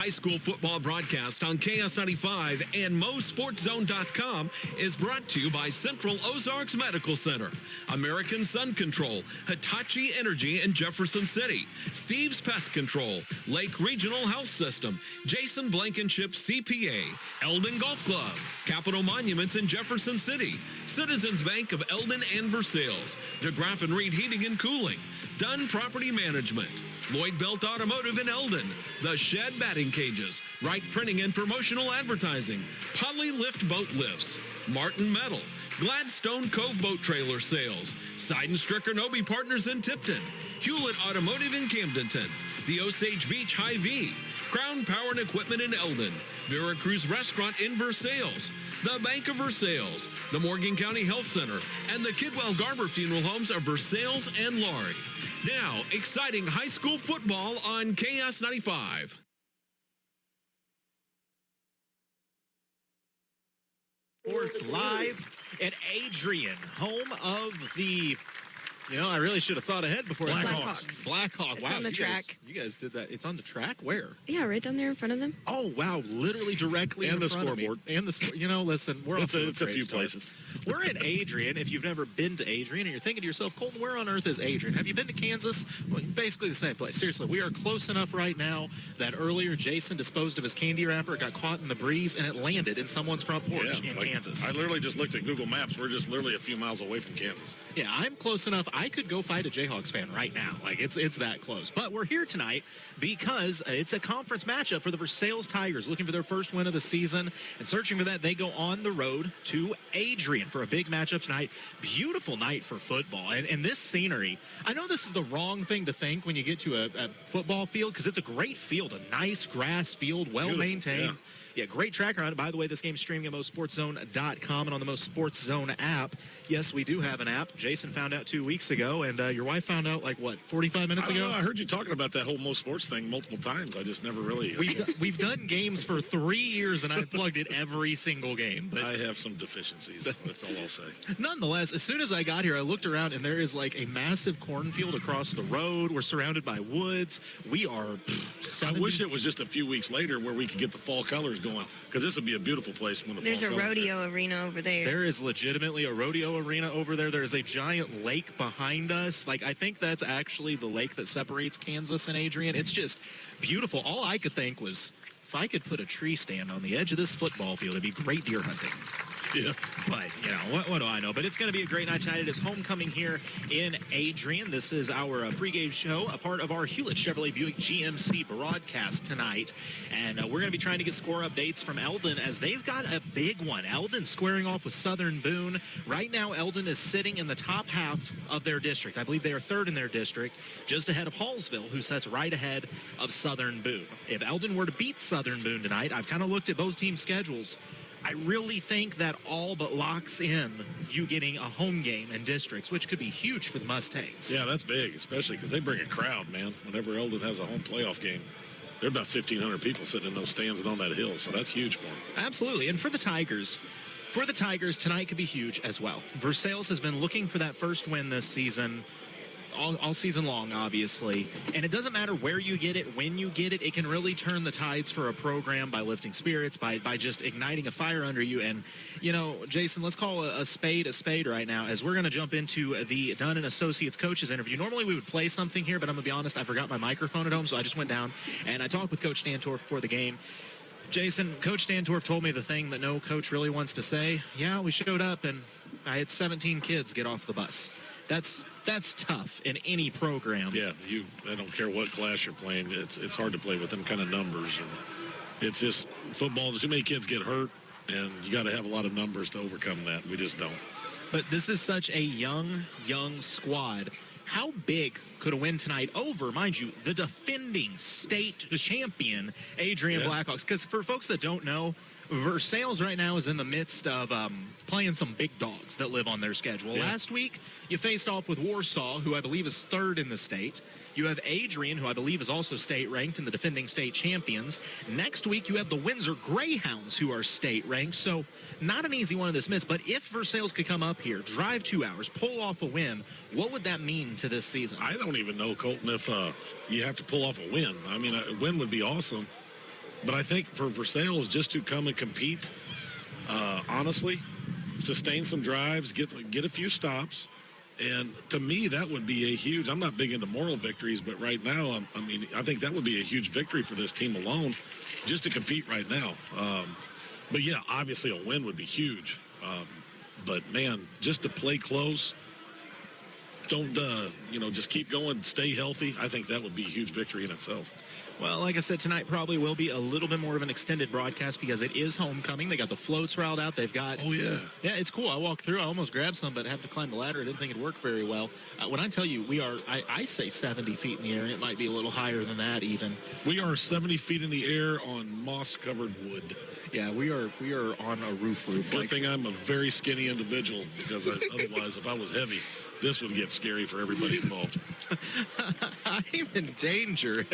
High school football broadcast on KS95 and MoSportsZone.com is brought to you by Central Ozarks Medical Center, American Sun Control, Hitachi Energy in Jefferson City, Steve's Pest Control, Lake Regional Health System, Jason Blankenship CPA, Eldon Golf Club, Capitol Monuments in Jefferson City, Citizens Bank of Eldon and Versailles, DeGraff and Reed Heating and Cooling, Dunn Property Management, Lloyd Belt Automotive in Eldon, The Shed Batting Cages, Wright Printing and Promotional Advertising, Poly Lift Boat Lifts, Martin Metal, Gladstone Cove Boat Trailer Sales, Side and Stricker Nobe Partners in Tipton, Hewlett Automotive in Camdenton, the Osage Beach Hy-Vee, Crown Power and Equipment in Eldon, Veracruz Restaurant in Versailles, the Bank of Versailles, the Morgan County Health Center, and the Kidwell Garber Funeral Homes of Versailles and Laurie. Now, exciting high school football on KS95. Sports live at Adrian, home of the, I really should have thought ahead before. Blackhawks. Blackhawks. It's wow, on the track. You guys did that. It's on the track? Where? Yeah, right down there in front of them. Oh, wow. Literally directly in front of me. And the scoreboard. Listen, we're it's a few places. We're in Adrian. If you've never been to Adrian and you're thinking to yourself, Colton, where on earth is Adrian? Have you been to Kansas? Well, basically the same place. Seriously, we are close enough right now that earlier Jason disposed of his candy wrapper, got caught in the breeze, and it landed in someone's front porch in Kansas. I literally just looked at Google Maps. We're just literally a few miles away from Kansas. Yeah, I'm close enough. I could go fight a Jayhawks fan right now. Like, it's that close. But we're here tonight because it's a conference matchup for the Versailles Tigers, looking for their first win of the season. And searching for that, they go on the road to Adrian for a big matchup tonight. Beautiful night for football. And this scenery, I know this is the wrong thing to think when you get to a football field, because it's a great field, a nice grass field, well-maintained. Yeah, great tracker on it. By the way, this game's streaming at MoSportsZone.com and on the MoSportsZone app. Yes, we do have an app. Jason found out 2 weeks ago, and your wife found out, 45 minutes ago? I heard you talking about that whole Mo Sports thing multiple times. I just never really... We've done games for 3 years, and I've plugged it every single game. But I have some deficiencies. That's all I'll say. Nonetheless, as soon as I got here, I looked around, and there is, a massive cornfield across the road. We're surrounded by woods. We are... I wish it was just a few weeks later where we could get the fall colors going, because this would be a beautiful place when the There's a rodeo arena over there. There is legitimately a rodeo arena over there. There's a giant lake behind us. I think that's actually the lake that separates Kansas and Adrian. It's just beautiful. All I could think was, if I could put a tree stand on the edge of this football field, it'd be great deer hunting. Yeah. But, what do I know? But it's going to be a great night tonight. It is homecoming here in Adrian. This is our pregame show, a part of our Hewlett Chevrolet Buick GMC broadcast tonight. And we're going to be trying to get score updates from Eldon, as they've got a big one. Eldon squaring off with Southern Boone. Right now, Eldon is sitting in the top half of their district. I believe they are third in their district, just ahead of Hallsville, who sits right ahead of Southern Boone. If Eldon were to beat Southern Boone tonight, I've kind of looked at both teams' schedules. I really think that all but locks in you getting a home game in districts, which could be huge for the Mustangs. Yeah, that's big, especially because they bring a crowd, man. Whenever Eldon has a home playoff game, there are about 1,500 people sitting in those stands and on that hill, so that's huge for them. Absolutely, and for the Tigers, tonight could be huge as well. Versailles has been looking for that first win this season, all season long, obviously. And it doesn't matter where you get it, when you get it, it can really turn the tides for a program by lifting spirits, by just igniting a fire under you. And, Jason, let's call a spade right now, as we're going to jump into the Dunn & Associates coaches interview. Normally we would play something here, but I'm going to be honest, I forgot my microphone at home, so I just went down and I talked with Coach Stantorf before the game. Jason, Coach Stantorf told me the thing that no coach really wants to say. Yeah, we showed up and I had 17 kids get off the bus. That's tough in any program. Yeah, I don't care what class you're playing. It's hard to play with them kind of numbers. And it's just football. Too many kids get hurt, and you got to have a lot of numbers to overcome that. We just don't. But this is such a young squad. How big could a win tonight over, mind you, the defending state champion Adrian Blackhawks? Because for folks that don't know, Versailles right now is in the midst of playing some big dogs that live on their schedule. Yeah. Last week, you faced off with Warsaw, who I believe is third in the state. You have Adrian, who I believe is also state-ranked and the defending state champions. Next week, you have the Windsor Greyhounds, who are state-ranked. So not an easy one to dismiss. But if Versailles could come up here, drive 2 hours, pull off a win, what would that mean to this season? I don't even know, Colton, if you have to pull off a win. I mean, a win would be awesome. But I think for Versailles just to come and compete, honestly, sustain some drives, get a few stops. And to me, that would be a huge, I'm not big into moral victories, but right now, I think that would be a huge victory for this team alone, just to compete right now. But yeah, obviously a win would be huge. But man, just to play close, don't, just keep going, stay healthy. I think that would be a huge victory in itself. Well, like I said, tonight probably will be a little bit more of an extended broadcast because it is homecoming. They got the floats route out. They've got... Oh, yeah. Yeah, it's cool. I walked through. I almost grabbed some, but I had to climb the ladder. I didn't think it'd work very well. When I tell you, we are, I say 70 feet in the air, and it might be a little higher than that even. We are 70 feet in the air on moss-covered wood. Yeah, we are on a roof. It's a good thing I'm a very skinny individual because otherwise, if I was heavy, this would get scary for everybody involved. I'm in danger.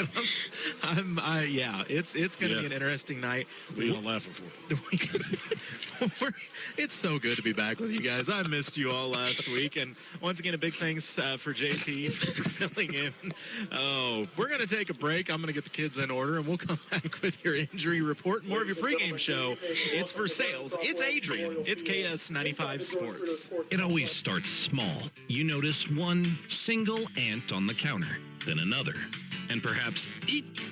It's going to be an interesting night. We are laughing for it. It's so good to be back with you guys. I missed you all last week. And once again, a big thanks for JT for filling in. Oh, we're going to take a break. I'm going to get the kids in order, and we'll come back with your injury report and more of your pregame show. It's Versailles. It's Adrian. It's KS95 Sports. It always starts small. You notice one single ant on the counter, then another, and perhaps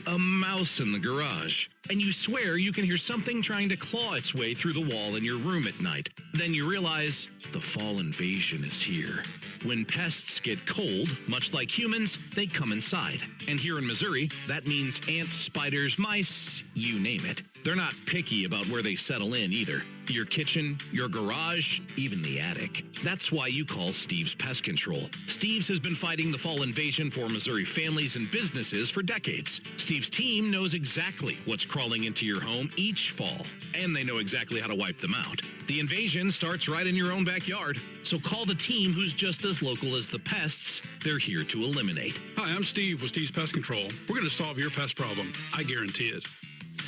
a mouse in the garage. And you swear you can hear something trying to claw its way through the wall in your room at night. Then you realize the fall invasion is here. When pests get cold, much like humans, they come inside. And here in Missouri, that means ants, spiders, mice, you name it. They're not picky about where they settle in either. Your kitchen, your garage, even the attic. That's why you call Steve's Pest Control. Steve's has been fighting the fall invasion for Missouri families and businesses for decades. Steve's team knows exactly what's crawling into your home each fall, and they know exactly how to wipe them out. The invasion starts right in your own backyard, so call the team who's just as local as the pests they're here to eliminate. Hi, I'm Steve with Steve's Pest Control. We're going to solve your pest problem. I guarantee it.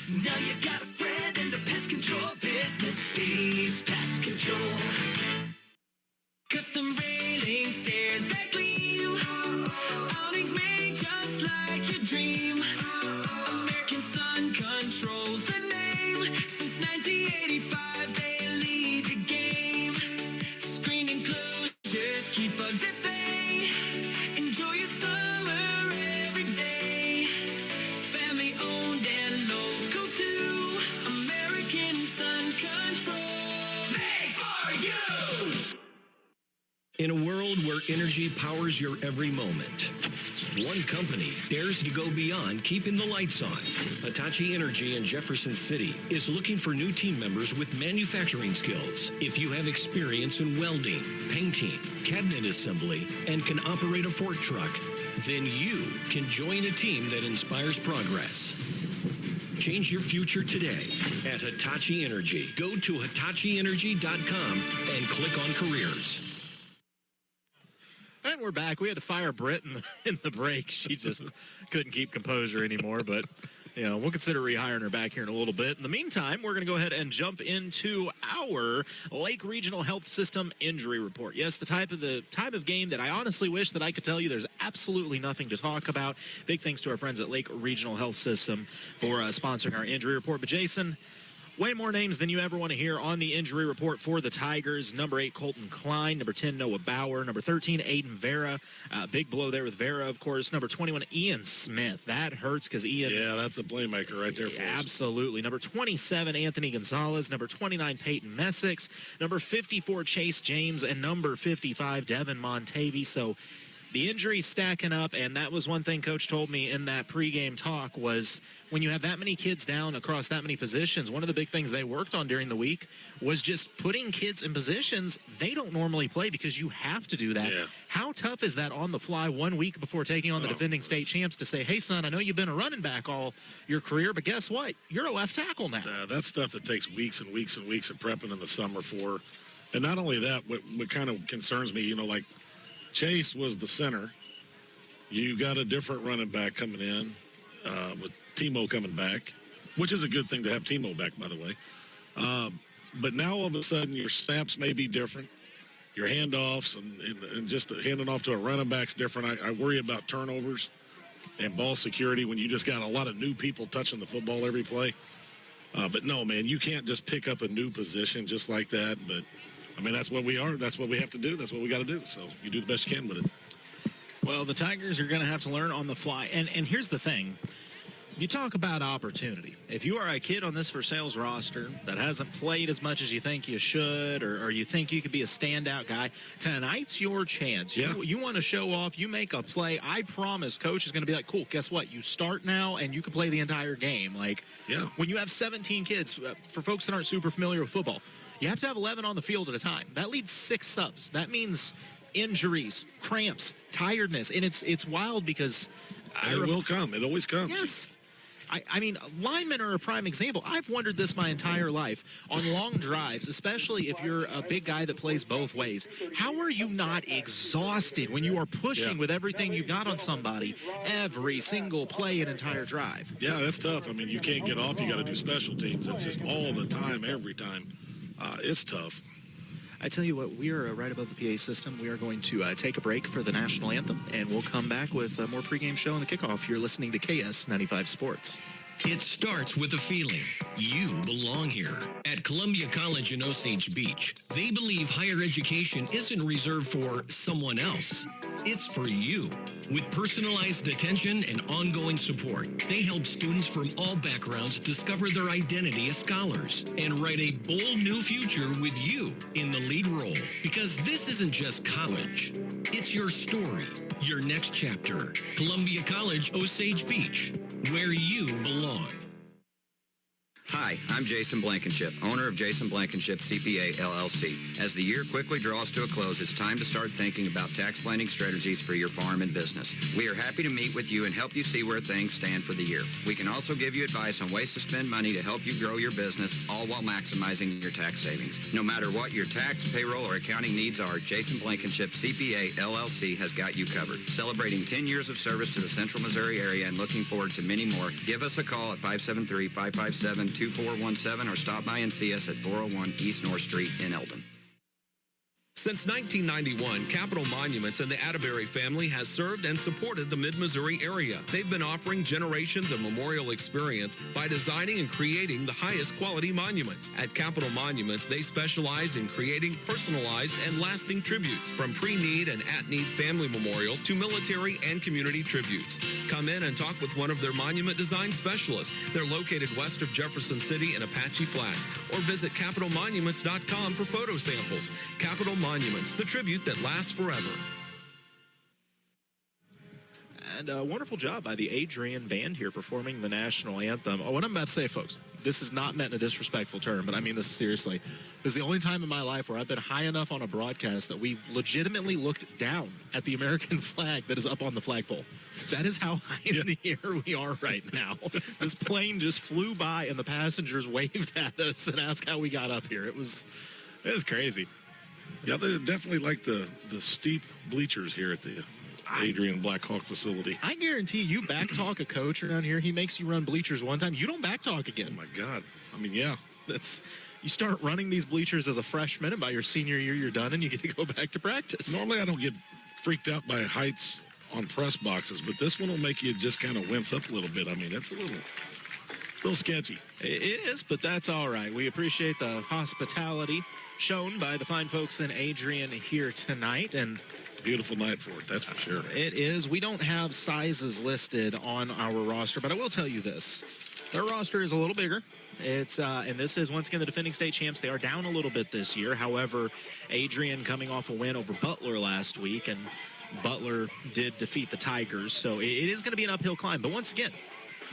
Now you got a friend in the pest control business, Steve's Pest Control. Custom railing stairs that gleam, awnings made just like your dream. American Sun controls the name. Since 1985 they lead the game. Screen enclosures keep bugs at bay. Enjoy your summer every day. Family owned and local too. American Sun Control, made for you. In a world where energy powers your every moment, one company dares to go beyond keeping the lights on. Hitachi Energy in Jefferson City is looking for new team members with manufacturing skills. If you have experience in welding, painting, cabinet assembly, and can operate a fork truck, then you can join a team that inspires progress. Change your future today at Hitachi Energy. Go to hitachienergy.com and click on careers. And we're back. We had to fire Britt in the break. She just couldn't keep composure anymore. But, we'll consider rehiring her back here in a little bit. In the meantime, we're going to go ahead and jump into our Lake Regional Health System injury report. Yes, the type of game that I honestly wish that I could tell you there's absolutely nothing to talk about. Big thanks to our friends at Lake Regional Health System for sponsoring our injury report. But, Jason, way more names than you ever want to hear on the injury report for the Tigers. Number 8, Colton Klein. Number 10, Noah Bauer. Number 13, Aiden Vera. Big blow there with Vera, of course. Number 21, Ian Smith. That hurts because Ian... Yeah, that's a playmaker right there for us. Absolutely. Number 27, Anthony Gonzalez. Number 29, Peyton Messick. Number 54, Chase James. And number 55, Devin Montavi. So the injuries stacking up, and that was one thing Coach told me in that pregame talk was when you have that many kids down across that many positions, one of the big things they worked on during the week was just putting kids in positions they don't normally play because you have to do that. Yeah. How tough is that on the fly 1 week before taking on the defending state champs to say, hey, son, I know you've been a running back all your career, but guess what? You're a left tackle now. That's stuff that takes weeks and weeks and weeks of prepping in the summer for. And not only that, what kind of concerns me, like Chase was the center. You got a different running back coming in with Timo coming back, which is a good thing to have Timo back, by the way. But now all of a sudden your snaps may be different. Your handoffs and just handing off to a running back's different. I worry about turnovers and ball security when you just got a lot of new people touching the football every play. But no, man, you can't just pick up a new position just like that. But, I mean, that's what we are. That's what we have to do. That's what we got to do. So you do the best you can with it. Well, the Tigers are going to have to learn on the fly. And here's the thing. You talk about opportunity. If you are a kid on this Versailles roster that hasn't played as much as you think you should, or you think you could be a standout guy, tonight's your chance. Yeah. You want to show off, you make a play. I promise Coach is going to be like, cool, guess what? You start now, and you can play the entire game. Like, Yeah. when you have 17 kids, for folks that aren't super familiar with football, you have to have 11 on the field at a time. That leads 6 subs. That means injuries, cramps, tiredness. And it's wild because And it will come. It always comes. Yes. I mean, linemen are a prime example. I've wondered this my entire life on long drives, especially if you're a big guy that plays both ways. How are you not exhausted when you are pushing with everything you got on somebody every single play and entire drive? Yeah, that's tough. I mean, you can't get off. You got to do special teams. It's just all the time, every time. It's tough. I tell you what, we are right above the PA system. We are going to take a break for the national anthem, and we'll come back with more pregame show and the kickoff. You're listening to KS95 Sports. It starts with a feeling. You belong here. At Columbia College in Osage Beach, they believe higher education isn't reserved for someone else. It's for you. With personalized attention and ongoing support, they help students from all backgrounds discover their identity as scholars and write a bold new future with you in the lead role. Because this isn't just college. It's your story, your next chapter. Columbia College, Osage Beach, where you belong. Hi, I'm Jason Blankenship, owner of Jason Blankenship CPA LLC. As the year quickly draws to a close, it's time to start thinking about tax planning strategies for your farm and business. We are happy to meet with you and help you see where things stand for the year. We can also give you advice on ways to spend money to help you grow your business, all while maximizing your tax savings. No matter what your tax, payroll, or accounting needs are, Jason Blankenship CPA LLC has got you covered. Celebrating 10 years of service to the Central Missouri area and looking forward to many more, give us a call at 573-557-2417 or stop by and see us at 401 East North Street in Eldon. Since 1991, Capital Monuments and the Atterbury family has served and supported the Mid-Missouri area. They've been offering generations of memorial experience by designing and creating the highest quality monuments. At Capital Monuments, they specialize in creating personalized and lasting tributes, from pre-need and at-need family memorials to military and community tributes. Come in and talk with one of their monument design specialists. They're located west of Jefferson City in Apache Flats, or visit capitalmonuments.com for photo samples. Capital Monuments, the tribute that lasts forever. And a wonderful job by the Adrian band here performing the national anthem. Oh, what I'm about to say, folks, this is not meant in a disrespectful term, but I mean this seriously. This is the only time in my life where I've been high enough on a broadcast that we legitimately looked down at the American flag that is up on the flagpole. That is how high in the air we are right now. This plane just flew by and the passengers waved at us and asked how we got up here. It was crazy. Yeah, they definitely like the steep bleachers here at the Adrian Blackhawk facility. I guarantee you back talk a coach around here, he makes you run bleachers one time, you don't back talk again. Oh, my God. I mean, yeah. You start running these bleachers as a freshman, and by your senior year, you're done, and you get to go back to practice. Normally, I don't get freaked out by heights on press boxes, but this one will make you just kind of wince up a little bit. I mean, it's a little sketchy. It is, but that's all right. We appreciate the hospitality shown by the fine folks in Adrian here tonight, and Beautiful night for it, that's for sure. it is. We don't have sizes listed on our roster, but I will tell you this. Their roster is a little bigger. It's and this is, once again, the defending state champs. They are down a little bit this year. However, Adrian coming off a win over Butler last week, and Butler did defeat the Tigers, so it is going to be an uphill climb. But once again,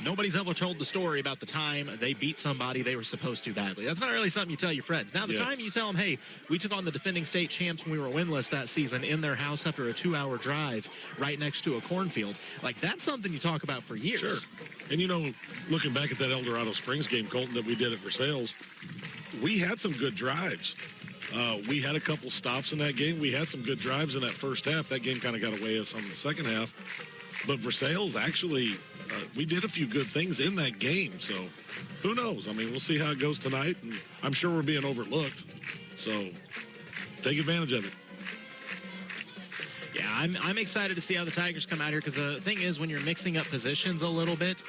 nobody's ever told the story about the time they beat somebody they were supposed to badly. That's not really something you tell your friends. Now, the time you tell them, hey, we took on the defending state champs when we were winless that season in their house after a 2-hour drive right next to a cornfield, like, that's something you talk about for years. Sure. And, you know, looking back at that El Dorado Springs game, Colton, that we did at Versailles, we had some good drives. We had a couple stops in that game. We had some good drives in that first half. That game kind of got away us on the second half. But Versailles actually, we did a few good things in that game. So who knows? I mean, we'll see how it goes tonight. And I'm sure we're being overlooked. So take advantage of it. Yeah, I'm excited to see how the Tigers come out here because the thing is when you're mixing up positions a little bit,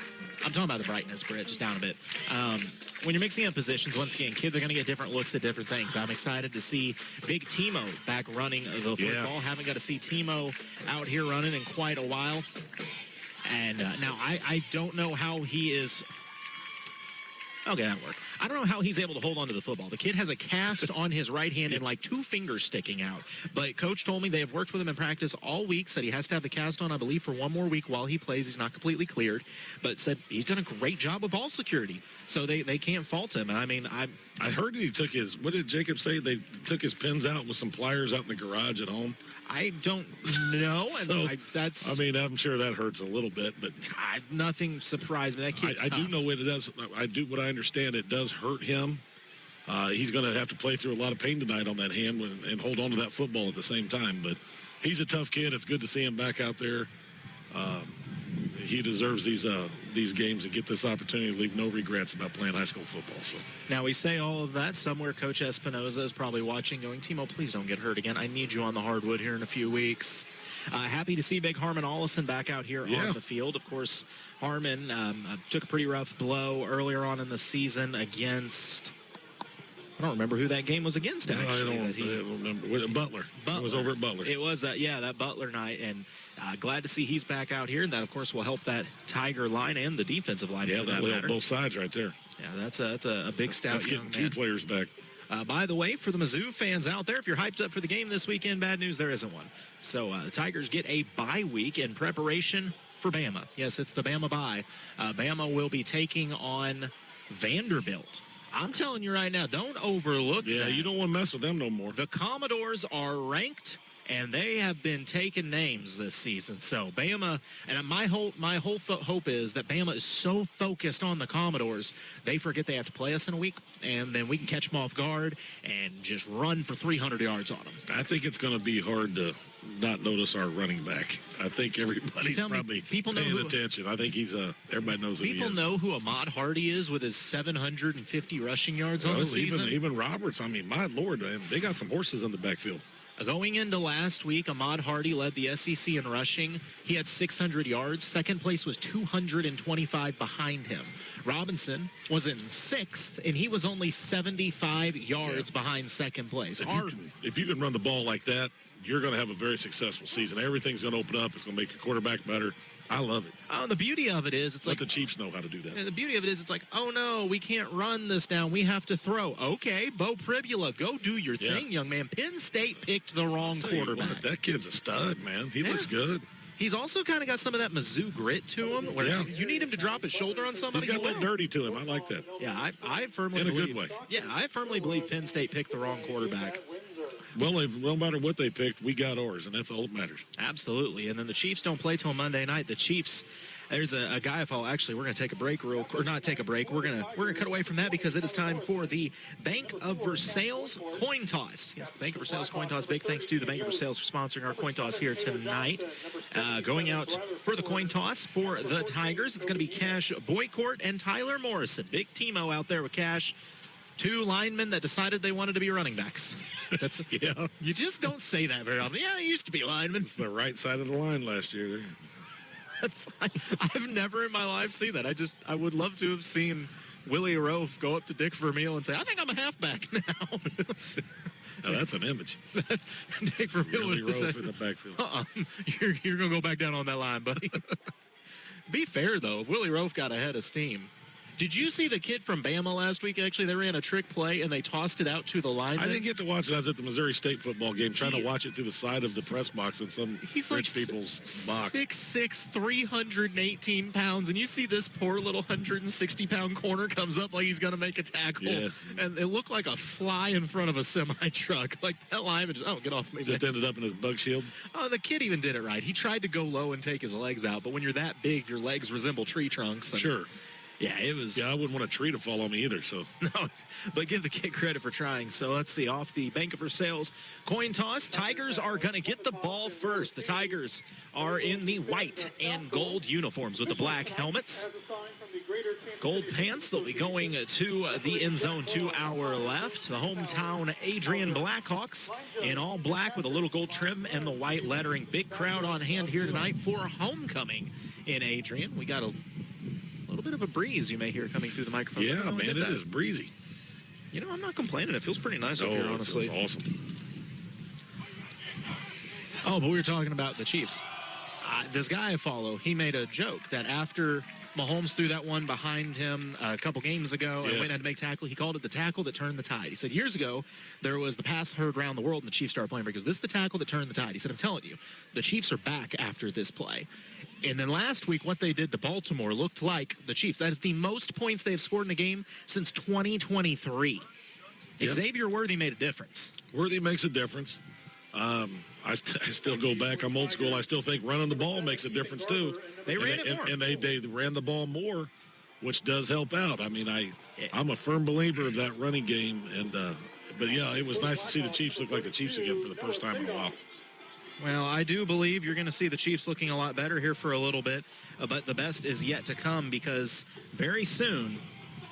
I'm talking about the brightness, Britt, just down a bit. When you're mixing up positions, once again, kids are going to get different looks at different things. I'm excited to see Big Timo back running the football. Haven't got to see Timo out here running in quite a while. And now I don't know how he is. Okay, that worked. I don't know how he's able to hold on to the football. The kid has a cast on his right hand and like 2 fingers sticking out. But Coach told me they have worked with him in practice all week, said he has to have the cast on, I believe, for 1 more week while he plays. He's not completely cleared, but said he's done a great job with ball security. So they can't fault him. I mean, I heard he took his, what did Jacob say? They took his pins out with some pliers out in the garage at home. I don't know. So, I mean, I'm sure that hurts a little bit, but nothing surprised me. That kid's I tough. do know what it does. What I understand, it does hurt him. He's going to have to play through a lot of pain tonight on that hand and hold on to that football at the same time. But he's a tough kid. It's good to see him back out there. He deserves these games and get this opportunity to leave no regrets about playing high school football. So now we say all of that. Somewhere Coach Espinoza is probably watching going, Timo, please don't get hurt again. I need you on the hardwood here in a few weeks. Happy to see big Harmon Allison back out here on the field. Of course, Harmon took a pretty rough blow earlier on in the season against... I don't remember who that game was against, actually. I don't remember. Butler. It was over at Butler. It was that Butler night, and glad to see he's back out here. And that, of course, will help that Tiger line and the defensive line. Yeah, that will help both sides right there. Yeah, that's a big stout That's young getting 2 players back. By the way, for the Mizzou fans out there, if you're hyped up for the game this weekend, bad news, there isn't one. So the Tigers get a bye week in preparation for Bama. Yes, it's the Bama bye. Bama will be taking on Vanderbilt. I'm telling you right now, don't overlook that. Yeah, you don't want to mess with them no more. The Commodores are ranked, and they have been taking names this season. So Bama, and my whole hope is that Bama is so focused on the Commodores, they forget they have to play us in a week, and then we can catch them off guard and just run for 300 yards on them. I think it's going to be hard to not notice our running back. I think everybody's probably paying attention. I think everybody knows who he is. People know who Ahmad Hardy is with his 750 rushing yards on the season. Even Roberts. I mean, my Lord, they got some horses in the backfield. Going into last week, Ahmad Hardy led the SEC in rushing. He had 600 yards. Second place was 225 behind him. Robinson was in 6th, and he was only 75 yards behind second place. If you can run the ball like that, you're going to have a very successful season. Everything's going to open up. It's going to make your quarterback better. I love it. Oh, the beauty of it is, it's Let the Chiefs know how to do that. The beauty of it is, it's like, oh no, we can't run this down. We have to throw. Okay, Bo Pribula, go do your thing, young man. Penn State picked the wrong quarterback. That kid's a stud, man. He looks good. He's also kind of got some of that Mizzou grit to him, where you need him to drop his shoulder on somebody. He's got a little dirty to him. I like that. Yeah, I firmly in a believe, good way. Yeah, I firmly believe Penn State picked the wrong quarterback. Well, no matter what they picked, we got ours, and that's all that matters. Absolutely. And then the Chiefs don't play till Monday night. The Chiefs, there's a guy. Actually, we're going to take a break not take a break. We're gonna cut away from that because it is time for the Bank of Versailles coin toss. Yes, the Bank of Versailles coin toss. Big thanks to the Bank of Versailles for sponsoring our coin toss here tonight. Going out for the coin toss for the Tigers, it's going to be Cash Boycourt and Tyler Morrison. Big Timo out there with Cash. 2 linemen that decided they wanted to be running backs. That's You just don't say that very often. Yeah, they used to be linemen. It's the right side of the line last year. I've never in my life seen that. I would love to have seen Willie Rofe go up to Dick Vermeil and say, I think I'm a halfback now. Now that's an image. That's Dick Vermeil Willie Rofe in the backfield. You're going to go back down on that line, buddy. Be fair, though. If Willie Rofe got ahead of steam. Did you see the kid from Bama last week? Actually, they ran a trick play, and they tossed it out to the lineman. I didn't get to watch it. I was at the Missouri State football game trying to watch it through the side of the press box in some rich people's box. 6'6", 318 pounds, and you see this poor little 160-pound corner comes up like he's going to make a tackle. Yeah. And it looked like a fly in front of a semi-truck. Like, that lineman just, get off me. Just ended up in his bug shield. Oh, the kid even did it right. He tried to go low and take his legs out, but when you're that big, your legs resemble tree trunks. Sure. Yeah, it was. Yeah, I wouldn't want a tree to fall on me either. So no, but give the kid credit for trying. So let's see. Off the Bank of Versailles coin toss, Tigers are going to get the ball first. The Tigers are in the white and gold uniforms with the black helmets. Gold pants, they'll be going to the end zone to our left. The hometown Adrian Blackhawks in all black with a little gold trim and the white lettering. Big crowd on hand here tonight for homecoming in Adrian. We got a little bit of a breeze you may hear coming through the microphone. Yeah, man, it is breezy. You know, I'm not complaining. It feels pretty nice up here, honestly. It feels awesome. Oh, but we were talking about the Chiefs. This guy I follow, he made a joke that after Mahomes threw that one behind him a couple games ago and went and had to make tackle, he called it the tackle that turned the tide. He said years ago, there was the pass heard around the world and the Chiefs started playing because this is the tackle that turned the tide. He said, I'm telling you, the Chiefs are back after this play. And then last week, what they did to Baltimore looked like the Chiefs. That is the most points they have scored in a game since 2023. Yep. Xavier Worthy made a difference. Worthy makes a difference. I still go back. I'm old school. I still think running the ball makes a difference, too. They ran it more. And they ran the ball more, which does help out. I mean, I'm a firm believer of that running game. But, yeah, it was nice to see the Chiefs look like the Chiefs again for the first time in a while. Well, I do believe you're going to see the Chiefs looking a lot better here for a little bit. But the best is yet to come because very soon,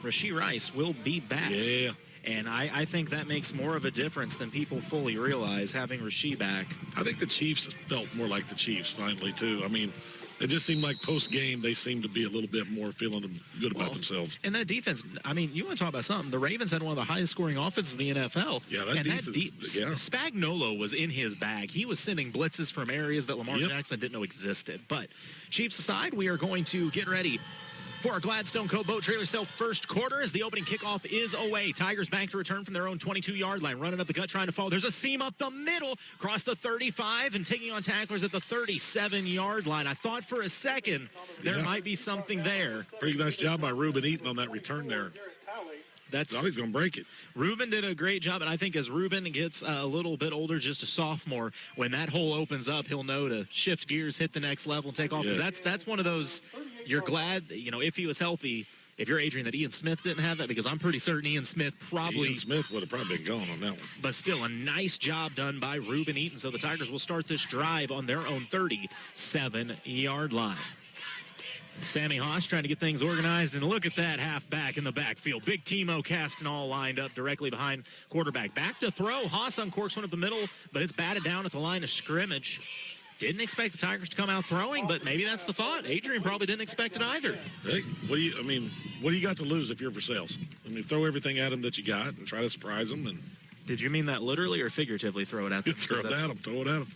Rashee Rice will be back. Yeah. And I think that makes more of a difference than people fully realize, having Rashee back. I think the Chiefs felt more like the Chiefs finally, too. I mean, it just seemed like post-game they seemed to be a little bit more feeling good about themselves. And that defense, I mean, you want to talk about something. The Ravens had one of the highest-scoring offenses in the NFL. Yeah, that defense, Spagnuolo was in his bag. He was sending blitzes from areas that Lamar Jackson didn't know existed. But Chiefs aside, we are going to get ready for our Gladstone Co. Boat Trailer Sale first quarter as the opening kickoff is away. Tigers back to return from their own 22-yard line, running up the gut, trying to fall. There's a seam up the middle, across the 35, and taking on tacklers at the 37-yard line. I thought for a second there might be something there. Pretty nice job by Reuben Eaton on that return there. Thought he's going to break it. Reuben did a great job, and I think as Reuben gets a little bit older, just a sophomore, when that hole opens up, he'll know to shift gears, hit the next level, and take off. Yeah. That's one of those, you're glad, if he was healthy, if you're Adrian, that Ian Smith didn't have that, because I'm pretty certain Ian Smith would have probably been gone on that one. But still, a nice job done by Reuben Eaton. So the Tigers will start this drive on their own 37-yard line. Sammy Haas trying to get things organized, and look at that halfback in the backfield. Big Timo Caston all lined up directly behind quarterback. Back to throw. Haas uncorks one up the middle, but it's batted down at the line of scrimmage. Didn't expect the Tigers to come out throwing, but maybe that's the thought. Adrian probably didn't expect it either. Hey, what do you got to lose if you're Versailles? I mean, throw everything at them that you got and try to surprise them. And did you mean that literally or figuratively? Throw it at them. Throw it at them.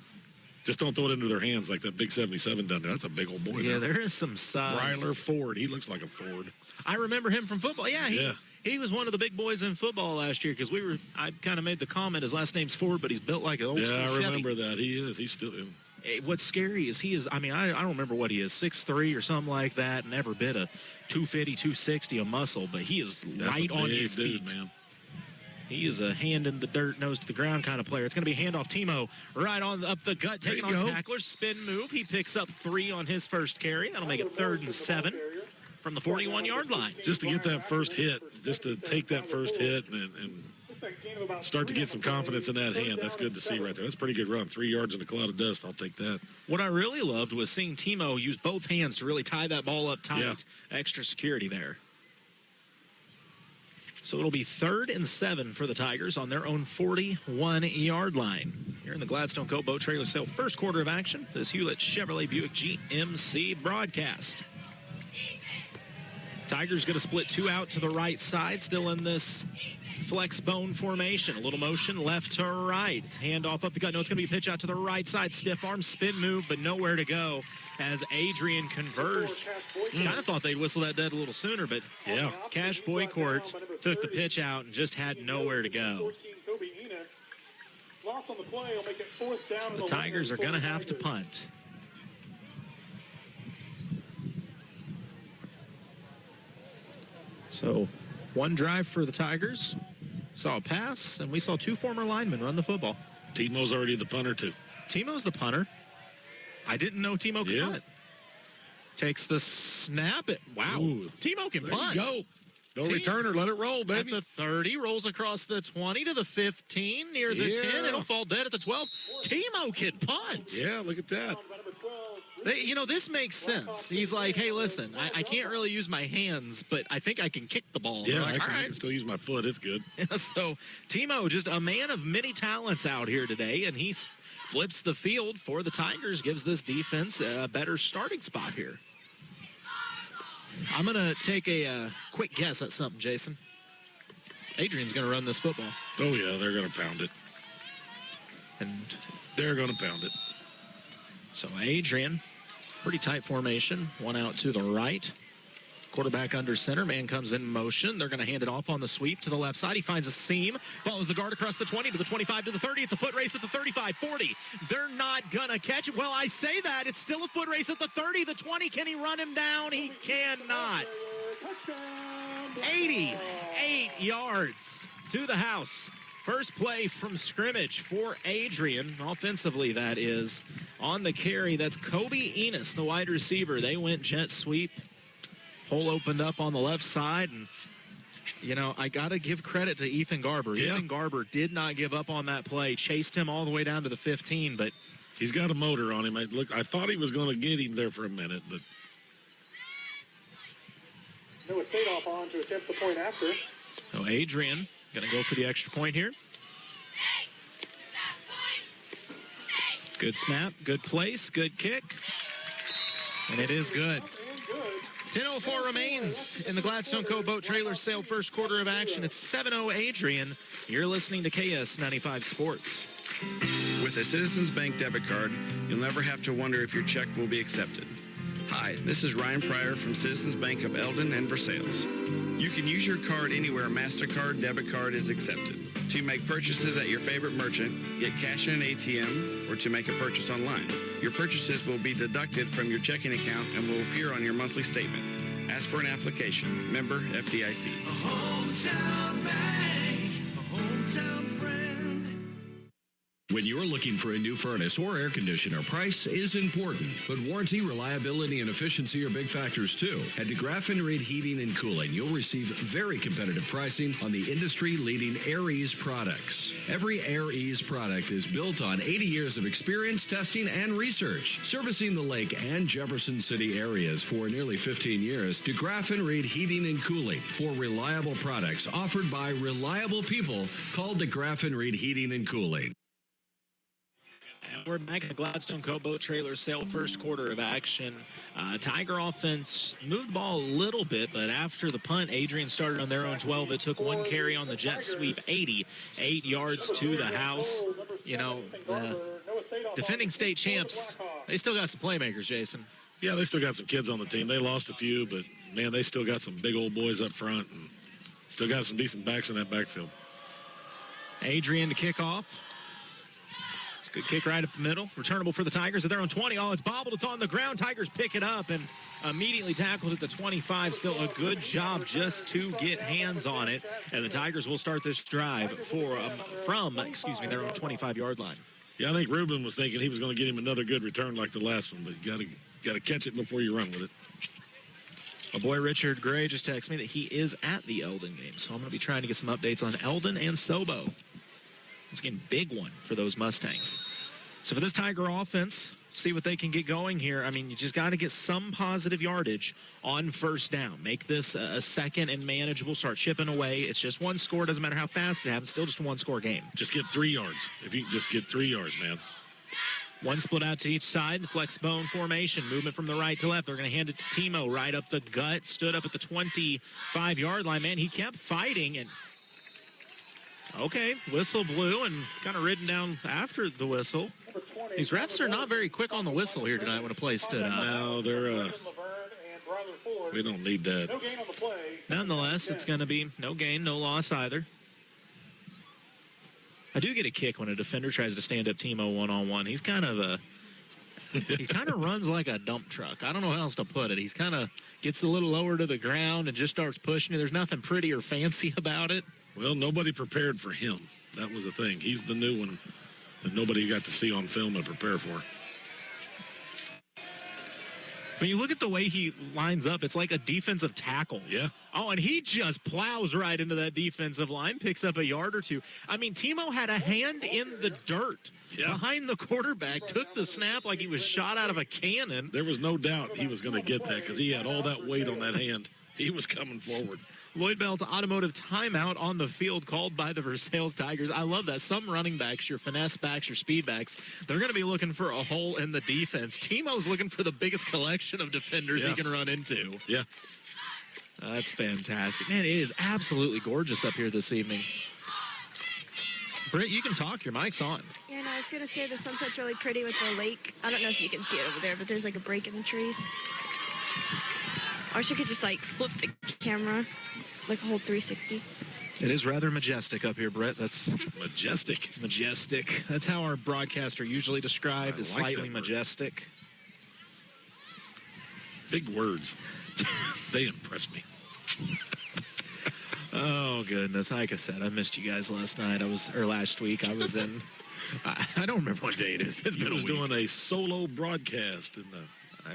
Just don't throw it into their hands like that big 77 done there. That's a big old boy. Yeah, there is some size. Bryler Ford. He looks like a Ford. I remember him from football. Yeah, he was one of the big boys in football last year because I kind of made the comment his last name's Ford, but he's built like an old Chevy. I remember that. He is. He's still in. What's scary is I don't remember what he is, 6'3" or something like that, never been a 250, 260 a muscle, but he is light on his feet. Man. He is a hand in the dirt, nose to the ground kind of player. It's going to be handoff. Timo right on up the gut, taking on tacklers. Spin move. He picks up 3 on his first carry. That'll make it 3rd and 7 from the 41-yard line. Just to get that first hit, just to take that first hit and start to get some confidence in that hand. That's good to see right there. That's a pretty good run. 3 yards in a cloud of dust. I'll take that. What I really loved was seeing Timo use both hands to really tie that ball up tight. Yeah. Extra security there. So it'll be 3rd and 7 for the Tigers on their own 41-yard line. Here in the Gladstone Co. Boat Trailer Sale first quarter of action, this Hewlett Chevrolet Buick GMC broadcast. Tigers going to split 2 out to the right side, still in this flex bone formation. A little motion left to right. It's handoff up the gut. No, it's going to be a pitch out to the right side. Stiff arm spin move, but nowhere to go as Adrian converged. Kind of thought they'd whistle that dead a little sooner, but Cash Boycourt took the pitch out and just had nowhere to go. So the Tigers are going to have to punt. So one drive for the Tigers. Saw a pass, and we saw 2 former linemen run the football. Timo's already the punter, too. Timo's the punter. I didn't know Timo could punt. Takes the snap. Wow. Ooh. Timo can punt. Go. No returner. Let it roll, baby. At the 30, rolls across the 20 to the 15, near the 10. It'll fall dead at the 12. Timo can punt. Yeah, look at that. This makes sense. He's like, hey, listen, I can't really use my hands, but I think I can kick the ball. Yeah, Like, I all can still use my foot. It's good. So Timo, just a man of many talents out here today, and he flips the field for the Tigers, gives this defense a better starting spot here. I'm going to take a quick guess at something, Jason. Adrian's going to run this football. Oh, yeah, they're going to pound it. And they're going to pound it. so Adrian, pretty tight formation, one out to the right. Quarterback under center, man comes in motion. They're going to hand it off on the sweep to the left side. He finds a seam, follows the guard across the 20 to the 25 to the 30. It's a foot race at the 35, 40. They're not going to catch it. Well, I say that. It's still a foot race at the 30, the 20. Can he run him down? He cannot. 88 yards to the house. First play from scrimmage for Adrian. Offensively, that is. On the carry, that's Kobe Enos, the wide receiver. They went jet sweep. Hole opened up on the left side, and, I got to give credit to Ethan Garber. Yeah. Ethan Garber did not give up on that play, chased him all the way down to the 15, but he's got a motor on him. I thought he was going to get him there for a minute, but Noah Sadoff on to attempt the point after. so Adrian going to go for the extra point here. Good snap, good place, good kick, and it is good. 10:04 remains in the Gladstone Co. Boat Trailer Sale first quarter of action. It's 7-0 Adrian. You're listening to KS95 Sports. With a Citizens Bank debit card, you'll never have to wonder if your check will be accepted. Hi, this is Ryan Pryor from Citizens Bank of Eldon and Versailles. You can use your card anywhere MasterCard debit card is accepted. To make purchases at your favorite merchant, get cash in an ATM, or to make a purchase online. Your purchases will be deducted from your checking account and will appear on your monthly statement. Ask for an application. Member FDIC. A hometown bank, a hometown friend. When you're looking for a new furnace or air conditioner, price is important, but warranty, reliability, and efficiency are big factors too. At DeGraff and Reed Heating and Cooling, you'll receive very competitive pricing on the industry-leading Air Ease products. Every Air Ease product is built on 80 years of experience, testing, and research. Servicing the Lake and Jefferson City areas for nearly 15 years, DeGraff and Reed Heating and Cooling for reliable products offered by reliable people. Call DeGraff and Reed Heating and Cooling. And we're back at the Gladstone Co. Boat Trailer Sale first quarter of action. Tiger offense moved the ball a little bit, but after the punt, Adrian started on their own 12. It took one carry on the jet sweep, 88 yards to the house. The defending state champs, they still got some playmakers, Jason. yeah, they still got some kids on the team. They lost a few, but, man, they still got some big old boys up front and still got some decent backs in that backfield. Adrian to kick off. Good kick right up the middle. Returnable for the Tigers at their own 20. Oh, it's bobbled. It's on the ground. Tigers pick it up and immediately tackled at the 25. Still a good job just to get hands on it. And the Tigers will start this drive from their own 25-yard line. Yeah, I think Ruben was thinking he was going to get him another good return like the last one, but you got to catch it before you run with it. My boy Richard Gray just texted me that he is at the Eldon game, so I'm going to be trying to get some updates on Eldon and Sobo. It's a big one for those Mustangs. So for this Tiger offense, see what they can get going here. I mean, you just got to get some positive yardage on first down. Make this a second and manageable. Start chipping away. It's just one score. Doesn't matter how fast it happens. Still just a one-score game. Just get 3 yards. If you can just get 3 yards, man. One split out to each side. The flex bone formation. Movement from the right to left. They're going to hand it to Timo right up the gut. Stood up at the 25-yard line. Man, he kept fighting and... Okay, whistle blew and kind of ridden down after the whistle. These refs are not very quick on the whistle here tonight when a play stood up. No, they're, we don't need that. Nonetheless, it's going to be no gain, no loss either. I do get a kick when a defender tries to stand up Timo one-on-one. He kind of runs like a dump truck. I don't know how else to put it. He's kind of gets a little lower to the ground and just starts pushing you. There's nothing pretty or fancy about it. Well, nobody prepared for him. That was the thing. He's the new one that nobody got to see on film and prepare for. When you look at the way he lines up, it's like a defensive tackle. Yeah. Oh, and he just plows right into that defensive line, picks up a yard or two. I mean, Timo had a hand in the dirt behind the quarterback, took the snap like he was shot out of a cannon. There was no doubt he was going to get that because he had all that weight on that hand. He was coming forward. Lloyd Bell's automotive timeout on the field called by the Versailles Tigers. I love that. Some running backs, your finesse backs, your speed backs, they're going to be looking for a hole in the defense. Timo's looking for the biggest collection of defenders he can run into. Yeah. That's fantastic. Man, it is absolutely gorgeous up here this evening. Britt, you can talk. Your mic's on. Yeah, no, I was going to say the sunset's really pretty with the lake. I don't know if you can see it over there, but there's like a break in the trees. Or she could just like flip the camera, like a whole 360. It is rather majestic up here, Brett. That's majestic. Majestic. That's how our broadcasts are usually described, as like slightly majestic. Big words. They impress me. Oh, goodness. Like I said, I missed you guys last week. I was in, I don't remember what day it is. It's been a week. Doing a solo broadcast in the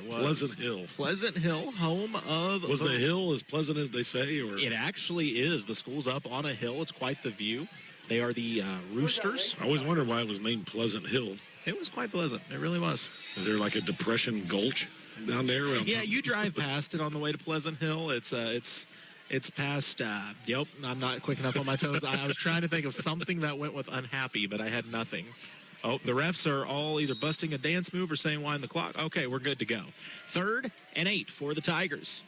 Pleasant Hill. Pleasant Hill, home of... Was the hill as pleasant as they say? Or It actually is. The school's up on a hill. It's quite the view. They are the Roosters. I always wondered why it was named Pleasant Hill. It was quite pleasant. It really was. Is there like a depression gulch down there? Yeah, you drive past it on the way to Pleasant Hill. It's past, yep, I'm not quick enough on my toes. I was trying to think of something that went with unhappy, but I had nothing. Oh, the refs are all either busting a dance move or saying wind the clock. Okay, we're good to go. 3rd and 8 for the Tigers.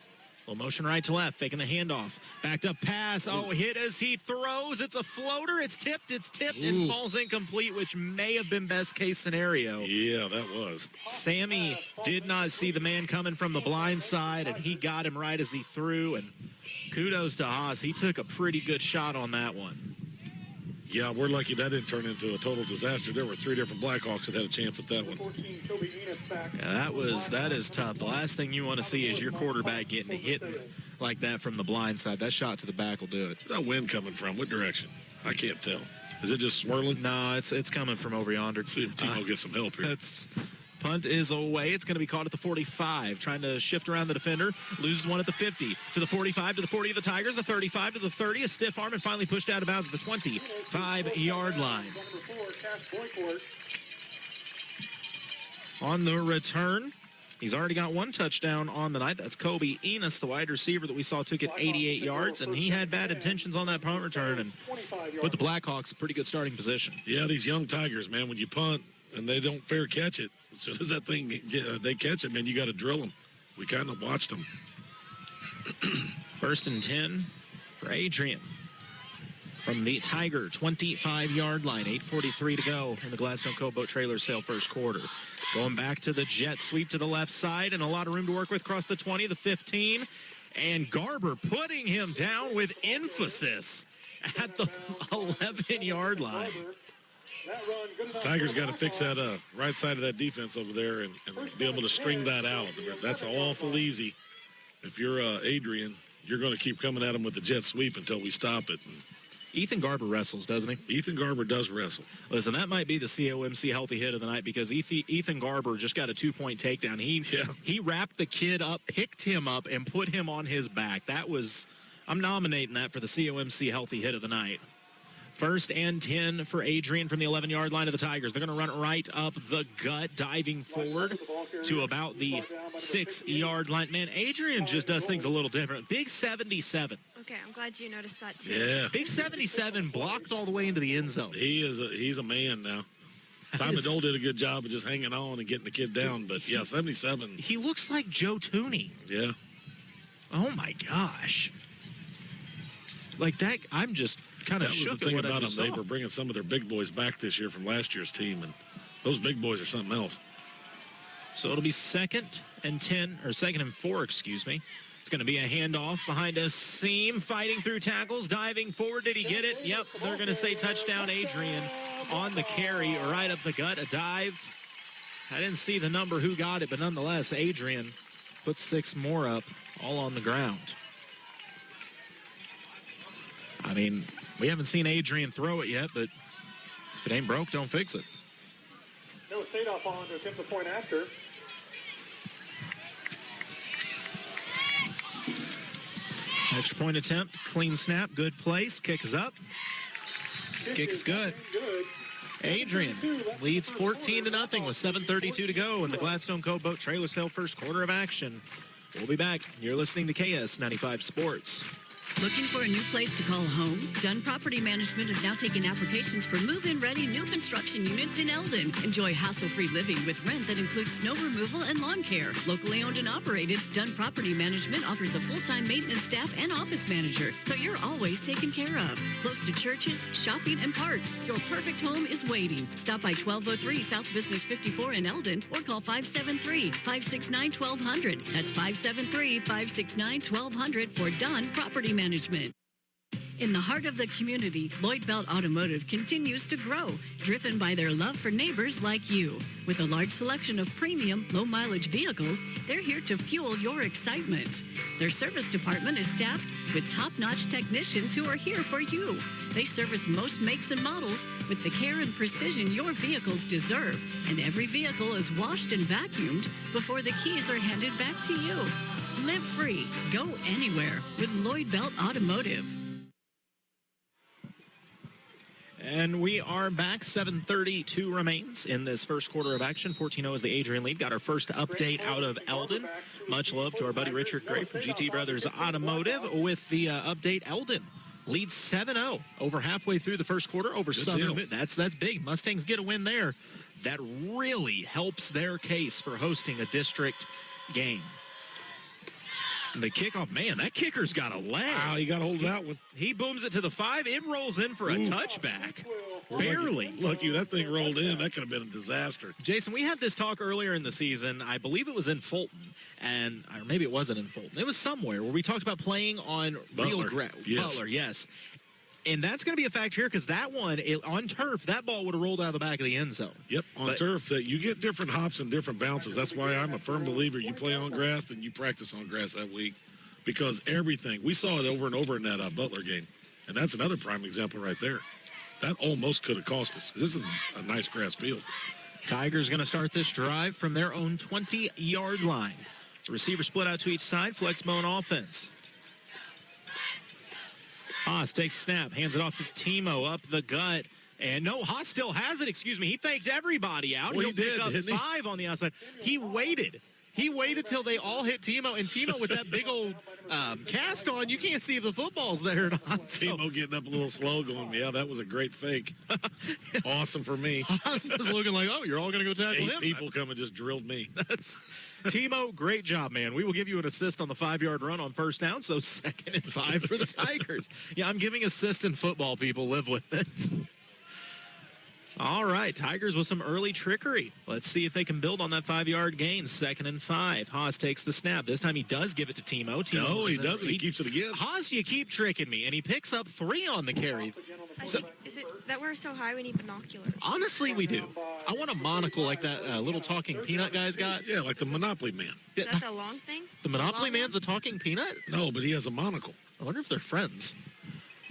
Little motion right to left, faking the handoff. Backed up pass. Oh, hit as he throws. It's a floater. It's tipped, and falls incomplete, which may have been best case scenario. Yeah, that was. Sammy did not see the man coming from the blind side, and he got him right as he threw. And kudos to Haas. He took a pretty good shot on that one. Yeah, we're lucky that didn't turn into a total disaster. There were 3 different Blackhawks that had a chance at that one. Yeah, that is tough. The last thing you want to see is your quarterback getting hit like that from the blind side. That shot to the back will do it. Where's that wind coming from? What direction? I can't tell. Is it just swirling? No, it's coming from over yonder. Let's see if Timo gets some help here. Punt is away. It's going to be caught at the 45. Trying to shift around the defender. Loses one at the 50. To the 45, to the 40 of the Tigers. The 35 to the 30. A stiff arm and finally pushed out of bounds at the 25-yard line. On the return, he's already got one touchdown on the night. That's Kobe Enos, the wide receiver that we saw took it 88 yards, and he had bad intentions on that punt return and put the Blackhawks in pretty good starting position. Yeah, these young Tigers, man, when you punt and they don't fair catch it, as soon as that thing, they catch it, man, you got to drill them. We kind of watched them. 1st and 10 for Adrian from the Tiger 25-yard line. 8:43 to go in the Gladstone Cove Boat Trailer Sale first quarter. Going back to the jet sweep to the left side and a lot of room to work with across the 20, the 15. And Garber putting him down with emphasis at the 11-yard line. Tigers got to fix that right side of that defense over there and be able to string that out. That's awful easy. If you're Adrian, you're going to keep coming at him with the jet sweep until we stop it. Ethan Garber wrestles, doesn't he? Ethan Garber does wrestle. Listen, that might be the COMC healthy hit of the night because Ethan Garber just got a 2-point takedown. He wrapped the kid up, picked him up, and put him on his back. I'm nominating that for the COMC healthy hit of the night. 1st and 10 for Adrian from the 11-yard line of the Tigers. They're going to run it right up the gut, diving forward to about the 6-yard line. Man, Adrian just does things a little different. Big 77. Okay, I'm glad you noticed that too. Yeah. Big 77 blocked all the way into the end zone. He's a man now. Tommy Dole did a good job of just hanging on and getting the kid down. But, yeah, 77. He looks like Joe Tooney. Yeah. Oh, my gosh. Like that, I'm just kind of shook the thing at what about I just them. saw. They were bringing some of their big boys back this year from last year's team, and those big boys are something else. So it'll be 2nd and 4, excuse me. It's going to be a handoff behind a seam, fighting through tackles, diving forward. Did he get it? Yep, they're going to say touchdown Adrian on the carry, right up the gut, a dive. I didn't see the number who got it, but nonetheless, Adrian puts 6 more up, all on the ground. I mean, we haven't seen Adrian throw it yet, but if it ain't broke, don't fix it. No Sadoff on to attempt the point after. Extra point attempt, clean snap, good place. Kick is up. Kick's good. Adrian leads 14-0 with 7:32 to go in the Gladstone Cove Boat Trailer Sale first quarter of action. We'll be back. You're listening to KS95 Sports. Looking for a new place to call home? Dunn Property Management is now taking applications for move-in ready new construction units in Eldon. Enjoy hassle-free living with rent that includes snow removal and lawn care. Locally owned and operated, Dunn Property Management offers a full-time maintenance staff and office manager, so you're always taken care of. Close to churches, shopping, and parks, your perfect home is waiting. Stop by 1203 South Business 54 in Eldon or call 573-569-1200. That's 573-569-1200 for Dunn Property Management. In the heart of the community, Lloyd Belt Automotive continues to grow, driven by their love for neighbors like you. With a large selection of premium, low-mileage vehicles, they're here to fuel your excitement. Their service department is staffed with top-notch technicians who are here for you. They service most makes and models with the care and precision your vehicles deserve, and every vehicle is washed and vacuumed before the keys are handed back to you. Live free. Go anywhere with Lloyd Belt Automotive. And we are back. 7:32 remains in this first quarter of action. 14-0 is the Adrian lead. Got our first update out of Eldon. Much love to our buddy Richard Gray from GT Brothers Automotive with the update. Eldon leads 7-0 over halfway through the first quarter over Southern. That's big. Mustangs get a win there. That really helps their case for hosting a district game. The kickoff, man, that kicker's got a leg. Wow, you got to hold that one. He booms it to the 5. It rolls in for a touchback. Barely. Lucky that thing rolled in. That could have been a disaster. Jason, we had this talk earlier in the season. I believe it was in Fulton, or maybe it wasn't in Fulton. It was somewhere where we talked about playing on real grass. Butler, yes. And that's going to be a factor here because that one, on turf, that ball would have rolled out of the back of the end zone. Yep, on turf, that you get different hops and different bounces. That's why I'm a firm believer you play on grass and you practice on grass that week because everything, we saw it over and over in that Butler game. And that's another prime example right there. That almost could have cost us. This is a nice grass field. Tigers going to start this drive from their own 20-yard line. The receiver split out to each side, flex bone offense. Haas takes a snap, hands it off to Timo up the gut. And no, Haas still has it, he faked everybody out. Well, He'll pick up 5 on the outside. He waited till they all hit Timo, and Timo with that big old cast on, you can't see the footballs there. Timo getting up a little slow going, yeah, that was a great fake. Awesome for me. Haas was looking like, oh, you're all going to go tackle him. 8 people come and just drilled me. Timo, great job, man. We will give you an assist on the 5-yard run on first down, so 2nd and 5 for the Tigers. Yeah, I'm giving assist in football, people. Live with it. All right, Tigers with some early trickery. Let's see if they can build on that 5-yard gain. 2nd and 5. Haas takes the snap. This time he does give it to Timo. No, he doesn't. He keeps it again. Haas, you keep tricking me, and he picks up 3 on the carry. Is it that we're so high we need binoculars? Honestly, we do. I want a monocle like that little talking peanut guy's got. Yeah, like the Monopoly Man. Is that the long thing? The Monopoly Man's a talking peanut? No, but he has a monocle. I wonder if they're friends.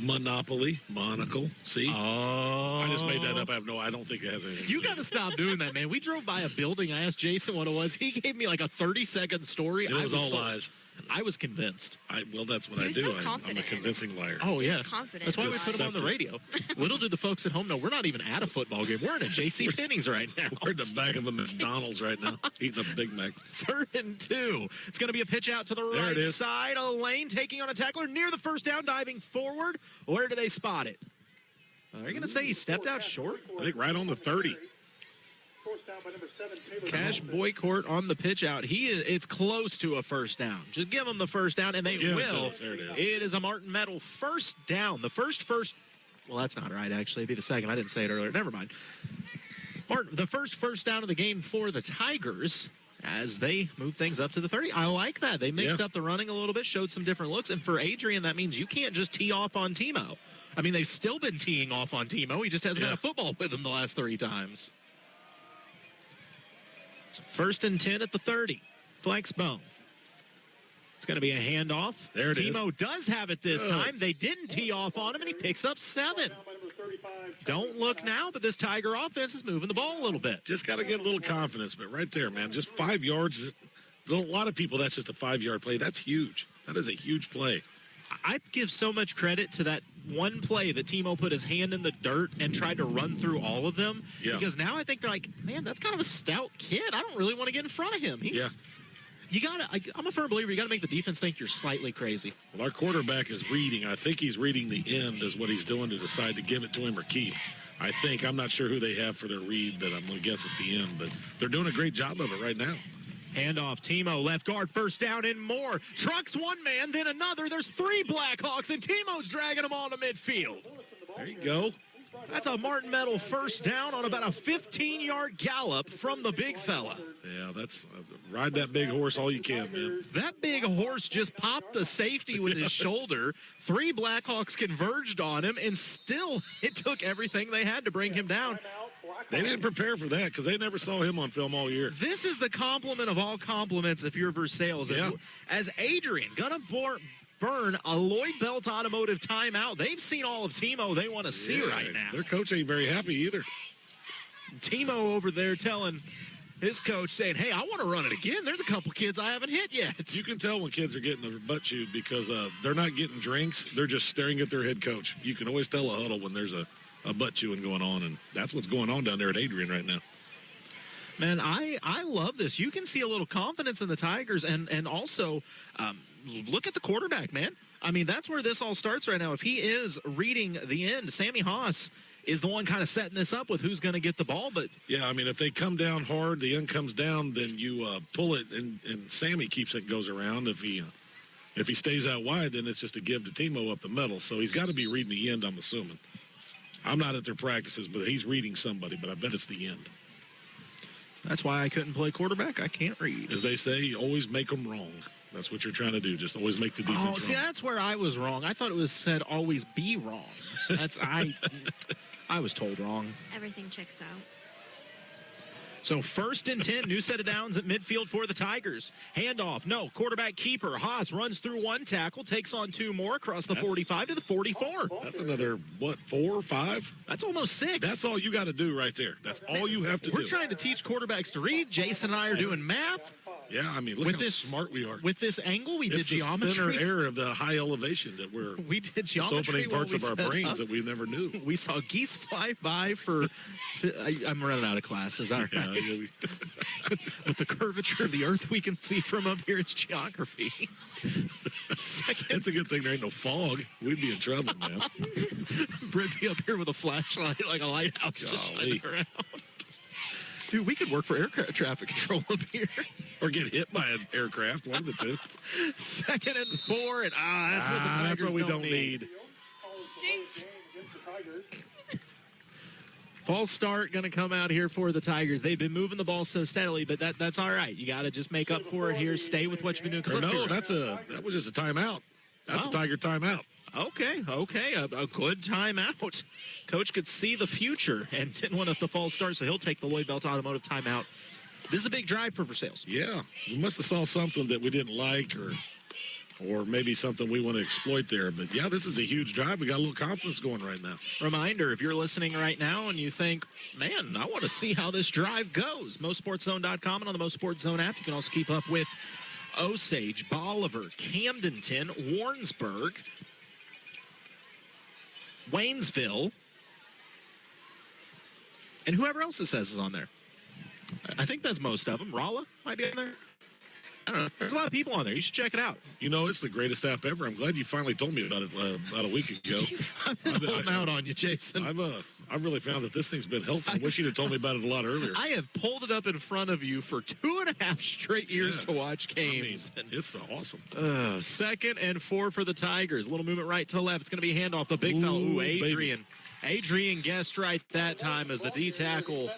Monopoly, monocle. See? Oh. I just made that up. I don't think it has anything. You got to stop doing that, man. We drove by a building. I asked Jason what it was. He gave me like a 30-second story. And it was all lies. I was convinced. Well, that's what I do. So I'm a convincing liar. Oh, yeah. Confident. That's why we put him on the radio. Little do the folks at home know we're not even at a football game. We're in a J.C. Penney's right now. We're in the back of a McDonald's right now, eating a Big Mac. 3rd and 2. It's going to be a pitch out to the right side. Lane taking on a tackler near the first down, diving forward. Where do they spot it? Are you going to say he stepped out short? I think right on the 30. Cash Boycourt on the pitch out. It's close to a first down. Just give them the first down, and they will. There it is. It is a Martin Metal first down. The first. Well, that's not right, actually. It'd be the second. I didn't say it earlier. Never mind. The first down of the game for the Tigers as they move things up to the 30. I like that. They mixed up the running a little bit, showed some different looks. And for Adrian, that means you can't just tee off on Timo. I mean, they've still been teeing off on Timo. He just hasn't had a football with him the last 3 times. 1st and 10 at the 30. Flex bone. It's going to be a handoff. There it is. Timo does have it this time. They didn't tee off on him, and he picks up 7. Don't look now, but this Tiger offense is moving the ball a little bit. Just got to get a little confidence, but right there, man, just 5 yards. A lot of people, that's just a 5-yard play. That's huge. That is a huge play. I give so much credit to that one play that Timo put his hand in the dirt and tried to run through all of them. Yeah. Because now I think they're like, man, that's kind of a stout kid. I don't really want to get in front of him. I'm a firm believer. You got to make the defense think you're slightly crazy. Well, our quarterback is reading. I think he's reading the end is what he's doing to decide to give it to him or keep. I'm not sure who they have for their read, but I'm going to guess it's the end. But they're doing a great job of it right now. Handoff, Timo, left guard, first down and more. Trucks one man, then another. There's 3 Blackhawks, and Timo's dragging them all to midfield. There you go. That's a Martin Metal first down on about a 15-yard gallop from the big fella. Yeah, that's ride that big horse all you can, man. That big horse just popped the safety with his shoulder. 3 Blackhawks converged on him, and still it took everything they had to bring him down. They didn't prepare for that because they never saw him on film all year. This is the compliment of all compliments if you're Versailles. As Adrian gonna burn a Lloyd Belt Automotive timeout. They've seen all of Timo they want to see right now. Their coach ain't very happy either. Timo over there telling his coach, saying, hey, I want to run it again. There's a couple kids I haven't hit yet. You can tell when kids are getting their butt chewed because they're not getting drinks. They're just staring at their head coach. You can always tell a huddle when there's a butt chewing going on, and that's what's going on down there at Adrian right now. Man, I love this. You can see a little confidence in the Tigers, and also look at the quarterback, man. I mean, that's where this all starts right now. If he is reading the end, Sammy Haas is the one kind of setting this up with who's going to get the ball. But yeah, I mean, if they come down hard, the end comes down, then you pull it, and Sammy keeps it and goes around. If he stays out wide, then it's just a give to Timo up the middle. So he's got to be reading the end, I'm assuming. I'm not at their practices, but he's reading somebody, but I bet it's the end. That's why I couldn't play quarterback. I can't read. As they say, always make them wrong. That's what you're trying to do. Just always make the defense wrong. See, that's where I was wrong. I thought it was said always be wrong. I was told wrong. Everything checks out. So 1st and 10, new set of downs at midfield for the Tigers. Handoff, no, quarterback keeper. Haas runs through 1 tackle, takes on 2 more, across the 45 to the 44. That's another, 4 or 5? That's almost 6. That's all you got to do right there. That's all you have to do. We're trying to teach quarterbacks to read. Jason and I are doing math. Yeah, I mean, look how smart we are. With this angle, we did geometry. It's the thinner air of the high elevation that we did geometry. It's opening parts of our brains that we never knew. We saw geese fly by for. I'm running out of classes. All right. Yeah, with the curvature of the Earth we can see from up here, it's geography. It's a good thing there ain't no fog. We'd be in trouble, man. Britt be up here with a flashlight like a lighthouse just shining around. Dude, we could work for air traffic control up here. Or get hit by an aircraft, one of the two. 2nd and 4, and that's what the Tigers that's what we don't need. False start going to come out here for the Tigers. They've been moving the ball so steadily, but that's all right. You got to just make up for it here. Stay with what you've been doing. No, that was just a timeout. That's a Tiger timeout. Okay, a good timeout. Coach could see the future and didn't want the false start, so he'll take the Lloyd Belt Automotive timeout. This is a big drive for Versailles. Yeah, we must have saw something that we didn't like or maybe something we want to exploit there. But, yeah, this is a huge drive. We got a little confidence going right now. Reminder, if you're listening right now and you think, man, I want to see how this drive goes, MoSportsZone.com and on the MoSportsZone app. You can also keep up with Osage, Bolivar, Camdenton, Warrensburg, Waynesville, and whoever else it says is on there. I think that's most of them. Rolla might be on there. I don't know. There's a lot of people on there. You should check it out. You know, it's the greatest app ever. I'm glad you finally told me about it about a week ago. I've been holding out on you, Jason. I've really found that this thing's been helpful. I wish you'd have told me about it a lot earlier. I have pulled it up in front of you for 2.5 straight years to watch games. I mean, it's awesome. 2nd and 4 for the Tigers. A little movement right to left. It's going to be handoff. The big fellow. Ooh, Adrian. Baby. Adrian guessed right that time as the D-tackle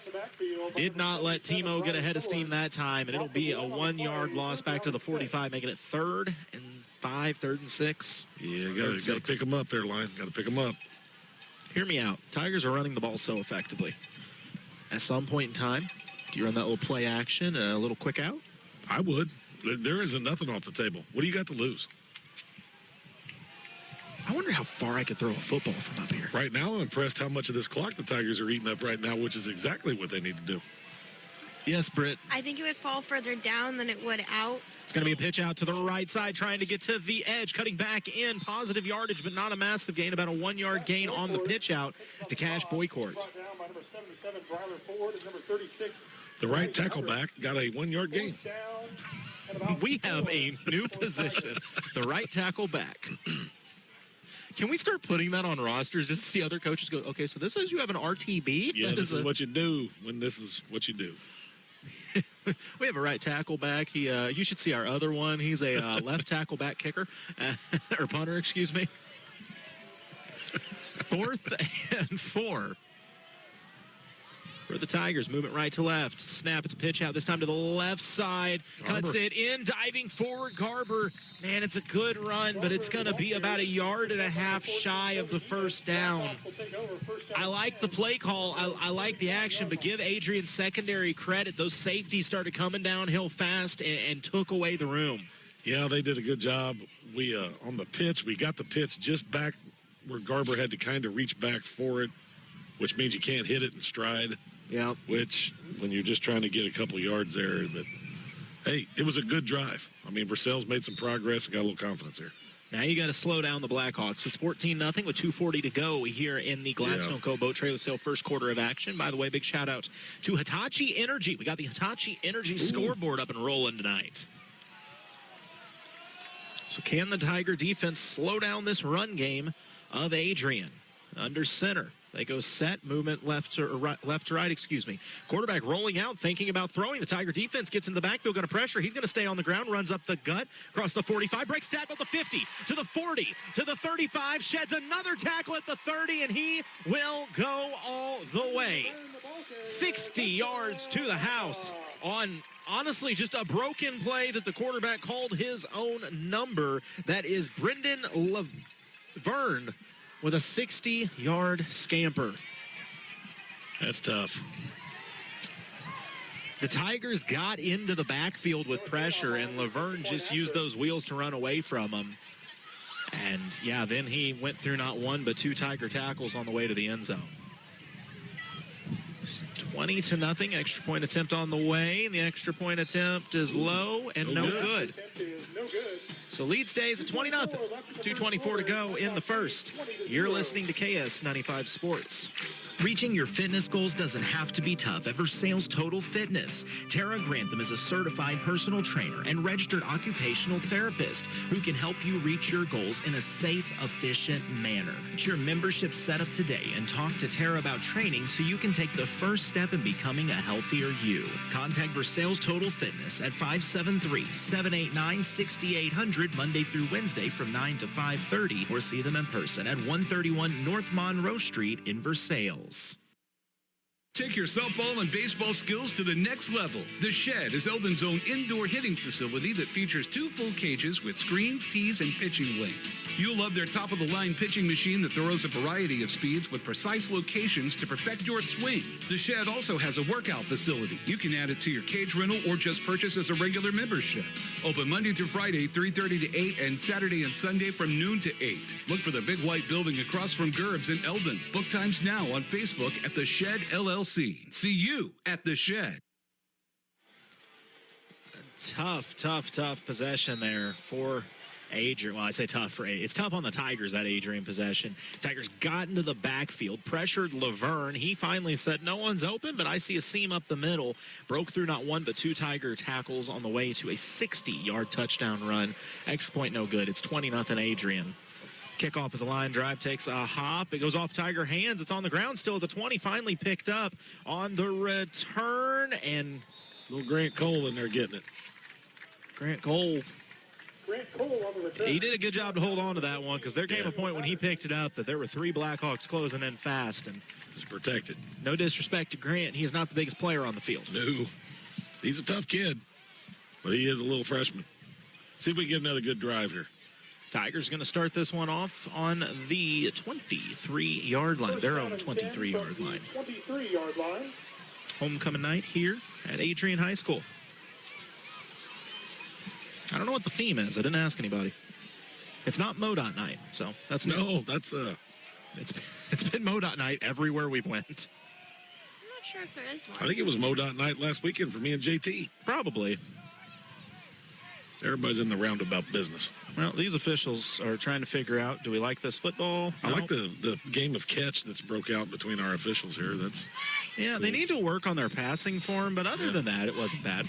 did not let Timo get ahead of steam that time, and it'll be a 1-yard loss back to the 45, making it 3rd and 5, 3rd and 6. Yeah, you got to pick them up there, Line. Got to pick them up. Hear me out. Tigers are running the ball so effectively. At some point in time, do you run that little play action, a little quick out? I would. There isn't nothing off the table. What do you got to lose? I wonder how far I could throw a football from up here. Right now, I'm impressed how much of this clock the Tigers are eating up right now, which is exactly what they need to do. Yes, Britt. I think it would fall further down than it would out. It's going to be a pitch out to the right side, trying to get to the edge, cutting back in. Positive yardage, but not a massive gain. About a 1 yard gain on the pitch out to Cash Boycourt. The right tackle back got a 1 yard gain. We have a new position, the right tackle back. Can we start putting that on rosters just to see other coaches go, okay, so this says you have an RTB? Yeah, this is what you do when this is what you do. We have a right tackle back. You should see our other one. He's a left tackle back kicker, or punter, excuse me. 4th and 4 for the Tigers. Movement right to left. Snap, it's a pitch out, this time to the left side. Cuts it in, diving forward, Garber. Man, it's a good run, but it's going to be about 1.5 yards shy of the first down. I like the play call. I like the action, but give Adrian secondary credit. Those safeties started coming downhill fast and took away the room. Yeah, they did a good job. We on the pitch, we got the pitch just back where Garber had to kind of reach back for it, which means you can't hit it in stride. Yeah. Which, when you're just trying to get a couple yards there, but hey, it was a good drive. I mean, Versailles made some progress and got a little confidence here. Now you got to slow down the Blackhawks. It's 14-0 with 2:40 to go here in the Gladstone Co. Boat Trailer Sale first quarter of action. By the way, big shout out to Hitachi Energy. We got the Hitachi Energy scoreboard up and rolling tonight. So can the Tiger defense slow down this run game of Adrian? Under center. They go set, movement left to right, excuse me. Quarterback rolling out, thinking about throwing. The Tiger defense gets in the backfield, going to pressure. He's going to stay on the ground, runs up the gut, across the 45, breaks tackle the 50, to the 40, to the 35, sheds another tackle at the 30, and he will go all the way. 60 yards to the house on, honestly, just a broken play that the quarterback called his own number. That is Brendan Laverne with a 60-yard scamper. That's tough. The Tigers got into the backfield with pressure, and Laverne just used those wheels to run away from him. And, yeah, then he went through not one but 2 Tiger tackles on the way to the end zone. 20-0, extra point attempt on the way. The extra point attempt is low and no good. So lead stays at 20-0. 2:24 to go in the first. You're listening to KS95 Sports. Reaching your fitness goals doesn't have to be tough at Versailles Total Fitness. Tara Grantham is a certified personal trainer and registered occupational therapist who can help you reach your goals in a safe, efficient manner. Get your membership set up today and talk to Tara about training so you can take the first step in becoming a healthier you. Contact Versailles Total Fitness at 573-789-6800 Monday through Wednesday from 9 to 5:30, or see them in person at 131 North Monroe Street in Versailles. Take your softball and baseball skills to the next level. The Shed is Eldon's own indoor hitting facility that features 2 full cages with screens, tees, and pitching lanes. You'll love their top-of-the-line pitching machine that throws a variety of speeds with precise locations to perfect your swing. The Shed also has a workout facility. You can add it to your cage rental or just purchase as a regular membership. Open Monday through Friday, 3:30 to 8, and Saturday and Sunday from noon to 8. Look for the big white building across from Gerb's in Eldon. Book times now on Facebook at The Shed LLC. See you at The Shed. Tough possession there for Adrian. Well, I say tough for Adrian. It's tough on the Tigers, that Adrian possession. Tigers got into the backfield, pressured Laverne. He finally said, no one's open, but I see a seam up the middle. Broke through not one but 2 Tiger tackles on the way to a 60-yard touchdown run. Extra point no good. It's 20-0 Adrian. Kickoff is a line drive, takes a hop. It goes off Tiger hands. It's on the ground still at the 20. Finally picked up on the return. And little Grant Cole in there getting it. Grant Cole on the return. He did a good job to hold on to that one, because there came a point when he picked it up that there were 3 Blackhawks closing in fast. And just protected. No disrespect to Grant. He is not the biggest player on the field. No. He's a tough kid, but he is a little freshman. See if we can get another good drive here. Tigers going to start this one off on the 23-yard line, their own 23-yard line. 23-yard line. Homecoming night here at Adrian High School. I don't know what the theme is. I didn't ask anybody. It's not MoDOT night, so that's no. That's it's been MoDOT night everywhere we've went. I'm not sure if there is one. I think it was MoDOT night last weekend for me and JT. Probably. Everybody's in the roundabout business. Well, these officials are trying to figure out, do we like this football? I like the game of catch that's broke out between our officials here. Yeah, they need to work on their passing form, but other than that, it wasn't bad.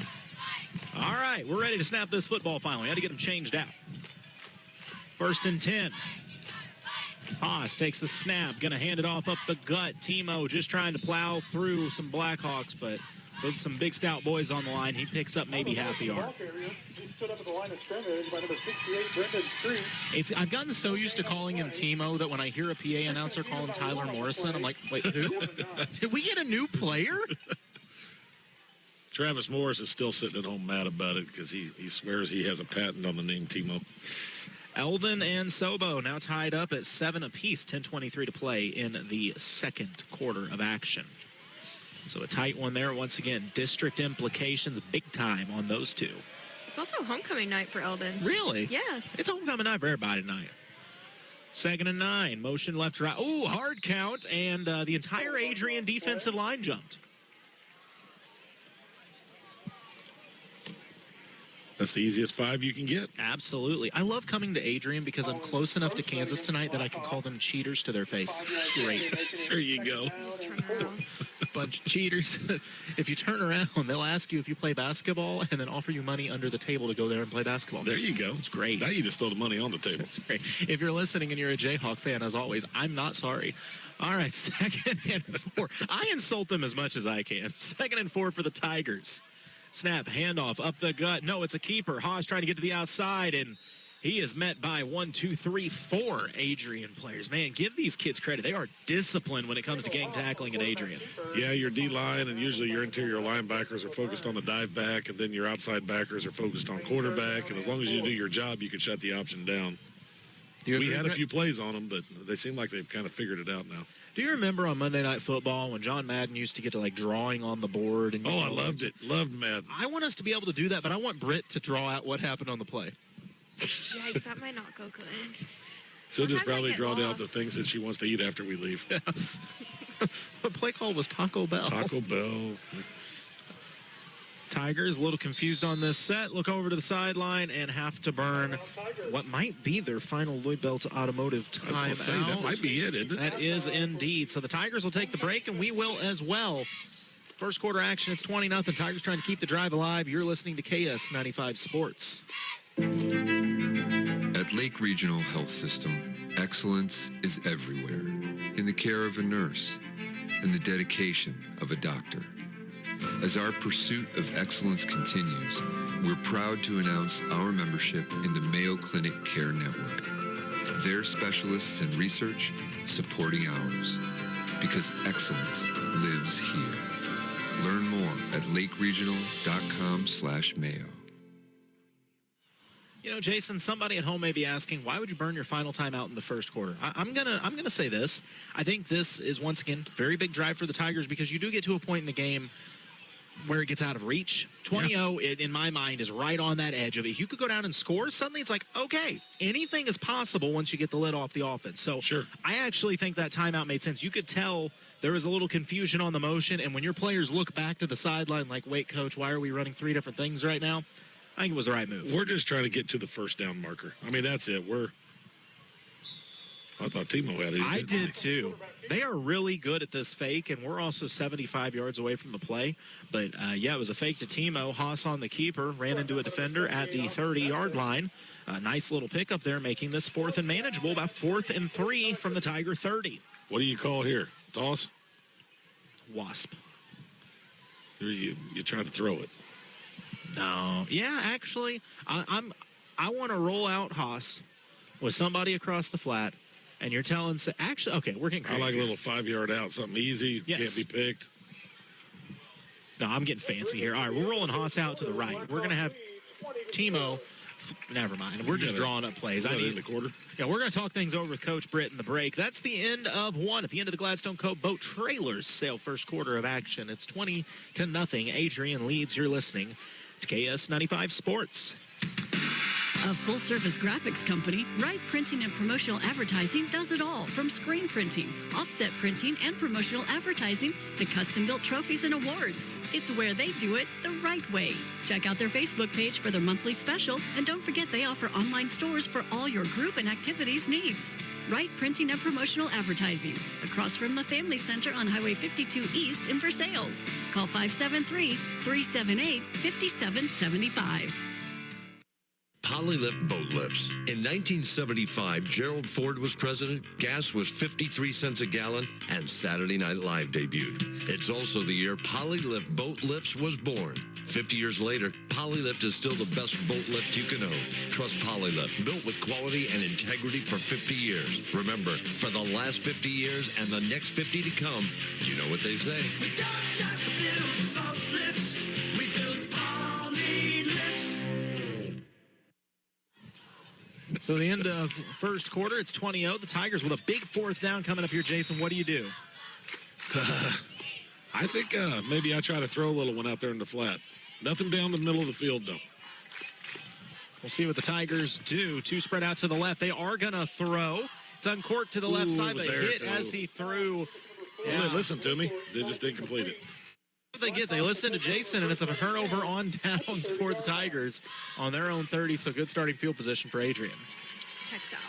All right, we're ready to snap this football finally. We had to get them changed out. 1st and 10. Haas takes the snap, going to hand it off up the gut. Timo just trying to plow through some Blackhawks, but those are some big stout boys on the line. He picks up maybe half a yard. He stood up at the line of scrimmage by number 68, Brendan Street. I've gotten so used to calling him Timo that when I hear a PA announcer call him Tyler Morrison, I'm like, wait, who? Did we get a new player? Travis Morris is still sitting at home mad about it because he swears he has a patent on the name Timo. Eldon and Sobo now tied up at 7 apiece, 10:23 to play in the second quarter of action. So a tight one there. Once again, district implications big time on those two. It's also homecoming night for Eldon. Really? Yeah. It's homecoming night for everybody tonight. 2nd and 9. Motion left to right. Oh, hard count. And the entire Adrian defensive line jumped. That's the easiest 5 you can get. Absolutely. I love coming to Adrian because I'm close enough to Kansas tonight that I can call them cheaters to their face. Great. There you go. Just turn around. Bunch of cheaters. If you turn around, they'll ask you if you play basketball and then offer you money under the table to go there and play basketball. There you go. It's great. Now you just throw the money on the table. It's great. If you're listening and you're a Jayhawk fan, as always, I'm not sorry. All right, 2nd and 4. I insult them as much as I can. 2nd and 4 for the Tigers. Snap, handoff, up the gut. No, it's a keeper. Haas trying to get to the outside, and he is met by 4 Adrian players. Man, give these kids credit. They are disciplined when it comes to gang tackling at Adrian. Yeah, your D-line and usually your interior linebackers are focused on the dive back, and then your outside backers are focused on quarterback, and as long as you do your job, you can shut the option down. We had a few plays on them, but they seem like they've kind of figured it out now. Do you remember on Monday Night Football when John Madden used to get to, like, drawing on the board? And I loved it. Loved Madden. I want us to be able to do that, but I want Britt to draw out what happened on the play. Yikes, that might not go good. She'll just Sometimes I probably get draw out lost. the things that she wants to eat after we leave. The play call was Taco Bell. Taco Bell. Tigers a little confused on this set. Look over to the sideline and have to burn what might be their final Lloyd Belt Automotive timeout. That might be it, isn't it? That is indeed. So the Tigers will take the break, and we will as well. First quarter action, it's 20-0. Tigers trying to keep the drive alive. You're listening to KS95 Sports. At Lake Regional Health System, excellence is everywhere, in the care of a nurse and the dedication of a doctor. As our pursuit of excellence continues, we're proud to announce our membership in the Mayo Clinic Care Network. Their specialists and research supporting ours, because excellence lives here. Learn more at lakeregional.com/Mayo. You know, Jason, somebody at home may be asking, why would you burn your final timeout in the first quarter? I'm gonna say this. I think this is, once again, very big drive for the Tigers because you do get to a point in the game where it gets out of reach. 20-0, in my mind, is right on that edge of it. You could go down and score. Suddenly it's like, okay, anything is possible once you get the lid off the offense. So sure. I actually think that timeout made sense. You could tell there was a little confusion on the motion, and when your players look back to the sideline like, wait, coach, why are we running 3 different things right now? I think it was the right move. We're just trying to get to the first down marker. I mean, that's it. I thought Timo had it. I did too. They are really good at this fake, and we're also 75 yards away from the play. But, it was a fake to Timo. Haas on the keeper, ran into a defender at the 30-yard line. A nice little pickup there, making this 4th and manageable, about 4th and 3 from the Tiger 30. What do you call here? Toss? Wasp. You try to throw it. No. Yeah, actually, I want to roll out Haas with somebody across the flat. And you're telling, actually, okay, we're getting crazy. I like a little 5-yard out, something easy, can't be picked. No, I'm getting fancy here. All right, we're rolling Haas out to the right. We're going to have Timo. Never mind. We're just drawing up plays. In the quarter. Yeah, we're going to talk things over with Coach Britt in the break. That's the end of one. At the end of the Gladstone Cove Boat Trailers sale first quarter of action. It's 20-0. Adrian leads. You're listening to KS95 Sports. A full-service graphics company, Wright Printing and Promotional Advertising does it all, from screen printing, offset printing, and promotional advertising to custom-built trophies and awards. It's where they do it the right way. Check out their Facebook page for their monthly special, and don't forget they offer online stores for all your group and activities needs. Wright Printing and Promotional Advertising, across from the Family Center on Highway 52 East in Versailles. Call 573-378-5775. Polylift boat lifts. In 1975, Gerald Ford was president, gas was 53 cents a gallon, and Saturday Night Live debuted. It's also the year Polylift Boat Lifts was born. 50 years later, Polylift is still the best boat lift you can own. Trust Polylift, built with quality and integrity for 50 years. Remember, for the last 50 years and the next 50 to come, you know what they say. We don't just build boat lifts, we build Polylifts. So the end of first quarter, it's 20-0. The Tigers with a big fourth down coming up here. Jason, what do you do? I think maybe I try to throw a little one out there in the flat. Nothing down the middle of the field, though. We'll see what the Tigers do. Two spread out to the left. They are going to throw. It's uncorked to the left side, but hit too. As he threw. Well, they listened to me. They just didn't complete it. What they get? They listen to Jason, and it's a turnover on downs for the Tigers on their own 30, so good starting field position for Adrian. Checks out.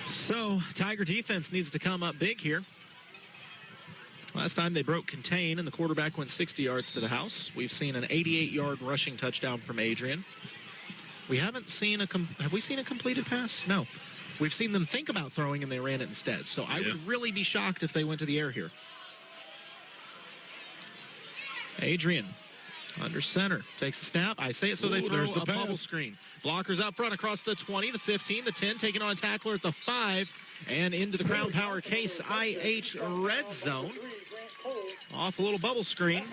So, Tiger defense needs to come up big here. Last time they broke contain, and the quarterback went 60 yards to the house. We've seen an 88-yard rushing touchdown from Adrian. We haven't seen have we seen a completed pass? No. We've seen them think about throwing, and they ran it instead. So I would really be shocked if they went to the air here. Adrian, under center, takes a snap. I say it so they throw a bubble screen. Blockers up front across the 20, the 15, the 10, taking on a tackler at the 5, and into the Crown Power Case IH red zone. Off a little bubble screen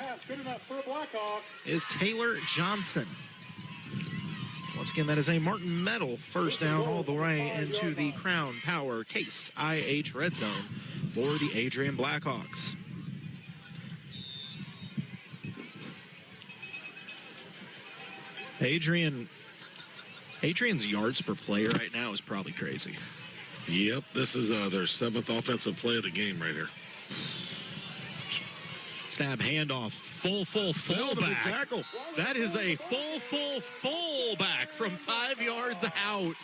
is Taylor Johnson. Once again, that is a Martin Metal first down all the way into the Crown Power Case IH red zone for the Adrian Blackhawks. Adrian's yards per play right now is probably crazy. Yep, this is their 7th offensive play of the game right here. Stab handoff, full back. Tackle. That is a full back from 5 yards out.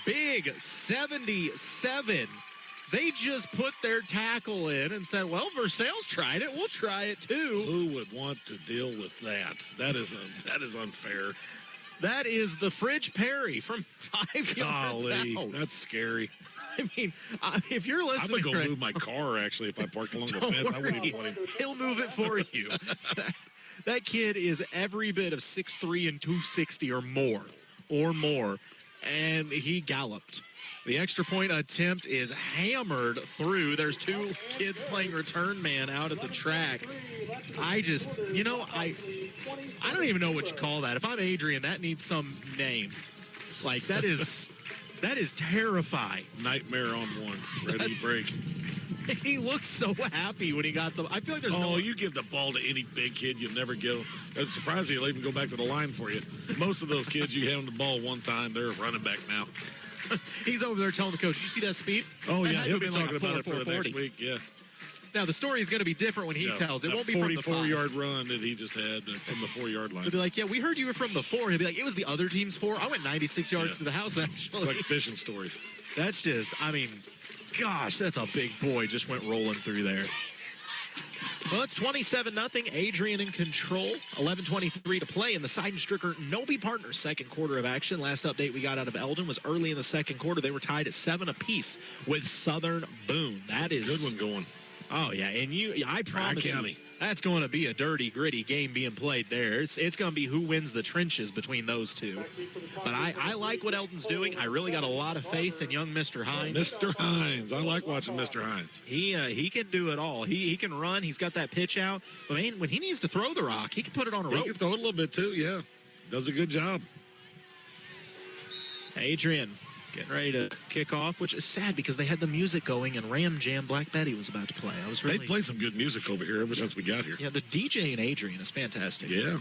Big 77. They just put their tackle in and said, well, Versailles tried it. We'll try it too. Who would want to deal with that? That is unfair. That is the Fridge Perry from 5 yards out. That's scary. I mean, if you're listening, I'm going to go move my car, actually, if I parked along the fence. I wouldn't even want him. He'll move it for you. That kid is every bit of 6'3" and 260 or more, and he galloped. The extra point attempt is hammered through. There's 2 kids playing return man out at the track. I don't even know what you call that. If I'm Adrian, that needs some name. Like, that is terrifying. Nightmare on one. Ready to break. He looks so happy when he got the. I feel like there's you give the ball to any big kid, you'll never get them. It's surprising he'll even go back to the line for you. Most of those kids, you hand them the ball one time, they're running back now. He's over there telling the coach, you see that speed? Oh, yeah, he'll be like talking about it for the next week, yeah. Now, the story is going to be different when he tells. It won't be from the 44-yard run that he just had from the 4-yard line. He'll be like, yeah, we heard you were from the 4. He'll be like, it was the other team's 4. I went 96 yards to the house, actually. It's like fishing stories. That's just, gosh, that's a big boy just went rolling through there. Well, it's 27-0. Adrian in control. 11:23 to play in the Seidenstricker Nobe Partners second quarter of action. Last update we got out of Eldon was early in the second quarter. They were tied at 7 apiece with Southern Boone. That is good one going. Oh, yeah, and I promise you, that's going to be a dirty, gritty game being played there. It's going to be who wins the trenches between those two. But I like what Eldon's doing. I really got a lot of faith in young Mr. Hines. Mr. Hines. I like watching Mr. Hines. He can do it all. He can run. He's got that pitch out. But, man, when he needs to throw the rock, he can put it on a rope. He can throw it a little bit, too, yeah. Does a good job. Adrian Getting ready to kick off, which is sad because they had the music going and Ram Jam Black Betty was about to play. They play some good music over here ever since we got here. Yeah, the DJ in Adrian is fantastic. Yeah.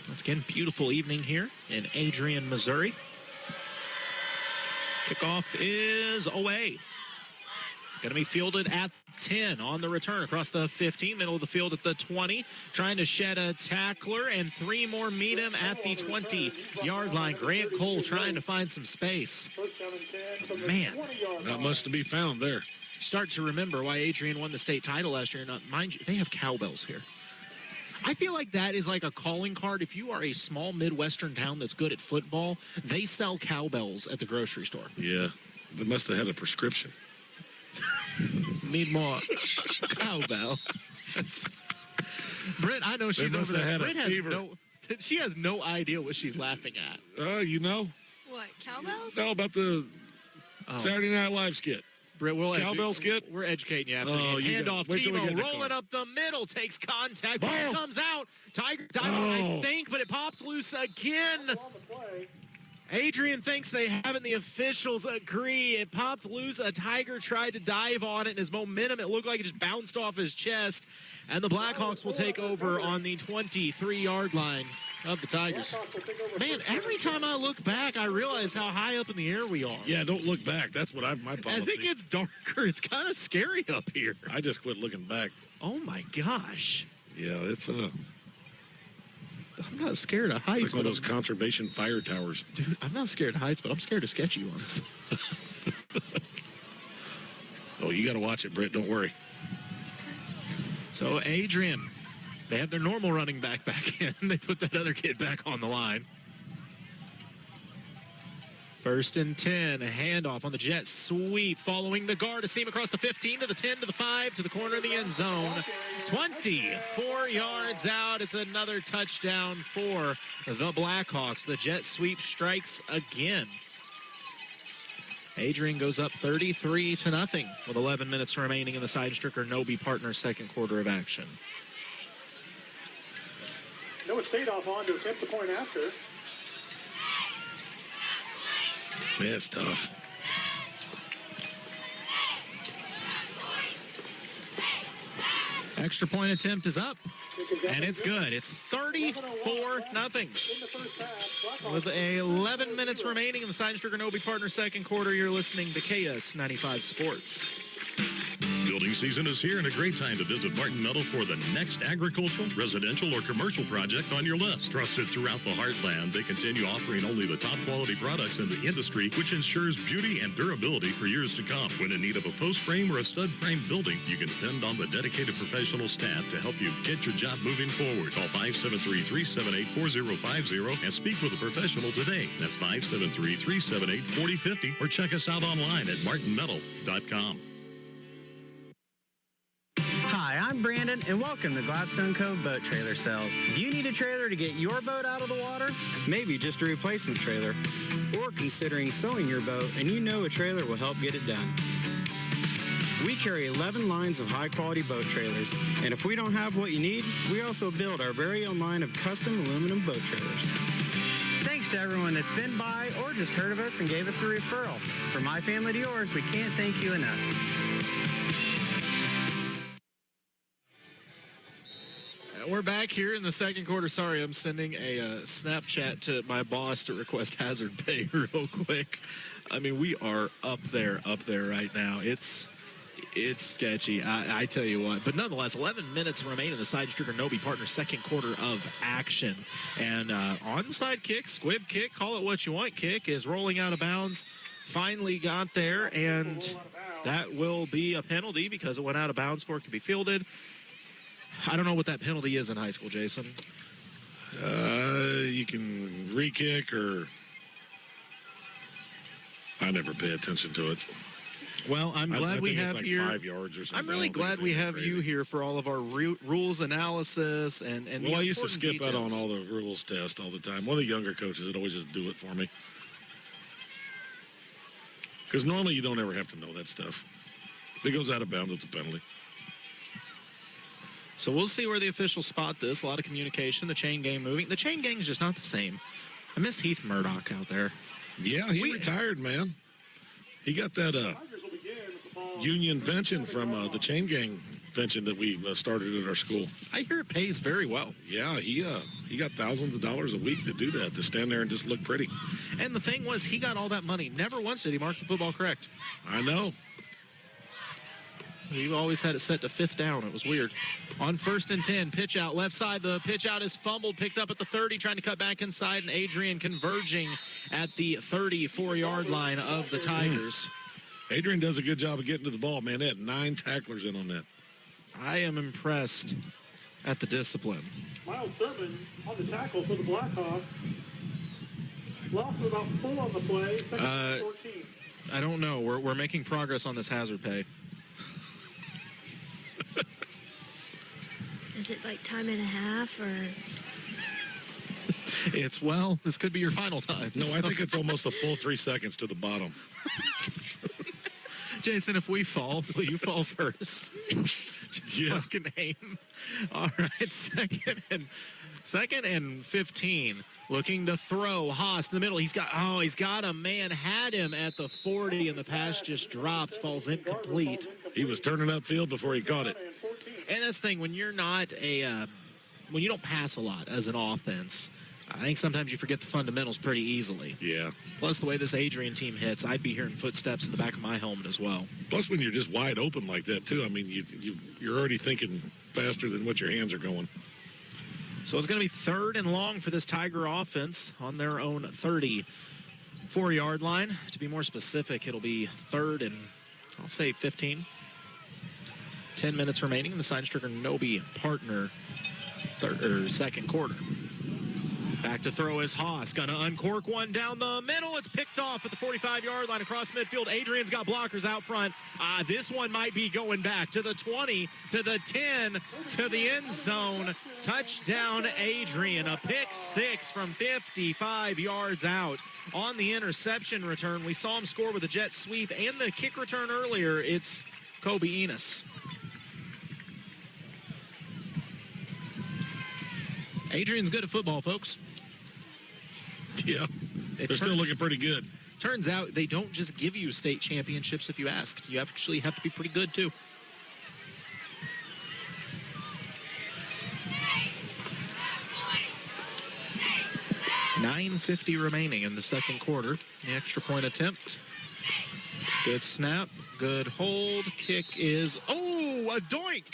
Once again, beautiful evening here in Adrian, Missouri. Kickoff is away. Going to be fielded at 10 on the return across the 15, middle of the field at the 20. Trying to shed a tackler, and 3 more meet him at the 20-yard line. Grant Cole trying to find some space. Man, not much to be found there. Start to remember why Adrian won the state title last year. Now, mind you, they have cowbells here. I feel like that is like a calling card. If you are a small Midwestern town that's good at football, they sell cowbells at the grocery store. Yeah, they must have had a prescription. Need more cowbell. Britt, I know she's over there. Britt she has no idea what she's laughing at. You know? What, cowbells? No, about the Saturday Night Live skit. Britt, cowbell skit? We're educating you after the game. Handoff, Tebow rolling up the middle, takes contact, ball comes out. Tiger, I think, but it pops loose again. Adrian thinks they haven't. The officials agree. It popped loose. A Tiger tried to dive on it, and his momentum, it looked like it just bounced off his chest. And the Blackhawks will take over on the 23-yard line of the Tigers. Man, every time I look back, I realize how high up in the air we are. Yeah, don't look back. That's what my policy. As it gets darker, it's kind of scary up here. I just quit looking back. Oh, my gosh. Yeah, it's I'm not scared of heights. It's like one of those conservation fire towers. Dude, I'm not scared of heights, but I'm scared of sketchy ones. Oh, you got to watch it, Britt. Don't worry. So, Adrian, they have their normal running back in. They put that other kid back on the line. 1st and 10, a handoff on the jet sweep, following the guard, a seam across the 15 to the 10 to the 5 to the corner of the end zone. 24 yards out. It's another touchdown for the Blackhawks. The jet sweep strikes again. Adrian goes up 33-0 with 11 minutes remaining in the Seidenstricker Nobe partner second quarter of action. Noah State off on to attempt the point after. Man, it's tough. Extra point attempt is up, and it's good. It's 34-0. With 11 minutes remaining in the Seidenstricker Nobe partner second quarter, you're listening to KS95 Sports. Building season is here and a great time to visit Martin Metal for the next agricultural, residential, or commercial project on your list. Trusted throughout the heartland, they continue offering only the top quality products in the industry, which ensures beauty and durability for years to come. When in need of a post frame or a stud frame building, you can depend on the dedicated professional staff to help you get your job moving forward. Call 573-378-4050 and speak with a professional today. That's 573-378-4050 or check us out online at martinmetal.com. Hi, I'm Brandon, and welcome to Gladstone Cove Boat Trailer Sales. Do you need a trailer to get your boat out of the water? Maybe just a replacement trailer. Or considering selling your boat and you know a trailer will help get it done. We carry 11 lines of high-quality boat trailers, and if we don't have what you need, we also build our very own line of custom aluminum boat trailers. Thanks to everyone that's been by or just heard of us and gave us a referral. From my family to yours, we can't thank you enough. We're back here in the second quarter. Sorry, I'm sending a Snapchat to my boss to request hazard pay real quick. I mean, we are up there right now. It's sketchy, I tell you what. But nonetheless, 11 minutes remain in the Seidenstricker Nobe partner second quarter of action. And onside kick, squib kick, call it what you want, kick is rolling out of bounds. Finally got there, and that will be a penalty because it went out of bounds before it could be fielded. I don't know what that penalty is in high school, Jason. You can re-kick or... I never pay attention to it. Well, I'm glad we have like here. 5 yards or something. I'm really glad we have you here for all of our rules analysis and well, I used to skip skip out on all the rules test all the time. One of the younger coaches would always just do it for me. Because normally you don't ever have to know that stuff. If it goes out of bounds, it's a penalty. So we'll see where the officials spot this. A lot of communication, the chain gang moving. The chain gang is just not the same. I miss Heath Murdoch out there. Yeah, he retired, man. He got that union pension from the chain gang pension that we started at our school. I hear it pays very well. Yeah, he got thousands of dollars a week to do that, to stand there and just look pretty. And the thing was, he got all that money. Never once did he mark the football correct. I know. He always had it set to 5th down. It was weird. On 1st and 10, pitch out left side. The pitch out is fumbled, picked up at the 30, trying to cut back inside, and Adrian converging at the 34-yard line of the Tigers. Adrian does a good job of getting to the ball, man. They had 9 tacklers in on that. I am impressed at the discipline. Miles Sermon on the tackle for the Blackhawks. Loss of about 4 on the play. Second and 14. I don't know. We're making progress on this hazard pay. Is it like time and a half or? It's, well, this could be your final time. No, I think it's almost a full 3 seconds to the bottom. Jason, if we fall, will you fall first? Just fucking aim. All right, second and 15. Looking to throw. Haas in the middle. He's got a man, had him at the 40, and the pass just dropped, falls incomplete. He was turning upfield before he caught it. And that's the thing, when you're not when you don't pass a lot as an offense, I think sometimes you forget the fundamentals pretty easily. Yeah. Plus, the way this Adrian team hits, I'd be hearing footsteps in the back of my helmet as well. Plus, when you're just wide open like that, too, I mean, you're already thinking faster than what your hands are going. So it's going to be 3rd and long for this Tiger offense on their own 34-yard line. To be more specific, it'll be 3rd and, I'll say, 15. 10 minutes remaining in the Seidenstricker-Nobe partner second quarter. Back to throw is Haas. Going to uncork one down the middle. It's picked off at the 45-yard line across midfield. Adrian's got blockers out front. This one might be going back to the 20, to the 10, to the end zone. Touchdown, Adrian. A pick 6 from 55 yards out. On the interception return, we saw him score with a jet sweep and the kick return earlier. It's Kobe Enos. Adrian's good at football, folks. Yeah, they're still looking pretty good. Turns out they don't just give you state championships if you ask. You actually have to be pretty good, too. $9:50 remaining in the second quarter. The extra point attempt. Good snap. Good hold. Kick is, a doink.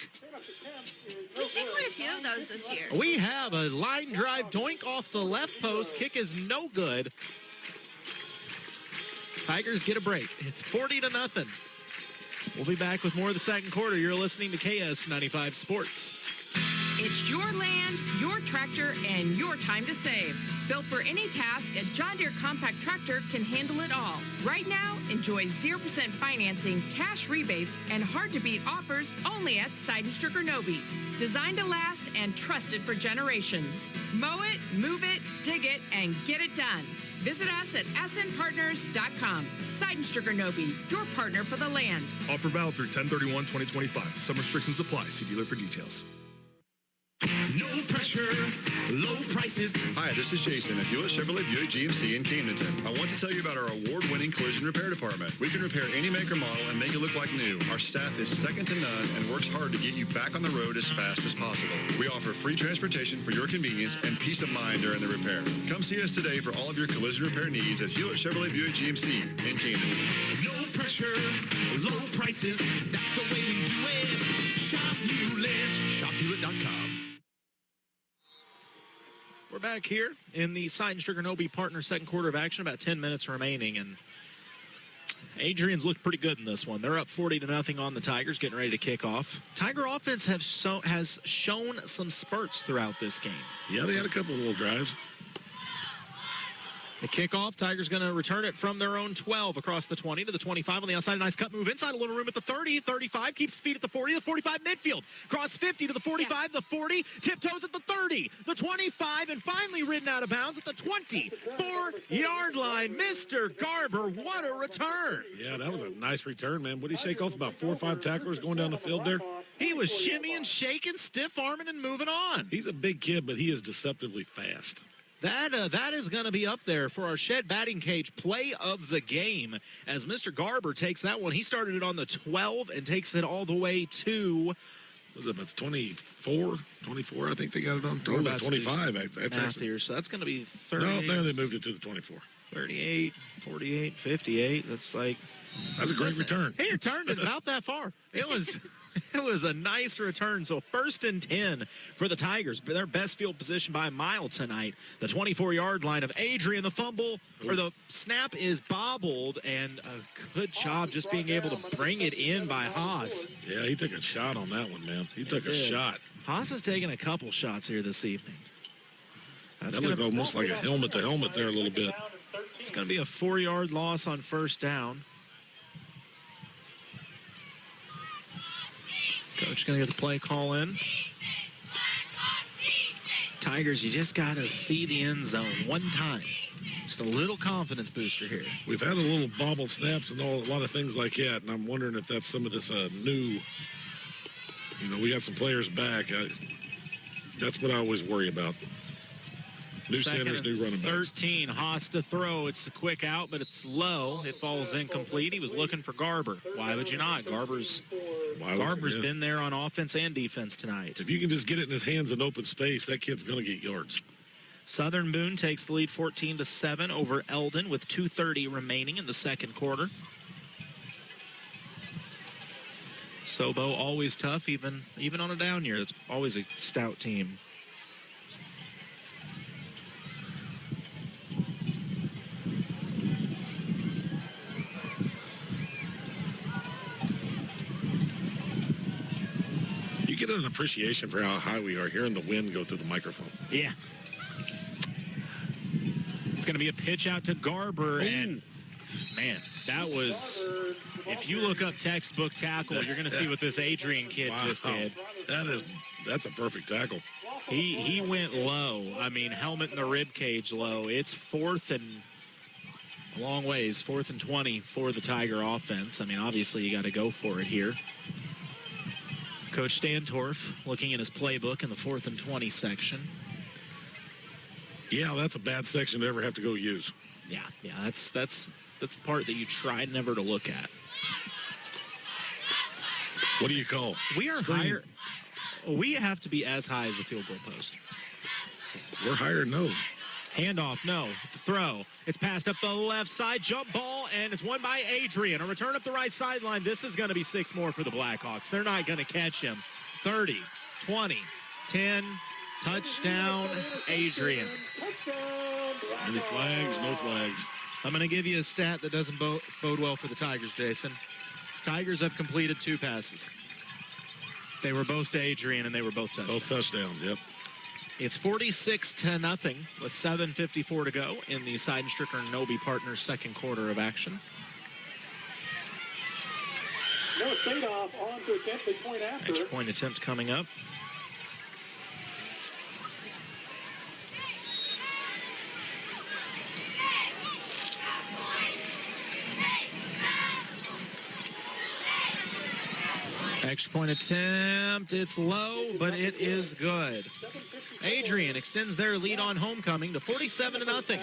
We've seen quite a few of those this year. We have a line drive doink off the left post. Kick is no good. Tigers get a break. It's 40-0. We'll be back with more of the second quarter. You're listening to KS95 Sports. It's your land, your tractor, and your time to save. Built for any task, a John Deere compact tractor can handle it all. Right now, enjoy 0% financing, cash rebates, and hard-to-beat offers only at Seidenstricker-Nobe. Designed to last and trusted for generations. Mow it, move it, dig it, and get it done. Visit us at snpartners.com. Seidenstricker-Nobe, your partner for the land. Offer valid through 10/31/2025. Some restrictions apply. See dealer for details. No pressure, low prices. Hi, this is Jason at Hewlett Chevrolet Buick GMC in Camdenton. I want to tell you about our award-winning collision repair department. We can repair any make or model and make it look like new. Our staff is second to none and works hard to get you back on the road as fast as possible. We offer free transportation for your convenience and peace of mind during the repair. Come see us today for all of your collision repair needs at Hewlett Chevrolet Buick GMC in Camden. No pressure, low prices. That's the way we do it. Shop Hewlett. ShopHewlett.com. We're back here in the Seidenstricker-Nobe partner second quarter of action, about 10 minutes remaining, and Adrian's looked pretty good in this one. They're up 40-0 on the Tigers, getting ready to kick off. Tiger offense has shown some spurts throughout this game. Yeah, they had a couple of little drives. The kickoff, Tigers going to return it from their own 12 across the 20 to the 25 on the outside. A nice cut move inside, a little room at the 30, 35, keeps feet at the 40, the 45 midfield. Cross 50 to the 45, the 40, tiptoes at the 30, the 25, and finally ridden out of bounds at the 24-yard line. Mr. Garber, what a return. Yeah, that was a nice return, man. What did he shake off? About 4 or 5 tacklers going down the field there? He was shimmying, shaking, stiff-arming, and moving on. He's a big kid, but he is deceptively fast. That is going to be up there for our Shed Batting Cage play of the game as Mr. Garber takes that one. He started it on the 12 and takes it all the way to, was it, that's 24, I think they got it on. Or about 25. That's math here, so that's going to be 30. No, there they moved it to the 24. 38, 48, 58. That's like... That's a great return. He returned it about that far. It was a nice return. So 1st and 10 for the Tigers. Their best field position by a mile tonight. The 24-yard line of Adrian. The fumble, or the snap is bobbled, and a good job just being able to bring it in by Haas. Yeah, he took a shot on that one, man. He took a shot. Haas has taken a couple shots here this evening. That looked almost like a helmet-to-helmet there a little bit. It's going to be a 4-yard loss on 1st down. Coach going to get the play call in. Tigers, you just got to see the end zone one time. Just a little confidence booster here. We've had a little bobble snaps and a lot of things like that, and I'm wondering if that's some of this new, we got some players back. That's what I always worry about. New centers, new running backs. 13, Haas to throw. It's a quick out, but it's low. It falls incomplete. He was looking for Garber. Why would you not? Garber's been there on offense and defense tonight. If you can just get it in his hands in open space, that kid's going to get yards. Southern Boone takes the lead 14-7 over Eldon with 2:30 remaining in the second quarter. Sobo always tough, even on a down year. It's always a stout team. You get an appreciation for how high we are, hearing the wind go through the microphone. Yeah. It's going to be a pitch out to Garber, and man, that was, if you look up textbook tackle, you're going to see what this Adrian kid just did. That's a perfect tackle. He went low. I mean, helmet in the rib cage low. It's 4th and a long ways, 4th and 20 for the Tiger offense. I mean, obviously you got to go for it here. Coach Stantorf looking in his playbook in the 4th and 20 section. Yeah, that's a bad section to ever have to go use. Yeah, that's the part that you try never to look at. What do you call? We are higher. We have to be as high as the field goal post. We're higher than those. Handoff, no. The throw. It's passed up the left side. Jump ball, and it's won by Adrian. A return up the right sideline. This is going to be 6 more for the Blackhawks. They're not going to catch him. 30, 20, 10. Touchdown, Adrian. Any flags? No flags. I'm going to give you a stat that doesn't bode well for the Tigers, Jason. Tigers have completed 2 passes. They were both to Adrian, and they were both touchdowns. Both touchdowns, yep. It's 46-0 with 7:54 to go in the Seidenstricker Nobe Partners second quarter of action. No trade-off on to attempt a point after. Extra point attempt coming up. Extra point attempt. It's low, but it is good. Adrian extends their lead on homecoming to 47-0.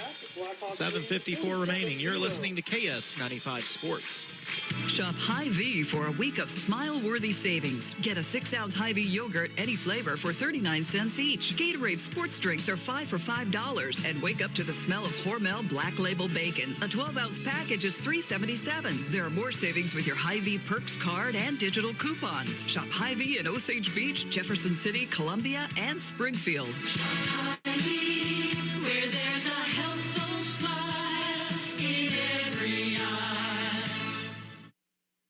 7:54 remaining. You're listening to KS95 Sports. Shop Hy-Vee for a week of smile-worthy savings. Get a 6-ounce Hy-Vee yogurt, any flavor, for 39 cents each. Gatorade sports drinks are 5 for $5. And wake up to the smell of Hormel Black Label Bacon. A 12-ounce package is $3.77. There are more savings with your Hy-Vee Perks card and digital coupons. Shop Hy-Vee in Osage Beach, Jefferson City, Columbia, and Springfield. Shop Hy-Vee, where there's a helpful smile in every eye.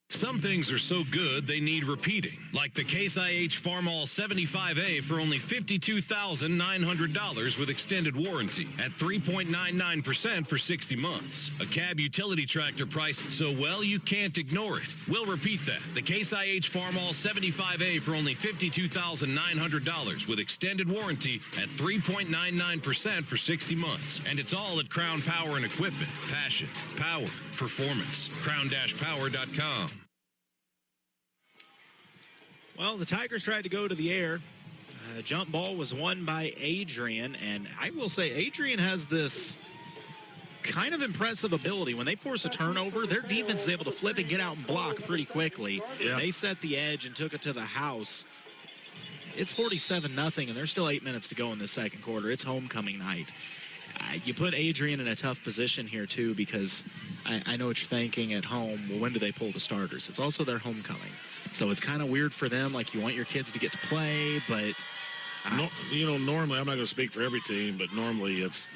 Some things are so good they need repeating, like the Case IH Farmall 75A for only $52,900 with extended warranty at 3.99% for 60 months. A cab utility tractor priced so well you can't ignore it. We'll repeat that. The Case IH Farmall 75A for only $52,900 with extended warranty at 3.99% for 60 months. And it's all at Crown Power and Equipment. Passion, power, performance. Crown-Power.com. Well, the Tigers tried to go to the air. Jump ball was won by Adrian, and I will say Adrian has this kind of impressive ability. When they force a turnover, their defense is able to flip and get out and block pretty quickly. Yeah. They set the edge and took it to the house. It's 47-0, and there's still 8 minutes to go in the second quarter. It's homecoming night. You put Adrian in a tough position here, too, because I know what you're thinking at home. Well, when do they pull the starters? It's also their homecoming. So it's kind of weird for them. Like, you want your kids to get to play, but... normally, I'm not going to speak for every team, but normally it's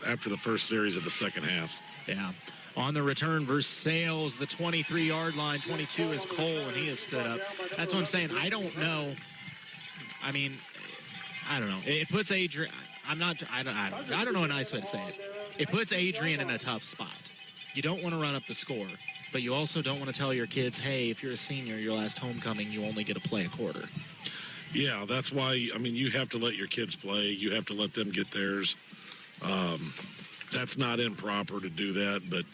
after the first series of the second half. Yeah. On the return, Versailles, the 23-yard line. 22 is Cole, and he has stood up. That's what I'm saying. I don't know. I mean, I don't know. It puts Adrian... I don't know a nice way to say it. It puts Adrian in a tough spot. You don't want to run up the score, but you also don't want to tell your kids, hey, if you're a senior, your last homecoming, you only get to play a quarter. Yeah, that's why, I mean, you have to let your kids play. You have to let them get theirs. That's not improper to do that, but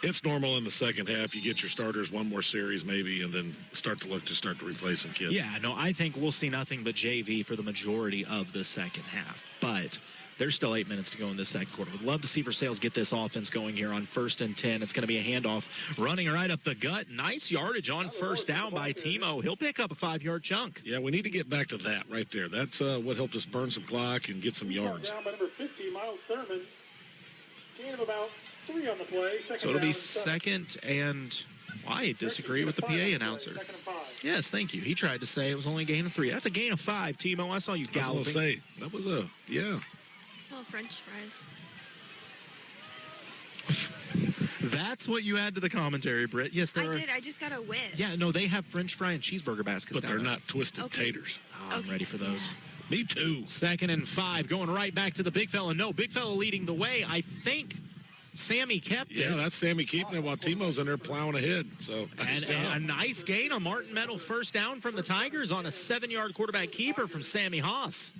it's normal in the second half. You get your starters one more series maybe, and then start to replace some kids. Yeah, no, I think we'll see nothing but JV for the majority of the second half. But there's still 8 minutes to go in this second quarter. Would love to see Versailles get this offense going here on 1st and 10. It's going to be a handoff running right up the gut. Nice yardage on first down by Timo. He'll pick up a 5-yard chunk. Yeah, we need to get back to that right there. That's what helped us burn some clock and get some yards. Down by number 50, Miles Thurman. Gain of about 3 on the play. So it'll be second and... I disagree with the PA announcer. Yes, thank you. He tried to say it was only a gain of 3. That's a gain of 5, Timo. I saw you galloping. I was going to say, that was yeah. I smell French fries. That's what you add to the commentary, Britt. Yes, I did. I just got a whiff. Yeah, no, they have French fry and cheeseburger baskets. But they're not twisted taters. Oh, I'm ready for those. Yeah. Me too. 2nd and 5, going right back to the big fella. No, big fella leading the way. I think Sammy kept it. Yeah, that's Sammy keeping it while Timo's in there plowing ahead. So and a nice gain, a Martin Metal first down from the Tigers on a 7-yard quarterback keeper from Sammy Haas.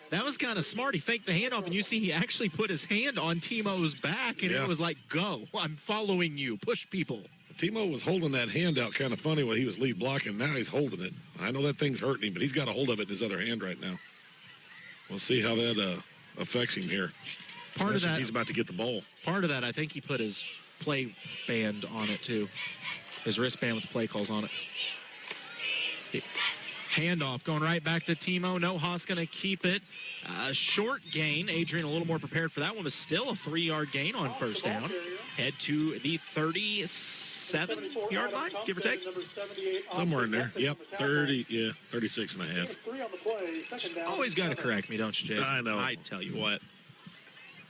That was kind of smart. He faked the handoff, and you see he actually put his hand on Timo's back, and it was like, go. I'm following you. Push people. Timo was holding that hand out kind of funny when he was lead blocking. Now he's holding it. I know that thing's hurting him, but he's got a hold of it in his other hand right now. We'll see how that affects him here. Part of that, he's about to get the ball. Part of that, I think he put his play band on it, too. His wristband with the play calls on it. Handoff going right back to Timo. No, Haas going to keep it. Short gain. Adrian a little more prepared for that one, but still a 3-yard gain on first down. Head to the 37-yard line, give or take. Somewhere in there. Yep, 36 and a half. Always got to correct me, don't you, Jason? I know. I tell you what.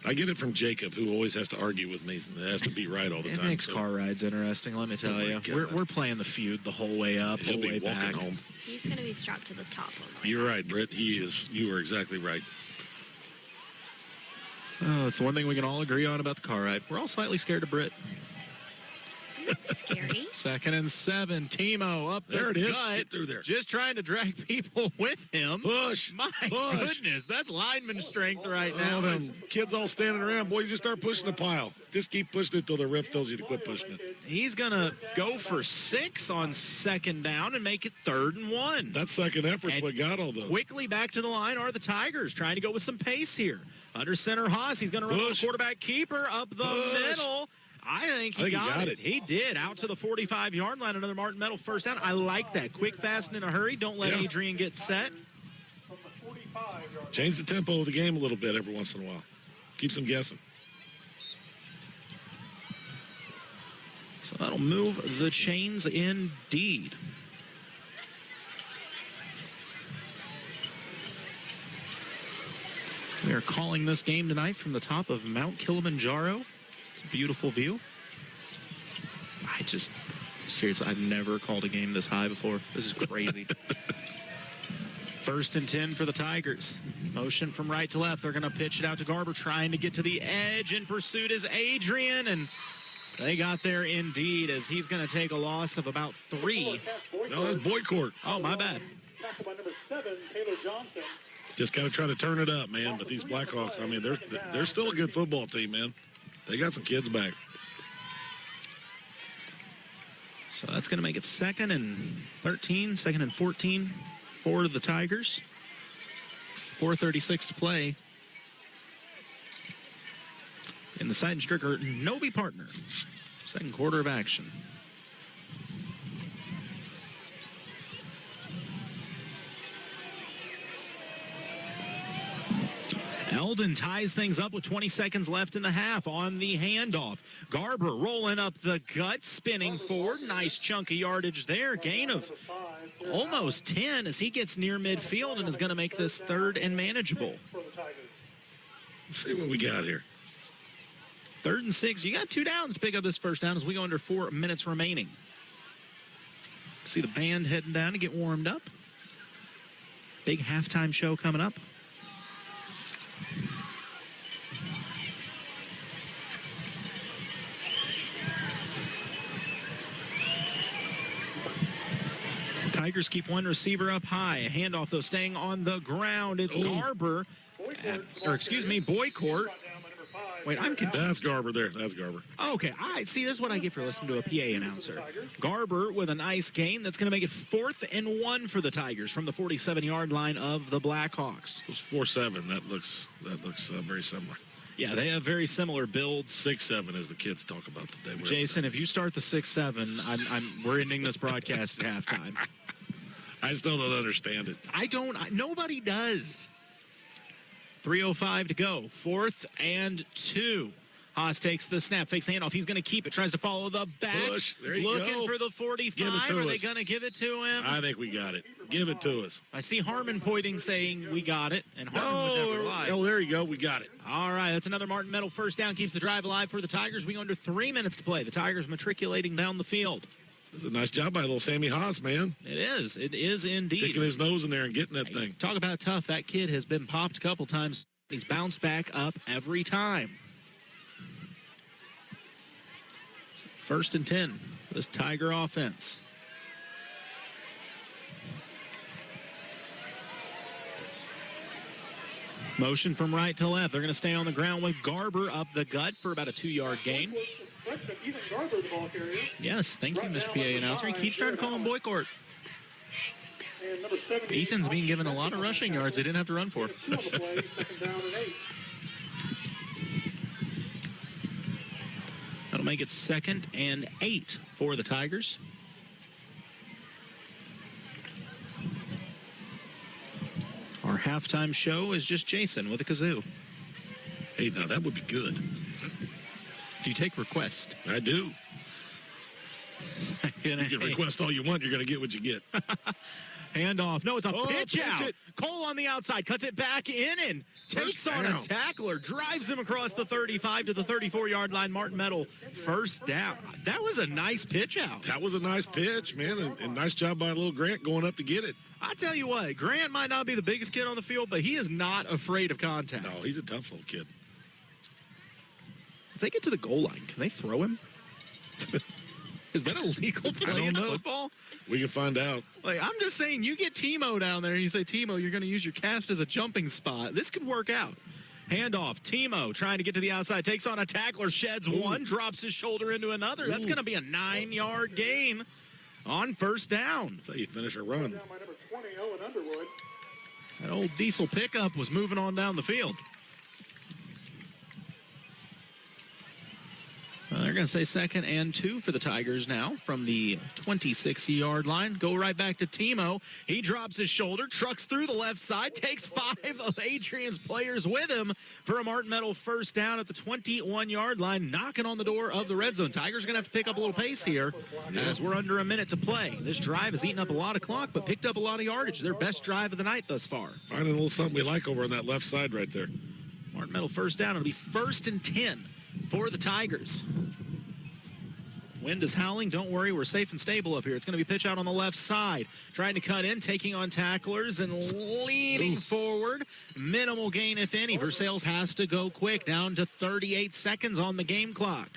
I get it from Jacob, who always has to argue with me and has to be right all the time. It makes car rides interesting, let me tell you. We're playing the feud the whole way up, He'll whole way be walking back. home. He's going to be strapped to the top one. You're right, Britt. He is. You are exactly right. Oh, it's the one thing we can all agree on about the car ride. We're all slightly scared of Britt. That's scary. 2nd and 7. Timo up there. It is. Get through there. Just trying to drag people with him. Push. My goodness, that's lineman strength right now. Them kids all standing around. Boy, you just start pushing the pile. Just keep pushing it till the ref tells you to quit pushing it. He's going to go for 6 on 2nd down and make it 3rd and 1. That second effort's what got all those. Quickly back to the line are the Tigers, trying to go with some pace here. Under center, Haas. He's going to run the quarterback keeper up the middle. I think he got it. He did. Out to the 45-yard line. Another Martin Metal first down. I like that. Quick, fast, and in a hurry. Don't let Adrian get set. Change the tempo of the game a little bit every once in a while. Keeps them guessing. So that'll move the chains indeed. We are calling this game tonight from the top of Mount Kilimanjaro. It's a beautiful view. Seriously, I've never called a game this high before. This is crazy. 1st and 10 for the Tigers. Motion from right to left. They're going to pitch it out to Garber, trying to get to the edge. In pursuit is Adrian, and they got there indeed, as he's going to take a loss of about 3. No, that's Boycourt. Oh, my bad. Tackled by number 7, Taylor Johnson. Just got to try to turn it up, man. But these Blackhawks, I mean, they're still a good football team, man. They got some kids back. So that's going to make it 2nd and 13, 2nd and 14 for the Tigers. 4:36 to play in the Seiden Stricker Nobe partner. Second quarter of action. Eldon ties things up with 20 seconds left in the half on the handoff. Garber rolling up the gut, spinning forward. Nice chunk of yardage there. Gain of almost 10 as he gets near midfield and is going to make this third and manageable. Let's see what we got here. 3rd and 6. You got 2 downs to pick up this first down as we go under 4 minutes remaining. See the band heading down to get warmed up. Big halftime show coming up. Tigers keep one receiver up high. A handoff, though, staying on the ground. It's Garber, Boycourt. Wait, I'm confused. That's Garber there. That's Garber. Okay, all right. See, this is what I get for listening to a PA announcer. Garber with a nice gain. That's going to make it 4th and 1 for the Tigers from the 47-yard line of the Blackhawks. It was 4-7. That looks very similar. Yeah, they have very similar builds. 6-7 as the kids talk about today. Jason, if you start the 6-7, we're ending this broadcast at halftime. I still don't understand it. Nobody does. 3:05 to go. 4th and 2. Haas takes the snap, fakes the handoff. He's going to keep it. Tries to follow the back. Push. There you Looking go. for the 45. Are they going to give it to him? I think we got it. Give it to us. I see Harmon pointing, saying we got it, and Harmon would never lie. Oh, there you go. We got it. All right, that's another Martin Metal first down. Keeps the drive alive for the Tigers. We go under 3 minutes to play. The Tigers matriculating down the field. This is a nice job by little Sammy Haas, man. It is. It is indeed. Sticking his nose in there and getting that thing. Talk about tough. That kid has been popped a couple times. He's bounced back up every time. 1st and 10. This Tiger offense. Motion from right to left. They're going to stay on the ground with Garber up the gut for about a 2-yard gain. Yes, thank you, Mr. PA announcer. He keeps trying to call him Boycourt. Ethan's being given a lot of rushing yards they didn't have to run for. That'll make it 2nd and 8 for the Tigers. Our halftime show is just Jason with a kazoo. Hey, now that would be good. Do you take requests? I do. You can request all you want. You're going to get what you get. Handoff. No, it's a pitch out. Cole on the outside. Cuts it back in and takes on a tackler. Drives him across the 35 to the 34-yard line. Martin Metal, first down. That was a nice pitch out. That was a nice pitch, man. And nice job by little Grant going up to get it. I tell you what, Grant might not be the biggest kid on the field, but he is not afraid of contact. No, he's a tough little kid. If they get to the goal line, can they throw him? Is that a legal play in football? We can find out. Like, I'm just saying, you get Timo down there and you say, Timo, you're going to use your cast as a jumping spot. This could work out. Handoff. Timo trying to get to the outside. Takes on a tackler. Sheds one. Drops his shoulder into another. That's going to be a 9-yard gain on first down. That's how you finish a run. That old diesel pickup was moving on down the field. They're going to say 2nd and 2 for the Tigers now from the 26-yard line. Go right back to Timo. He drops his shoulder, trucks through the left side, takes 5 of Adrian's players with him for a Martin Metal first down at the 21-yard line, knocking on the door of the red zone. Tigers are going to have to pick up a little pace here as we're under a minute to play. This drive has eaten up a lot of clock, but picked up a lot of yardage. Their best drive of the night thus far. Finding a little something we like over on that left side right there. Martin Metal first down. It'll be 1st and 10 for the Tigers. Wind is howling. Don't worry, we're safe and stable up here. It's going to be pitch out on the left side. Trying to cut in, taking on tacklers and leading forward. Minimal gain, if any. Versailles has to go quick. Down to 38 seconds on the game clock.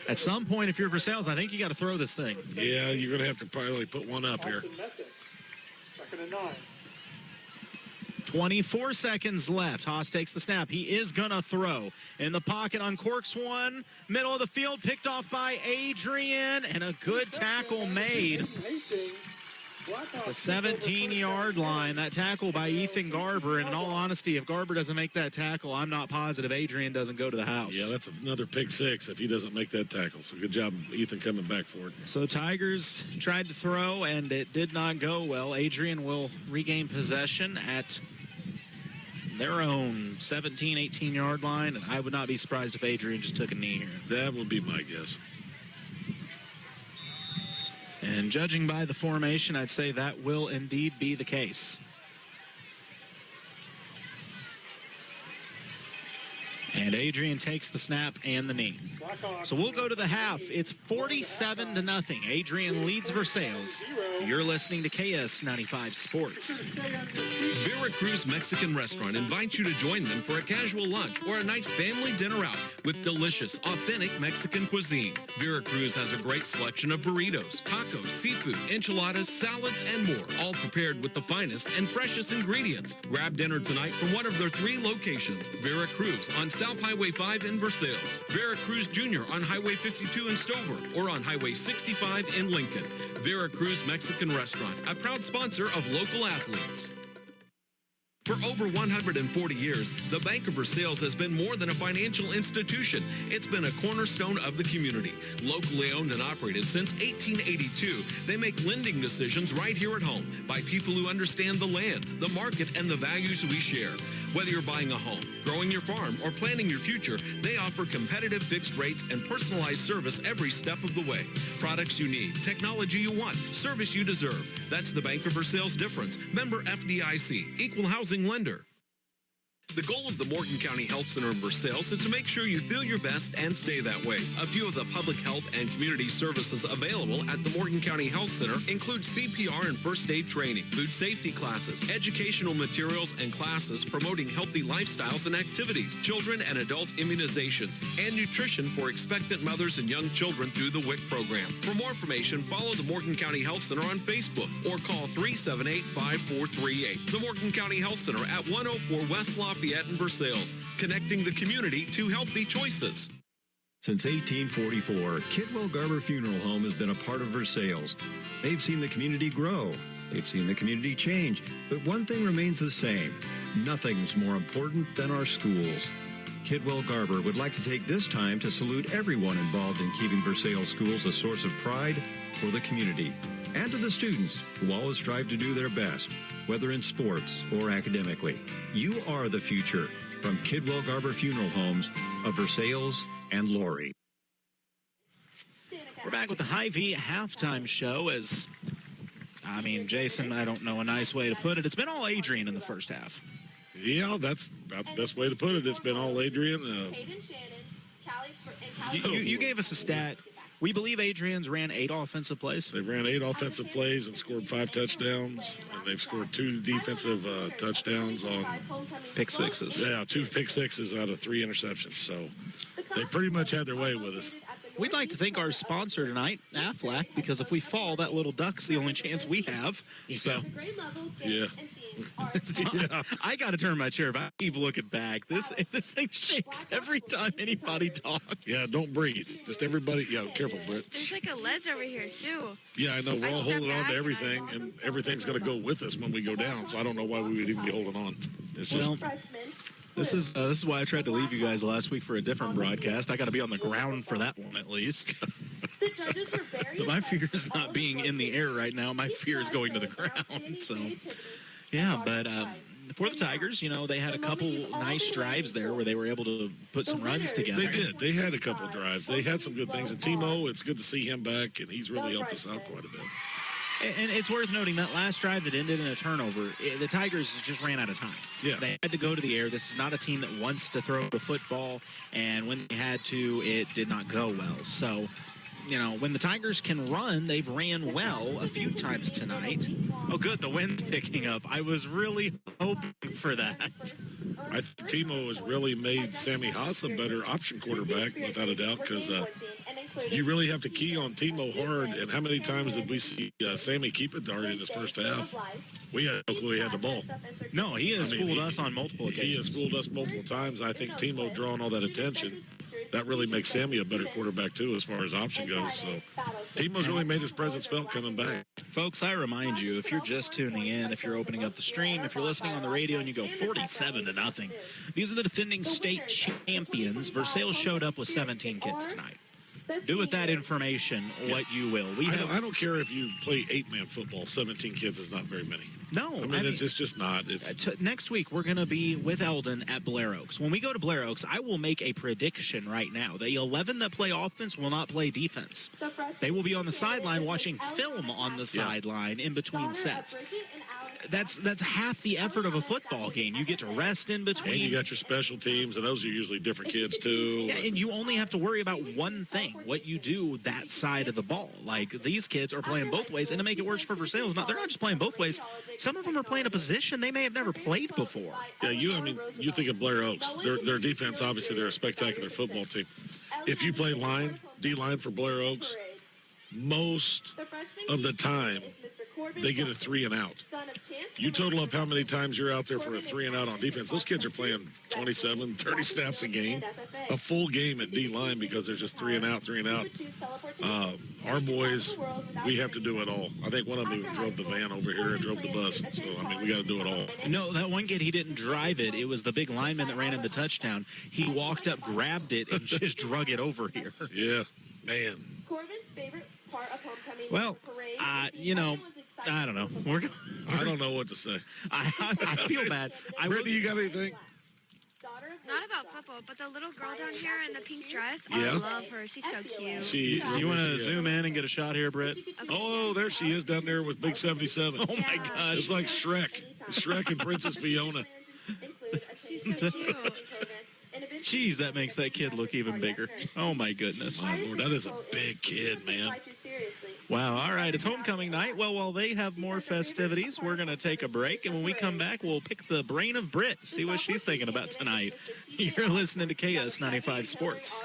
At some point, if you're Versailles, I think you got to throw this thing. Yeah, you're going to have to probably put one up here. 2nd and 9. 24 seconds left. Haas takes the snap. He is going to throw. In the pocket, uncorks one. Middle of the field, picked off by Adrian, and a good tackle made. The 17-yard line, that tackle by Ethan Garber. And in all honesty, if Garber doesn't make that tackle, I'm not positive Adrian doesn't go to the house. Yeah, that's another pick six if he doesn't make that tackle. So good job, Ethan, coming back for it. So Tigers tried to throw, and it did not go well. Adrian will regain possession at their own 17, 18-yard line. And I would not be surprised if Adrian just took a knee here. That would be my guess. And judging by the formation, I'd say that will indeed be the case. And Adrian takes the snap and the knee. So we'll go to the half. It's 47-0. Adrian leads Versailles. You're listening to KS95 Sports. Veracruz Mexican Restaurant invites you to join them for a casual lunch or a nice family dinner out with delicious, authentic Mexican cuisine. Veracruz has a great selection of burritos, tacos, seafood, enchiladas, salads, and more, all prepared with the finest and freshest ingredients. Grab dinner tonight from one of their 3 locations: Veracruz on South Highway 5 in Versailles, Veracruz Jr. on Highway 52 in Stover, or on Highway 65 in Lincoln. Veracruz Mexican Restaurant, a proud sponsor of local athletes. For over 140 years, the Bank of Versailles has been more than a financial institution. It's been a cornerstone of the community. Locally owned and operated since 1882, they make lending decisions right here at home by people who understand the land, the market, and the values we share. Whether you're buying a home, growing your farm, or planning your future, they offer competitive fixed rates and personalized service every step of the way. Products you need, technology you want, service you deserve. That's the Bank of Versailles difference. Member FDIC, Equal Housing Lender. The goal of the Morgan County Health Center in Versailles is to make sure you feel your best and stay that way. A few of the public health and community services available at the Morgan County Health Center include CPR and first aid training, food safety classes, educational materials and classes promoting healthy lifestyles and activities, children and adult immunizations, and nutrition for expectant mothers and young children through the WIC program. For more information, follow the Morgan County Health Center on Facebook or call 378-5438. The Morgan County Health Center at 104 West Lafayette in Versailles, connecting the community to healthy choices. Since 1844, Kidwell Garber Funeral Home has been a part of Versailles. They've seen the community grow. They've seen the community change. But one thing remains the same. Nothing's more important than our schools. Kidwell Garber would like to take this time to salute everyone involved in keeping Versailles schools a source of pride for the community, and to the students who always strive to do their best, whether in sports or academically. You are the future. From Kidwell Garber Funeral Homes of Versailles and Laurie. We're back with the Hy-Vee halftime show as, Jason, I don't know a nice way to put it. It's been all Adrian in the first half. Yeah, that's about the best way to put it. It's been all Adrian. You gave us a stat. We believe Adrian's ran 8 offensive plays. They ran 8 offensive plays and scored 5 touchdowns. And they've scored 2 defensive touchdowns on pick sixes. Yeah, 2 pick sixes out of 3 interceptions. So they pretty much had their way with us. We'd like to thank our sponsor tonight, Aflac, because if we fall, that little duck's the only chance we have. So, yeah. I got to turn my chair back. Keep looking back. This thing shakes every time anybody talks. Yeah, don't breathe. Just everybody, careful, Britt. There's like a ledge over here, too. Yeah, I know. We're all holding on to everything, and everything's going to go with us when we go down. So I don't know why we would even be holding on. It's just... This is why I tried to leave you guys last week for a different broadcast. I got to be on the ground for that one at least. But my fear is not being in the air right now. My fear is going to the ground. So, yeah, but for the Tigers, they had a couple nice drives there where they were able to put some runs together. They did. They had a couple drives. They had some good things. And Timo, it's good to see him back, and he's really helped us out quite a bit. And it's worth noting that last drive that ended in a turnover, the Tigers just ran out of time. Yeah. They had to go to the air. This is not a team that wants to throw the football, and when they had to, it did not go well. So, when the Tigers can run, they've ran well a few times tonight. Oh, good, the wind's picking up. I was really hoping for that. I think Timo has really made Sammy Haas a better option quarterback, without a doubt, because you really have to key on Timo hard. And how many times did we see Sammy keep it hard in his first half? We had no clue he had the ball. No, he has fooled us on multiple occasions. He has fooled us multiple times. I think Timo drawing all that attention that really makes Sammy a better quarterback, too, as far as option goes. So Timo's really made his presence felt coming back. Folks, I remind you, if you're just tuning in, if you're opening up the stream, if you're listening on the radio and you go 47-0, these are the defending state champions. Versailles showed up with 17 kids tonight. Do with that information what you will. I don't care if you play 8-man football. 17 kids is not very many. No. I mean, it's just not. Next week, we're going to be with Eldon at Blair Oaks. When we go to Blair Oaks, I will make a prediction right now. The 11 that play offense will not play defense. They will be on the sideline watching film on the sideline in between sets. That's half the effort of a football game. You get to rest in between. And you got your special teams, and those are usually different kids, too. Yeah, and you only have to worry about one thing, what you do that side of the ball. Like, these kids are playing both ways, and to make it worse for Versailles, they're not just playing both ways. Some of them are playing a position they may have never played before. Yeah, you think of Blair Oaks. Their defense, obviously, they're a spectacular football team. If you play D-line for Blair Oaks, most of the time, they get a 3-and-out. You total up how many times you're out there for a 3-and-out on defense. Those kids are playing 27, 30 snaps a game, a full game at D-line because there's just 3-and-out. Our boys, we have to do it all. I think one of them even drove the van over here and drove the bus. So, we got to do it all. No, that one kid, he didn't drive it. It was the big lineman that ran in the touchdown. He walked up, grabbed it, and just drug it over here. Yeah, man. Well, I don't know. I don't know what to say. I feel bad. Brittany, you got anything? Not about football, but the little girl down here in the pink dress, Yeah. I love her. She's so cute. You want to zoom in and get a shot here, Britt? Oh, there she is down there with Big 77. Oh, my gosh. It's like Shrek. Shrek and Princess Fiona. She's so cute. Jeez, that makes that kid look even bigger. Oh, my goodness. My Lord, that is a big kid, man. Wow. All right. It's homecoming night. Well, while they have more festivities, we're going to take a break. And when we come back, we'll pick the brain of Britt, see what she's thinking about tonight. You're listening to KS95 Sports.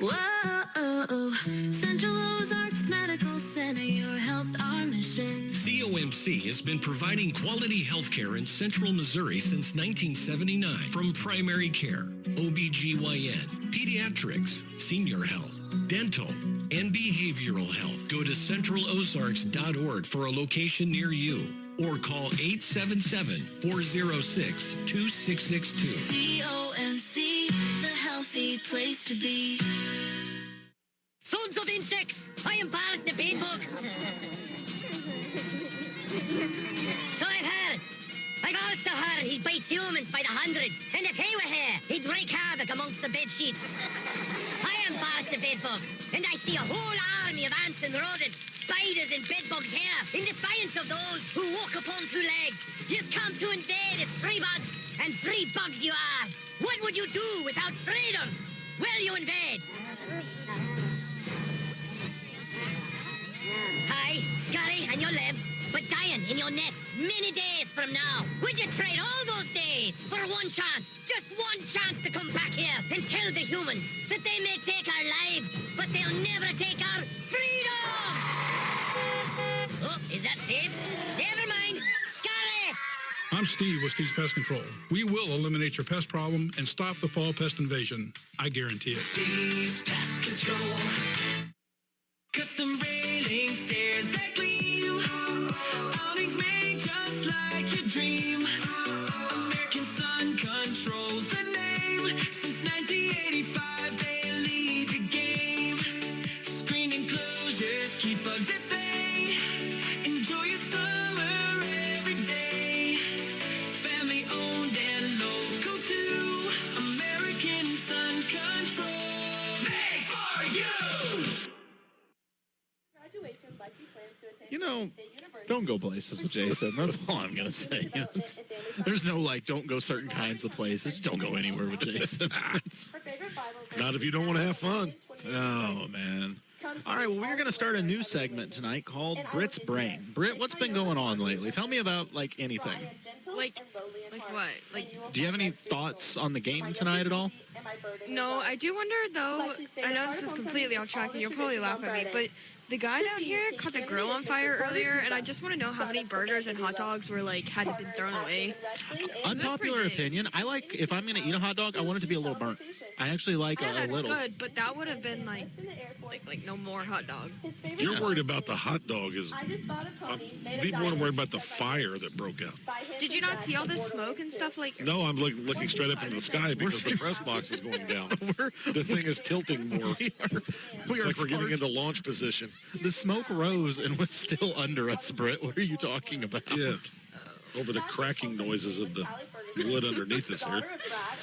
Whoa, Central Ozarks Medical Center, your health, our mission. COMC has been providing quality health care in Central Missouri since 1979. From primary care, OBGYN, pediatrics, senior health, dental, and behavioral health. Go to centralozarks.org for a location near you or call 877-406-2662. COMC, the healthy place to be. Sons of insects, I am Barrett the Bedbug. So I've heard. I've also heard he bites humans by the hundreds, and if he were here, he'd wreak havoc amongst the bed sheets. I am Barrett the Bedbug, and I see a whole army of ants and rodents, spiders and bedbugs here, in defiance of those who walk upon two legs. You've come to invade as free bugs, and free bugs you are. What would you do without freedom? Will you invade? Hi, scurry, and you'll live, but dying in your nests many days from now. Would you trade all those days for one chance, just one chance to come back here and tell the humans that they may take our lives, but they'll never take our freedom? Oh, is that Steve? Never mind. Scurry! I'm Steve with Steve's Pest Control. We will eliminate your pest problem and stop the fall pest invasion. I guarantee it. Steve's Pest Control. Custom railing stairs that gleam. Awnings made just like your dream. American Sun controls the name. Since 1985, they lead the game. Screen enclosures keep bugs at bay. Enjoy your summer every day. Family owned and local too. American Sun Control. Made for you. Don't go places with Jason. That's all I'm going to say. There's no, don't go certain kinds of places. Just don't go anywhere with Jason. Not if you don't want to have fun. Oh, man. All right, well, we're going to start a new segment tonight called Britt's Brain. Britt, what's been going on lately? Tell me about, anything. Like what? Do you have any thoughts on the game tonight at all? No, I do wonder, though, I know this is completely off track and you'll probably laugh at me, but The guy down here caught the grill on fire earlier, and I just want to know how many burgers and hot dogs were had been thrown away. Unpopular opinion. I like, if I'm going to eat a hot dog, I want it to be a little burnt. I actually like a little. That's good, but that would have been like no more hot dog. You're worried about the hot dog. People weren't worried about the fire that broke out. Did you not see all this smoke and stuff No, I'm looking straight up into the sky because the press box is going down. The thing is tilting more. It's like we're getting into launch position. The smoke rose and was still under us, Britt. What are you talking about? Yeah, over the cracking noises of the wood underneath us here.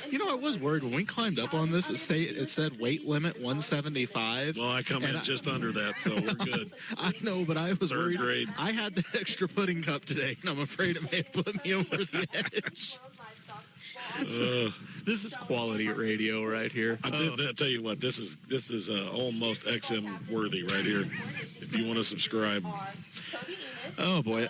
You know, I was worried when we climbed up on this. It said weight limit 175. Well, I come in just under that, so we're good. I know, but I was worried. Grade. I had the extra pudding cup today, and I'm afraid it may have put me over the edge. This is quality radio right here. I'll tell you what, this is almost XM worthy right here. If you want to subscribe. Oh boy.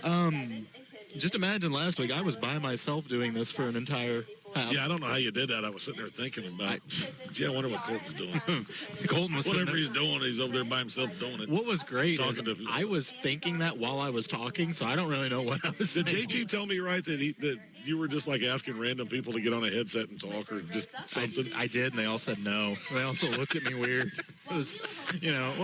Just imagine last week I was by myself doing this for an entire half. Yeah, I don't know how you did that. I was sitting there thinking about I wonder what Colton's doing. Colton was whatever he's doing, he's over there by himself doing it. What was great is I was thinking that while I was talking, so I don't really know what I was saying. Did JT tell me right that you were just like asking random people to get on a headset and talk or just something? I did, and they all said no. They also looked at me weird. It was,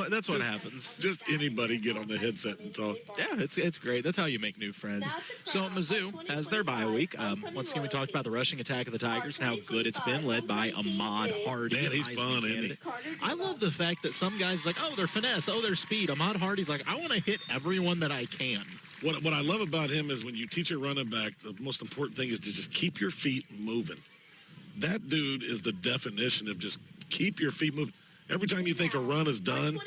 that's what happens. Just anybody get on the headset and talk. Yeah, it's great. That's how you make new friends. So Mizzou has their bye week. Once again, we talked about the rushing attack of the Tigers and how good it's been, led by Ahmad Hardy. Man, he's fun, isn't he? I love the fact that some guys they're finesse, they're speed. Ahmad Hardy's like, I want to hit everyone that I can. What I love about him is when you teach a running back, the most important thing is to just keep your feet moving. That dude is the definition of just keep your feet moving. Every time you think a run is done,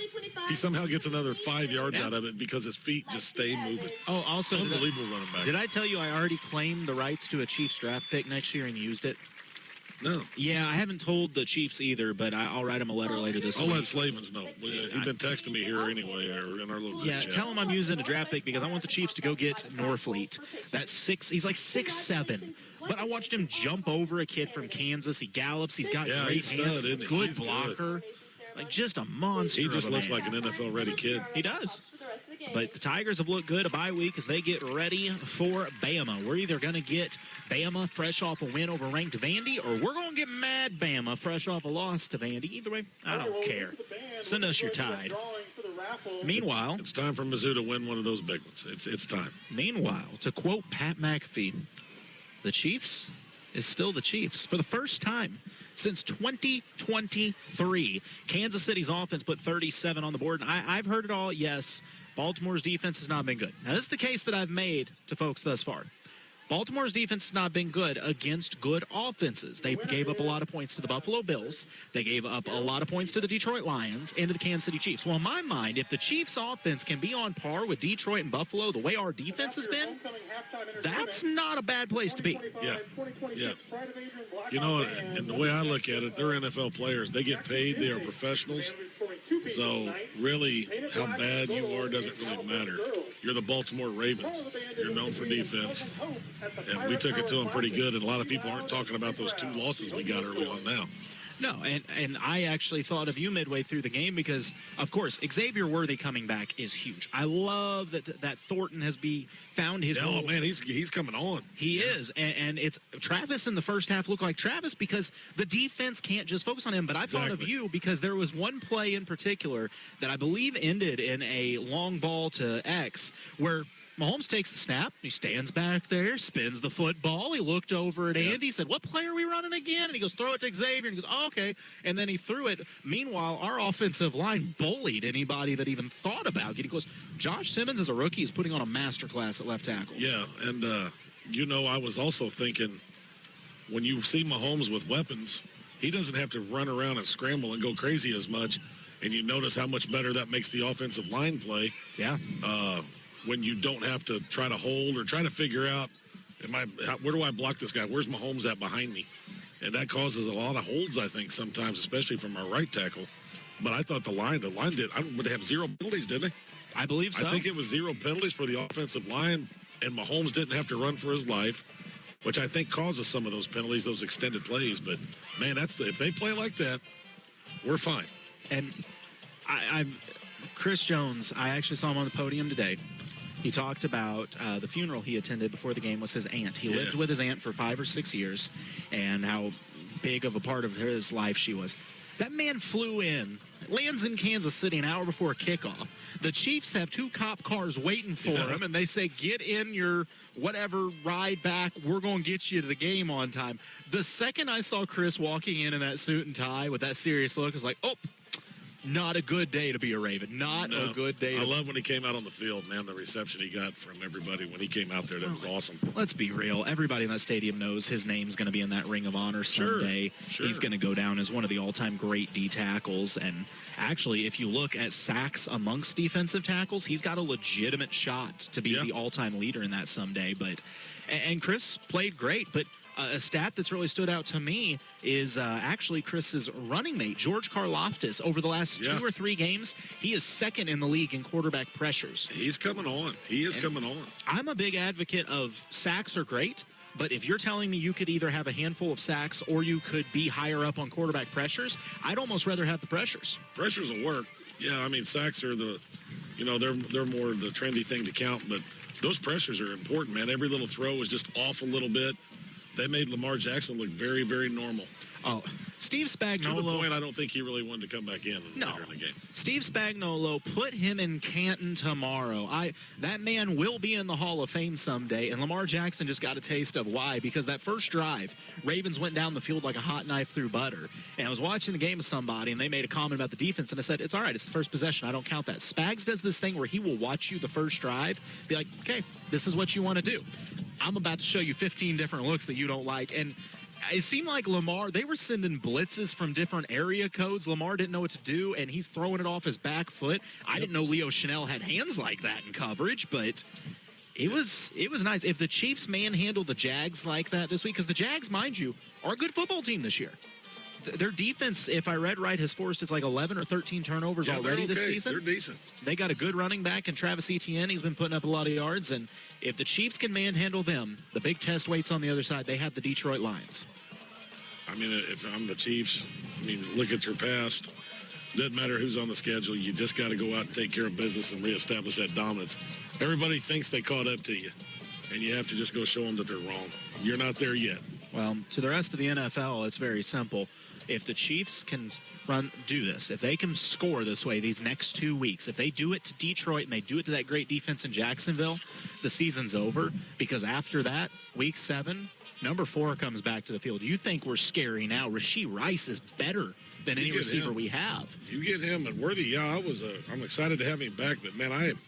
he somehow gets another 5 yards out of it because his feet just stay moving. Oh, also, unbelievable running back. Did I tell you I already claimed the rights to a Chiefs draft pick next year and used it? No. Yeah, I haven't told the Chiefs either, but I'll write him a letter later this week. I'll let Slavens know. He's been texting me here anyway, or in our little group chat. Tell him I'm using a draft pick because I want the Chiefs to go get Norfleet. He's like 6'7". But I watched him jump over a kid from Kansas. He gallops. He's got great hands. Good blocker. Like just a monster. He just looks like an NFL-ready kid. He does. But the Tigers have looked good a bye week as they get ready for Bama. We're either going to get Bama fresh off a win over ranked Vandy, or we're going to get mad Bama fresh off a loss to Vandy. Either way, I don't care. Send us your Tide. Meanwhile, it's time for Mizzou to win one of those big ones. It's time. Meanwhile, to quote Pat McAfee, the Chiefs is still the Chiefs. For the first time since 2023, Kansas City's offense put 37 on the board. And I've heard it all, yes. Baltimore's defense has not been good. Now, this is the case that I've made to folks thus far. Baltimore's defense has not been good against good offenses. They gave up a lot of points to the Buffalo Bills. They gave up a lot of points to the Detroit Lions and to the Kansas City Chiefs. Well, in my mind, if the Chiefs' offense can be on par with Detroit and Buffalo the way our defense has been, that's not a bad place to be. Yeah. And the way I look at it, they're NFL players. They get paid. They are professionals. So, really, how bad you are doesn't really matter. You're the Baltimore Ravens. You're known for defense. And we took it to them pretty good, and a lot of people aren't talking about those 2 losses we got early on now. No, and I actually thought of you midway through the game because, of course, Xavier Worthy coming back is huge. I love that Thornton has found his role. Oh, man, he's coming on. He is, and it's Travis in the first half looked like Travis because the defense can't just focus on him. But I thought of you because there was one play in particular that I believe ended in a long ball to X where Mahomes takes the snap. He stands back there, spins the football. He looked over at Andy, said, what play are we running again? And he goes, throw it to Xavier. And he goes, oh, okay. And then he threw it. Meanwhile, our offensive line bullied anybody that even thought about getting close. Josh Simmons, as a rookie, is putting on a masterclass at left tackle. Yeah, and, I was also thinking, when you see Mahomes with weapons, he doesn't have to run around and scramble and go crazy as much. And you notice how much better that makes the offensive line play. Yeah. When you don't have to try to hold or try to figure out, where do I block this guy? Where's Mahomes at behind me? And that causes a lot of holds, I think, sometimes, especially from our right tackle. But I thought the line would have 0 penalties, didn't they? I believe so. I think it was 0 penalties for the offensive line, and Mahomes didn't have to run for his life, which I think causes some of those penalties, those extended plays. But, man, if they play like that, we're fine. And Chris Jones, I actually saw him on the podium today. He talked about the funeral he attended before the game was his aunt. He lived with his aunt for 5 or 6 years, and how big of a part of his life she was. That man flew in, lands in Kansas City an hour before kickoff. The Chiefs have 2 cop cars waiting for him, and they say, get in your whatever, ride back. We're going to get you to the game on time. The second I saw Chris walking in that suit and tie with that serious look, I was like, oh, not a good day to be a Raven. Not a good day. I love when he came out on the field, man, the reception he got from everybody when he came out there. That was awesome. Let's be real. Everybody in that stadium knows his name's going to be in that Ring of Honor someday. Sure. He's going to go down as one of the all-time great D tackles. And actually, if you look at sacks amongst defensive tackles, he's got a legitimate shot to be the all-time leader in that someday. And Chris played great, but a stat that's really stood out to me is actually Chris's running mate, George Karlaftis. Over the last 2 or 3 games, he is second in the league in quarterback pressures. He's coming on. He is coming on. I'm a big advocate of sacks are great, but if you're telling me you could either have a handful of sacks or you could be higher up on quarterback pressures, I'd almost rather have the pressures. Pressures will work. Yeah, I mean, sacks are they're more the trendy thing to count, but those pressures are important, man. Every little throw is just off a little bit. They made Lamar Jackson look very, very normal. Oh, Steve Spagnuolo. To the point, I don't think he really wanted to come back in later in the game. Steve Spagnuolo, put him in Canton tomorrow. That man will be in the Hall of Fame someday, and Lamar Jackson just got a taste of why. Because that first drive, Ravens went down the field like a hot knife through butter. And I was watching the game with somebody, and they made a comment about the defense, and I said, it's all right, it's the first possession. I don't count that. Spags does this thing where he will watch you the first drive, be like, okay, this is what you want to do. I'm about to show you 15 different looks that you don't like. And it seemed like Lamar, they were sending blitzes from different area codes. Lamar didn't know what to do, and he's throwing it off his back foot. I didn't know Leo Chanel had hands like that in coverage, but it was nice. If the Chiefs manhandle the Jags like that this week, because the Jags, mind you, are a good football team this year. Their defense, if I read right, has forced it's like 11 or 13 turnovers already this season. They're decent. They got a good running back in Travis Etienne. He's been putting up a lot of yards. And if the Chiefs can manhandle them, the big test waits on the other side. They have the Detroit Lions. I mean, if I'm the Chiefs, I mean, look at your past. Doesn't matter who's on the schedule. You just got to go out and take care of business and reestablish that dominance. Everybody thinks they caught up to you, and you have to just go show them that they're wrong. You're not there yet. Well, to the rest of the NFL, it's very simple. If the Chiefs can do this, if they can score this way these next 2 weeks, if they do it to Detroit and they do it to that great defense in Jacksonville, the season's over. Because after that, week 7, number 4 comes back to the field. You think we're scary now. Rashee Rice is better than any receiver we have. You get him and Worthy. Yeah, I'm excited to have him back. But, man,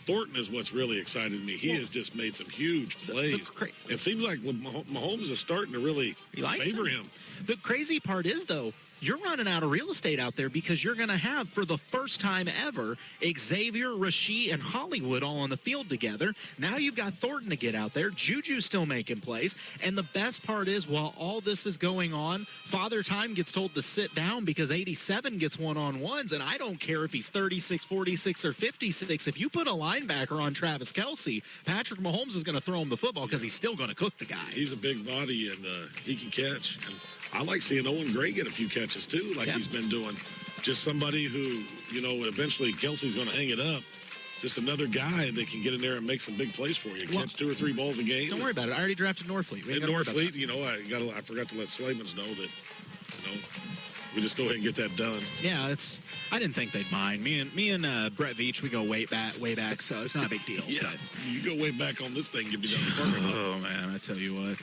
Thornton is what's really excited me. He has just made some huge plays. It seems like Mahomes is starting to really favor him. The crazy part is, though, you're running out of real estate out there because you're going to have, for the first time ever, Xavier, Rashee, and Hollywood all on the field together. Now you've got Thornton to get out there. Juju still making plays. And the best part is, while all this is going on, Father Time gets told to sit down because 87 gets one-on-ones. And I don't care if he's 36, 46, or 56. If you put a linebacker on Travis Kelce, Patrick Mahomes is going to throw him the football because he's still going to cook the guy. He's a big body, and he can catch. And I like seeing Owen Gray get a few catches, too, like he's been doing. Just somebody who, eventually Kelsey's going to hang it up. Just another guy that can get in there and make some big plays for you. Catch 2 or 3 balls a game. Don't worry about it. I already drafted Norfleet. In Norfleet, I forgot to let Slavens know that, we just go ahead and get that done. Yeah, I didn't think they'd mind. Me and Brett Veach, we go way back, so it's not a big deal. Yeah, you go way back on this thing, you'll be done. Oh, man, I tell you what.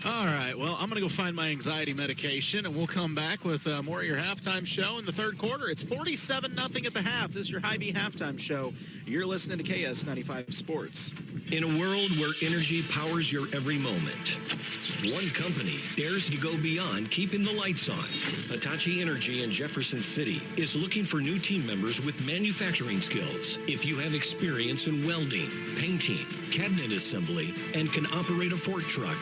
All right, well, I'm going to go find my anxiety medication, and we'll come back with more of your halftime show in the third quarter. It's 47-0 at the half. This is your High B halftime show. You're listening to KS95 Sports. In a world where energy powers your every moment, one company dares to go beyond keeping the lights on. Hitachi Energy in Jefferson City is looking for new team members with manufacturing skills. If you have experience in welding, painting, cabinet assembly, and can operate a fork truck,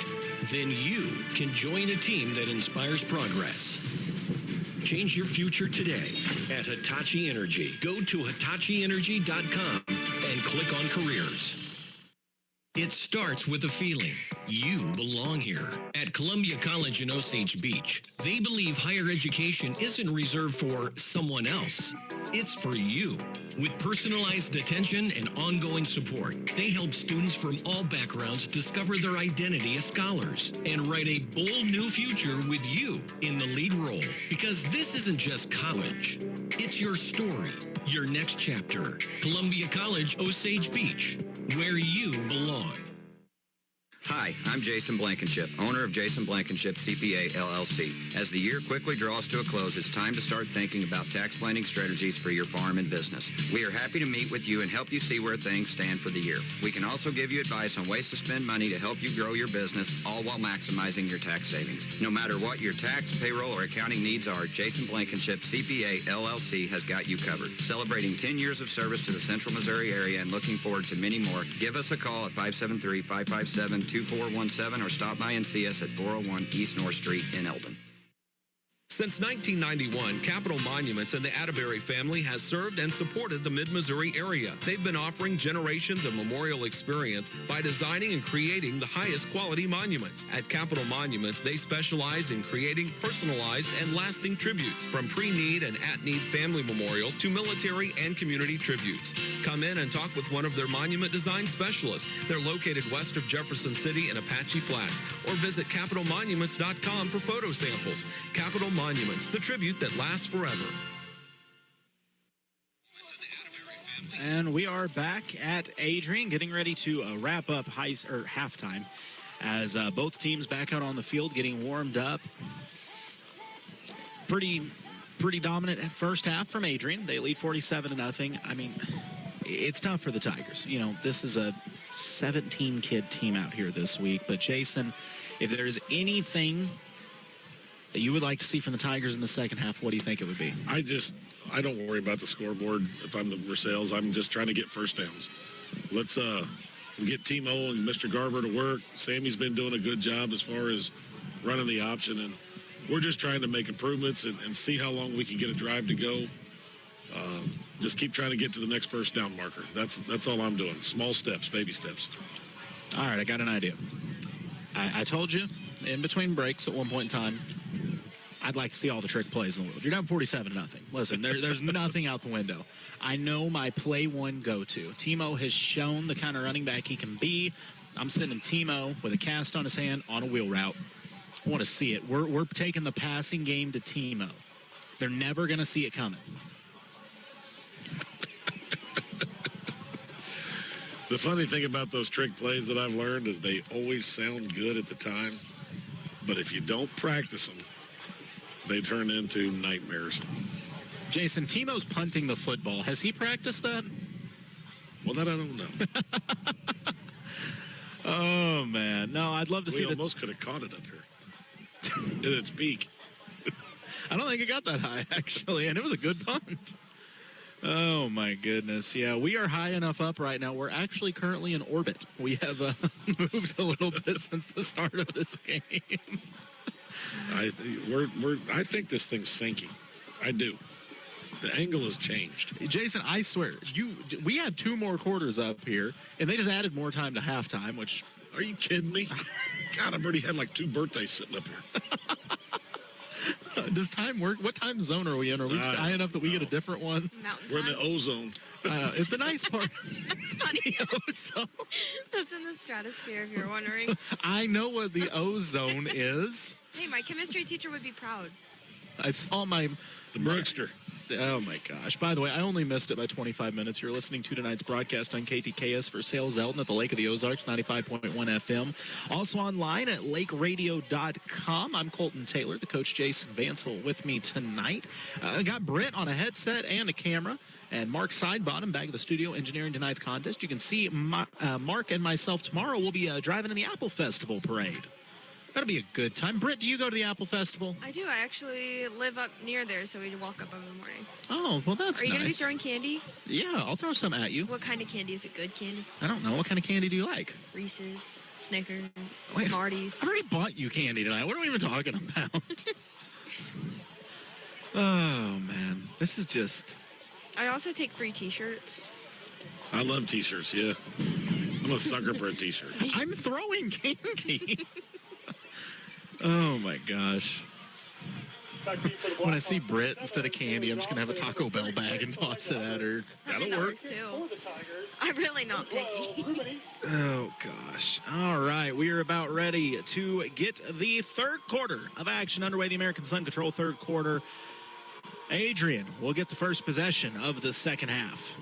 then you can join a team that inspires progress. Change your future today at Hitachi Energy. Go to HitachiEnergy.com and click on careers. It starts with a feeling. You belong here. At Columbia College in Osage Beach, they believe higher education isn't reserved for someone else. It's for you. With personalized attention and ongoing support, they help students from all backgrounds discover their identity as scholars and write a bold new future with you in the lead role. Because this isn't just college. It's your story, your next chapter. Columbia College, Osage Beach, where you belong. Hi, I'm Jason Blankenship, owner of Jason Blankenship CPA LLC. As the year quickly draws to a close, it's time to start thinking about tax planning strategies for your farm and business. We are happy to meet with you and help you see where things stand for the year. We can also give you advice on ways to spend money to help you grow your business, all while maximizing your tax savings. No matter what your tax, payroll, or accounting needs are, Jason Blankenship CPA LLC has got you covered. Celebrating 10 years of service to the Central Missouri area and looking forward to many more, give us a call at 573-557-2417 or stop by and see us at 401 East North Street in Eldon. Since 1991, Capital Monuments and the Atterbury family has served and supported the Mid-Missouri area. They've been offering generations of memorial experience by designing and creating the highest quality monuments. At Capital Monuments, they specialize in creating personalized and lasting tributes, from pre-need and at-need family memorials to military and community tributes. Come in and talk with one of their monument design specialists. They're located west of Jefferson City in Apache Flats, or visit capitalmonuments.com for photo samples. Capital Monuments, the tribute that lasts forever. And we are back at Adrian, getting ready to wrap up halftime as both teams back out on the field, getting warmed up. Pretty dominant first half from Adrian. They lead 47-0. I mean, it's tough for the Tigers. You know, this is a 17-kid team out here this week. But Jason, if there's anything that you would like to see from the Tigers in the second half, what do you think it would be? I don't worry about the scoreboard. If I'm the Versailles, I'm just trying to get first downs. Let's get Timo and Mr. Garber to work. Sammy's been doing a good job as far as running the option, and we're just trying to make improvements and see how long we can get a drive to go. Just keep trying to get to the next first down marker. That's all I'm doing. Small steps, baby steps. All right, I got an idea. I told you in between breaks at one point in time, I'd like to see all the trick plays in the world. You're down 47-0. Listen, there's nothing out the window. I know my play one go-to. Timo has shown the kind of running back he can be. I'm sending Timo with a cast on his hand on a wheel route. I want to see it. We're taking the passing game to Timo. They're never going to see it coming. The funny thing about those trick plays that I've learned is they always sound good at the time, but if you don't practice them, they turn into nightmares. Jason, Timo's punting the football. Has he practiced that? Well, that I don't know. Oh, man. No, I'd love to see We almost could have caught it up here at its peak. I don't think it got that high, actually, and it was a good punt. Oh, my goodness. Yeah, we are high enough up right now. We're actually currently in orbit. We have moved a little bit since the start of this game. I think this thing's sinking. I do. The angle has changed. Jason, I swear, we have 2 more quarters up here, and they just added more time to halftime, which... Are you kidding me? God, I've already had like 2 birthdays sitting up here. Does time work? What time zone are we in? Are we high enough that we get a different one? We're in the ozone. It's the nice part. That's in the stratosphere, if you're wondering. I know what the ozone is. Hey, my chemistry teacher would be proud. I saw the Bergster. Oh, my gosh. By the way, I only missed it by 25 minutes. You're listening to tonight's broadcast on KTKS Versailles Eldon at the Lake of the Ozarks, 95.1 FM. Also online at lakeradio.com. I'm Colton Taylor, the coach Jason Vansel with me tonight. I got Britt on a headset and a camera. And Mark Sidebottom back at the studio engineering tonight's contest. You can see Mark and myself tomorrow. We'll be driving in the Apple Festival parade. That'll be a good time. Britt, do you go to the Apple Festival? I do. I actually live up near there, so we walk up in the morning. Oh, well, that's nice. Are you going to be throwing candy? Yeah, I'll throw some at you. What kind of candy? Is it good candy? I don't know. What kind of candy do you like? Reese's, Snickers, Smarties. I already bought you candy tonight. What are we even talking about? Oh, man. This is just... I also take free T-shirts. I love T-shirts, yeah. I'm a sucker for a T-shirt. I'm throwing candy. Oh, my gosh. When I see Britt, instead of candy, I'm just going to have a Taco Bell bag and toss it at her. That'll work. Too. I'm really not picky. Oh, gosh. All right. We are about ready to get the third quarter of action underway. The American Sun Control third quarter. Adrian will get the first possession of the second half.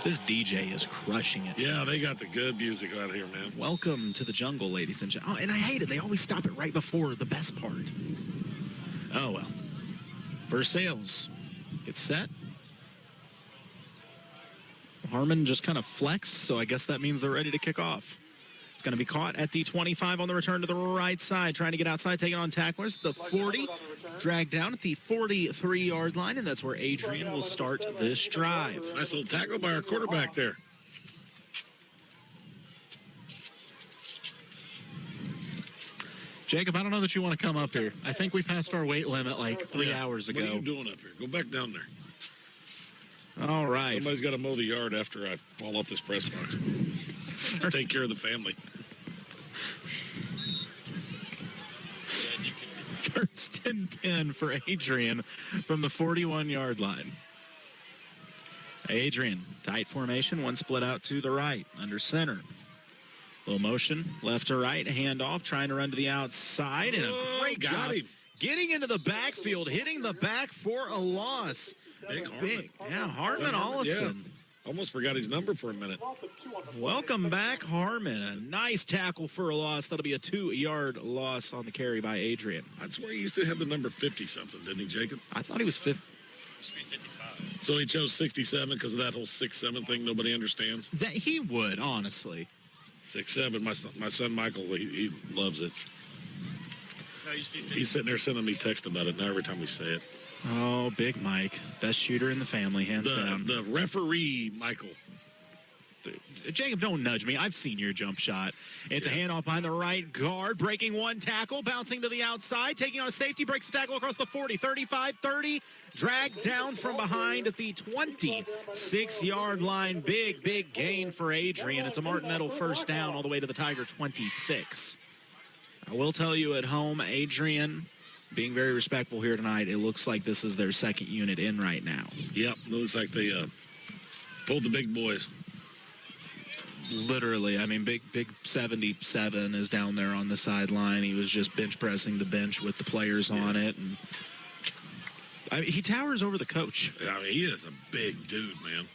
This DJ is crushing it. Yeah, they got the good music out here, man. Welcome to the jungle, ladies and gentlemen. Oh, and I hate it. They always stop it right before the best part. Oh, well. Versailles gets set. Harmon just kind of flexed, so I guess that means they're ready to kick off. It's going to be caught at the 25 on the return to the right side, trying to get outside, taking on tacklers. The 40 dragged down at the 43-yard line, and that's where Adrian will start this drive. Nice little tackle by our quarterback there. Jacob, I don't know that you want to come up here. I think we passed our weight limit like 3 hours ago. What are you doing up here? Go back down there. All right. Somebody's got to mow the yard after I fall off this press box. Take care of the family. First and 10 for Adrian from the 41-yard line. Adrian, tight formation, one split out to the right, under center. Little motion, left to right, handoff, trying to run to the outside, and a great job getting into the backfield, hitting the back for a loss. Big. Yeah, Harmon Ollison. Yeah. Almost forgot his number for a minute. Welcome back, Harmon. A nice tackle for a loss. That'll be a 2-yard loss on the carry by Adrian. I'd swear he used to have the number 50-something, didn't he, Jacob? I thought he was 50. So he chose 67 because of that whole 6'7" thing nobody understands? That he would, honestly. 6'7". My son Michael, he loves it. He's sitting there sending me text about it now every time we say it. Oh, Big Mike. Best shooter in the family, hands down. The referee, Michael. Jacob, don't nudge me. I've seen your jump shot. It's a handoff behind the right guard, breaking one tackle, bouncing to the outside, taking on a safety, breaks the tackle across the 40, 35, 30, dragged down from behind at the 26-yard line. Big gain for Adrian. It's a Martin Meadow first down all the way to the Tiger 26. I will tell you at home, Adrian, being very respectful here tonight, it looks like this is their second unit in right now. Yep, it looks like they pulled the big boys. Literally, I mean, big 77 is down there on the sideline. He was just bench pressing the bench with the players on it, and he towers over the coach. I mean, he is a big dude, man.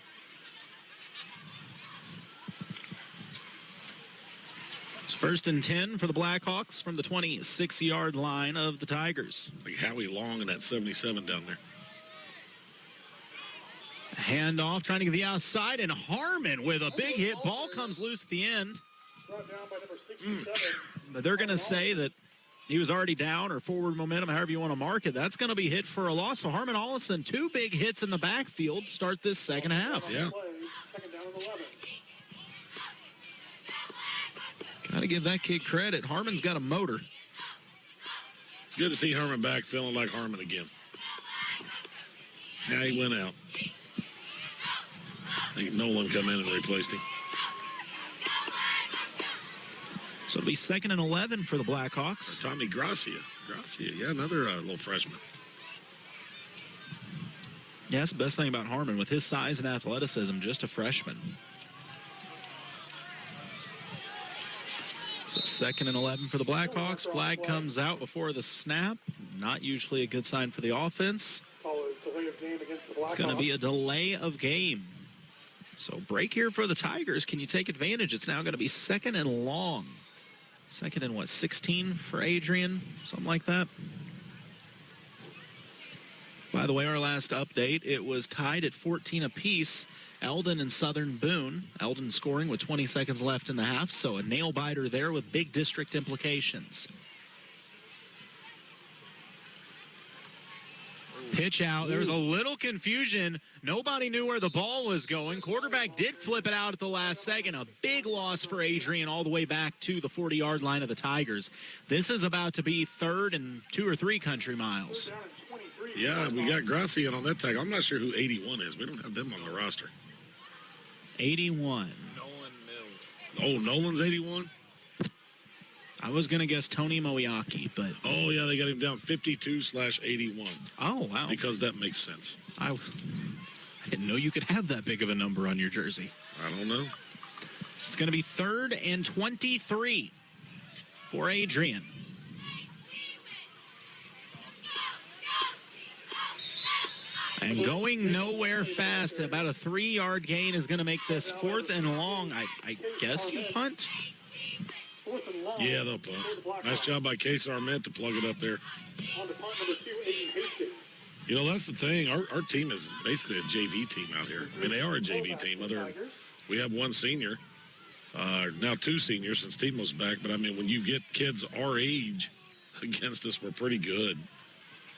It's first and 10 for the Blackhawks from the 26-yard line of the Tigers. Like Howie Long in that 77 down there. Handoff, trying to get the outside, and Harmon with a big hit. Ball comes loose at the end. But they're going to say that he was already down, or forward momentum, however you want to mark it. That's going to be hit for a loss. So Harmon Ollison, 2 big hits in the backfield, start this second half. Yeah. Got to give that kid credit. Harmon's got a motor. It's good to see Harmon back feeling like Harmon again. Now he went out. I think Nolan come in and replaced him. So it'll be 2nd and 11 for the Blackhawks. Or Tommy Gracia, yeah, another little freshman. Yeah, that's the best thing about Harmon. With his size and athleticism, just a freshman. So 2nd and 11 for the Blackhawks. Flag comes out before the snap. Not usually a good sign for the offense. It's going to be a delay of game. So break here for the Tigers. Can you take advantage? It's now going to be 2nd and long. 2nd and 16 for Adrian? Something like that. By the way, our last update, it was tied at 14 apiece. Eldon and Southern Boone. Eldon scoring with 20 seconds left in the half, so a nail-biter there with big district implications. Pitch out. There was a little confusion. Nobody knew where the ball was going. Quarterback did flip it out at the last second. A big loss for Adrian all the way back to the 40-yard line of the Tigers. This is about to be 3rd and 2 or 3 country miles. Yeah, we got Gracian on that tag. I'm not sure who 81 is. We don't have them on the roster. 81. Oh, Nolan's 81? I was going to guess Tony Moiaki, but... Oh, yeah, they got him down 52/81. Oh, wow. Because that makes sense. I didn't know you could have that big of a number on your jersey. I don't know. It's going to be 3rd and 23 for Adrian. And going nowhere fast, about a 3-yard gain is going to make this 4th and long. I guess you punt? Yeah, they'll punt. Nice job by Case Arment to plug it up there. You know, that's the thing. Our team is basically a JV team out here. I mean, they are a JV team. We have one senior, now 2 seniors since Timo's back. But, I mean, when you get kids our age against us, we're pretty good.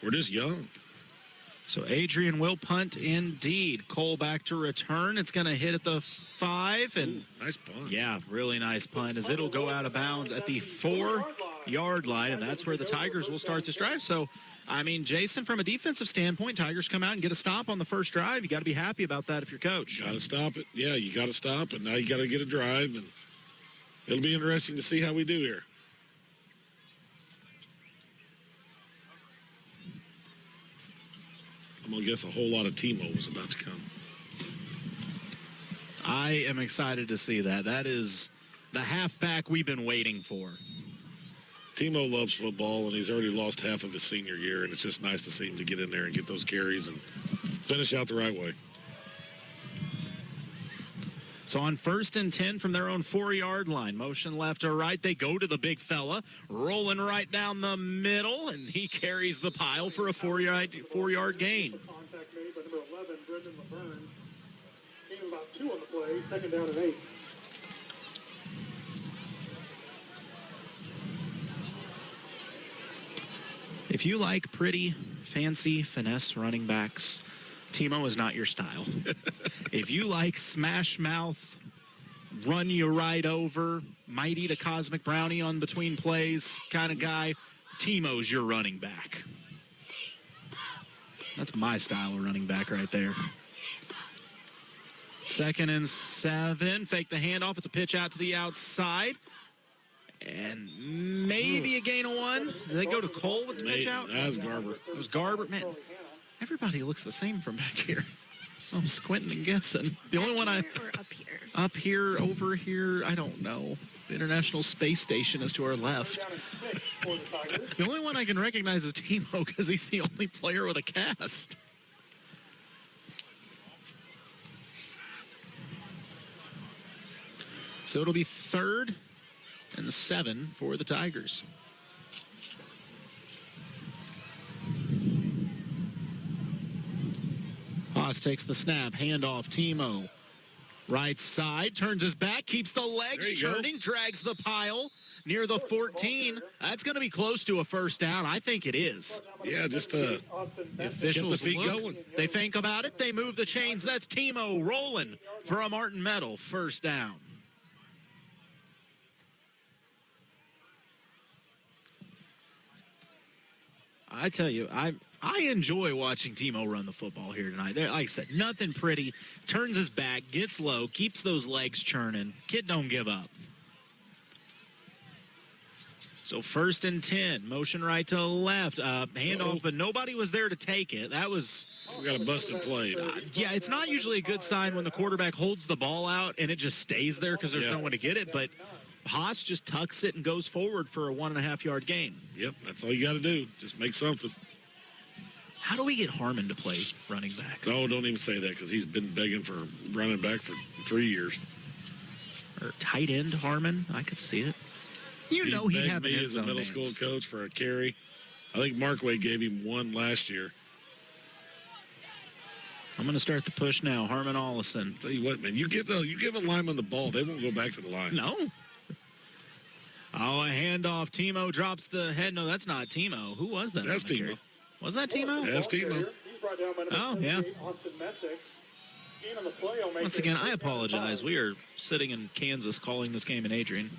We're just young. So Adrian will punt indeed. Cole back to return. It's going to hit at the 5. And nice punt. Yeah, really nice punt as it'll go out of bounds at the 4-yard line. And that's where the Tigers will start this drive. So, I mean, Jason, from a defensive standpoint, Tigers come out and get a stop on the first drive. You got to be happy about that if you're coach. Got to stop it. Yeah, you got to stop it. Now you got to get a drive. And it'll be interesting to see how we do here. I'm going to guess a whole lot of Timo was about to come. I am excited to see that. That is the halfback we've been waiting for. Timo loves football, and he's already lost half of his senior year, and it's just nice to see him to get in there and get those carries and finish out the right way. So on 1st and 10 from their own 4-yard line, motion left or right, they go to the big fella, rolling right down the middle, and he carries the pile for a 4-yard gain. Contact made by number 11, Brendan Laverne. Gain of about 2 on the play, 2nd down and 8. If you like pretty, fancy, finesse running backs, Timo is not your style. If you like smash mouth, run you right over, might eat a cosmic brownie on between plays kind of guy, Timo's your running back. That's my style of running back right there. 2nd and 7. Fake the handoff. It's a pitch out to the outside. And maybe a gain of 1. Did they go to Cole with the pitch out? That was Garber. It was Garber. Man, everybody looks the same from back here. I'm squinting and guessing. The only one Or up here. up here, over here, I don't know. The International Space Station is to our left. The only one I can recognize is Timo because he's the only player with a cast. So it'll be 3rd and 7 for the Tigers. Haas takes the snap, handoff, Timo. Right side, turns his back, keeps the legs churning, drags the pile near the 14. That's going to be close to a 1st down. I think it is. Yeah, just the officials get the feet look, going. They think about it. They move the chains. That's Timo rolling for a Martin Medal 1st down. I tell you, I enjoy watching Timo run the football here tonight. Like I said, nothing pretty. Turns his back, gets low, keeps those legs churning. Kid don't give up. So 1st and 10, motion right to left, handoff, but nobody was there to take it. That was... We got a busted play. Yeah, it's not usually a good sign when the quarterback holds the ball out and it just stays there because there's no one to get it, but Haas just tucks it and goes forward for a 1.5-yard gain. Yep, that's all you got to do. Just make something. How do we get Harmon to play running back? Oh, don't even say that because he's been begging for running back for 3 years. Or tight end Harmon? I could see it. You know he had me as a middle school coach for a carry. I think Markway gave him 1 last year. I'm going to start the push now. Harmon Ollison. Tell you what, man, you give a lineman the ball, they won't go back to the line. No. Oh, a handoff. Timo drops the head. No, that's not Timo. Who was that? That's Timo. Was that Timo? That's Timo. Oh, yeah. Once again, I apologize. We are sitting in Kansas calling this game in Adrian.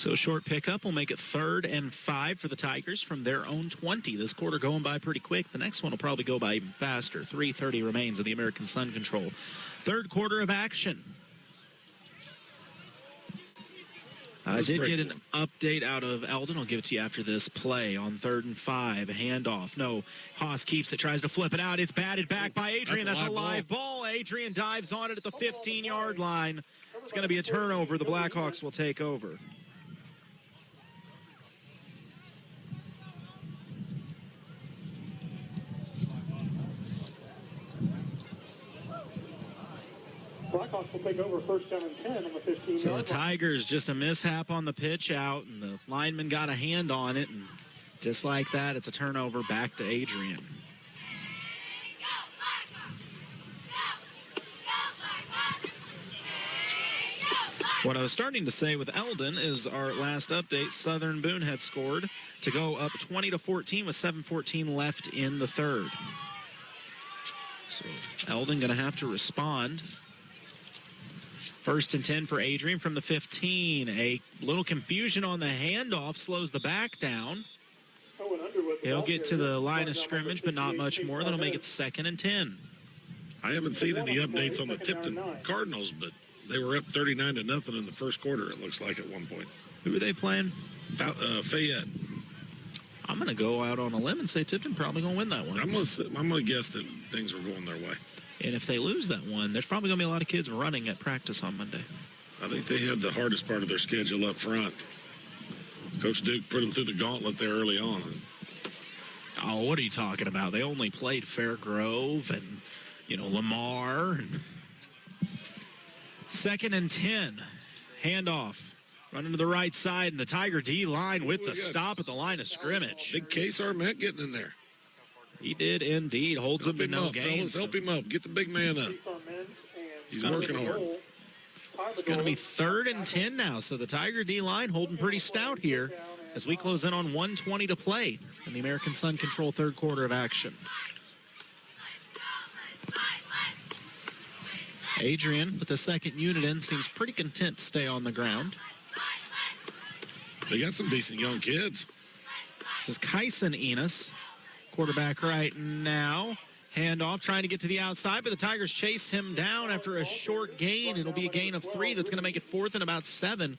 So short pickup will make it 3rd and 5 for the Tigers from their own 20. This quarter going by pretty quick. The next one will probably go by even faster. 3:30 remains in the American Sun Control. Third quarter of action. I did get an update out of Eldon. I'll give it to you after this play on 3rd and 5. Handoff. No. Haas keeps it, tries to flip it out. It's batted back by Adrian. That's a live ball. Adrian dives on it at the 15-yard line. It's going to be a turnover. The Blackhawks will take over. Blackhawks will take over 1st down and 10 on the 15-yard So the Tigers, just a mishap on the pitch out, and the lineman got a hand on it, and just like that, it's a turnover back to Adrian. What I was starting to say with Eldon is our last update, Southern Boone had scored to go up 20-14 with 7:14 left in the third. So Eldon going to have to respond. 1st and 10 for Adrian from the 15. A little confusion on the handoff slows the back down. He'll get to the line of scrimmage, but not much more. That'll make it 2nd and 10. I haven't seen any updates on the Tipton Cardinals, but they were up 39-0 in the first quarter, it looks like, at one point. Who are they playing? Fayette. I'm going to go out on a limb and say Tipton probably going to win that one. I'm going to guess that things are going their way. And if they lose that one, there's probably going to be a lot of kids running at practice on Monday. I think they had the hardest part of their schedule up front. Coach Duke put them through the gauntlet there early on. Oh, what are you talking about? They only played Fairgrove and, Lamar. 2nd and 10. Handoff. Running to the right side, and the Tiger D-line with the stop at the line of scrimmage. Big Case Armette getting in there. He did indeed. Holds him to no gains. Help him up. Get the big man up. He's working hard. It's going to be 3rd and 10 now. So the Tiger D-line holding pretty stout here as we close in on 1:20 to play in the American Sun Control third quarter of action. Adrian, with the second unit in, seems pretty content to stay on the ground. They got some decent young kids. This is Kyson Enos, quarterback right now. Handoff, trying to get to the outside, but the Tigers chase him down after a short gain. It'll be a gain of 3 that's going to make it 4th and about 7.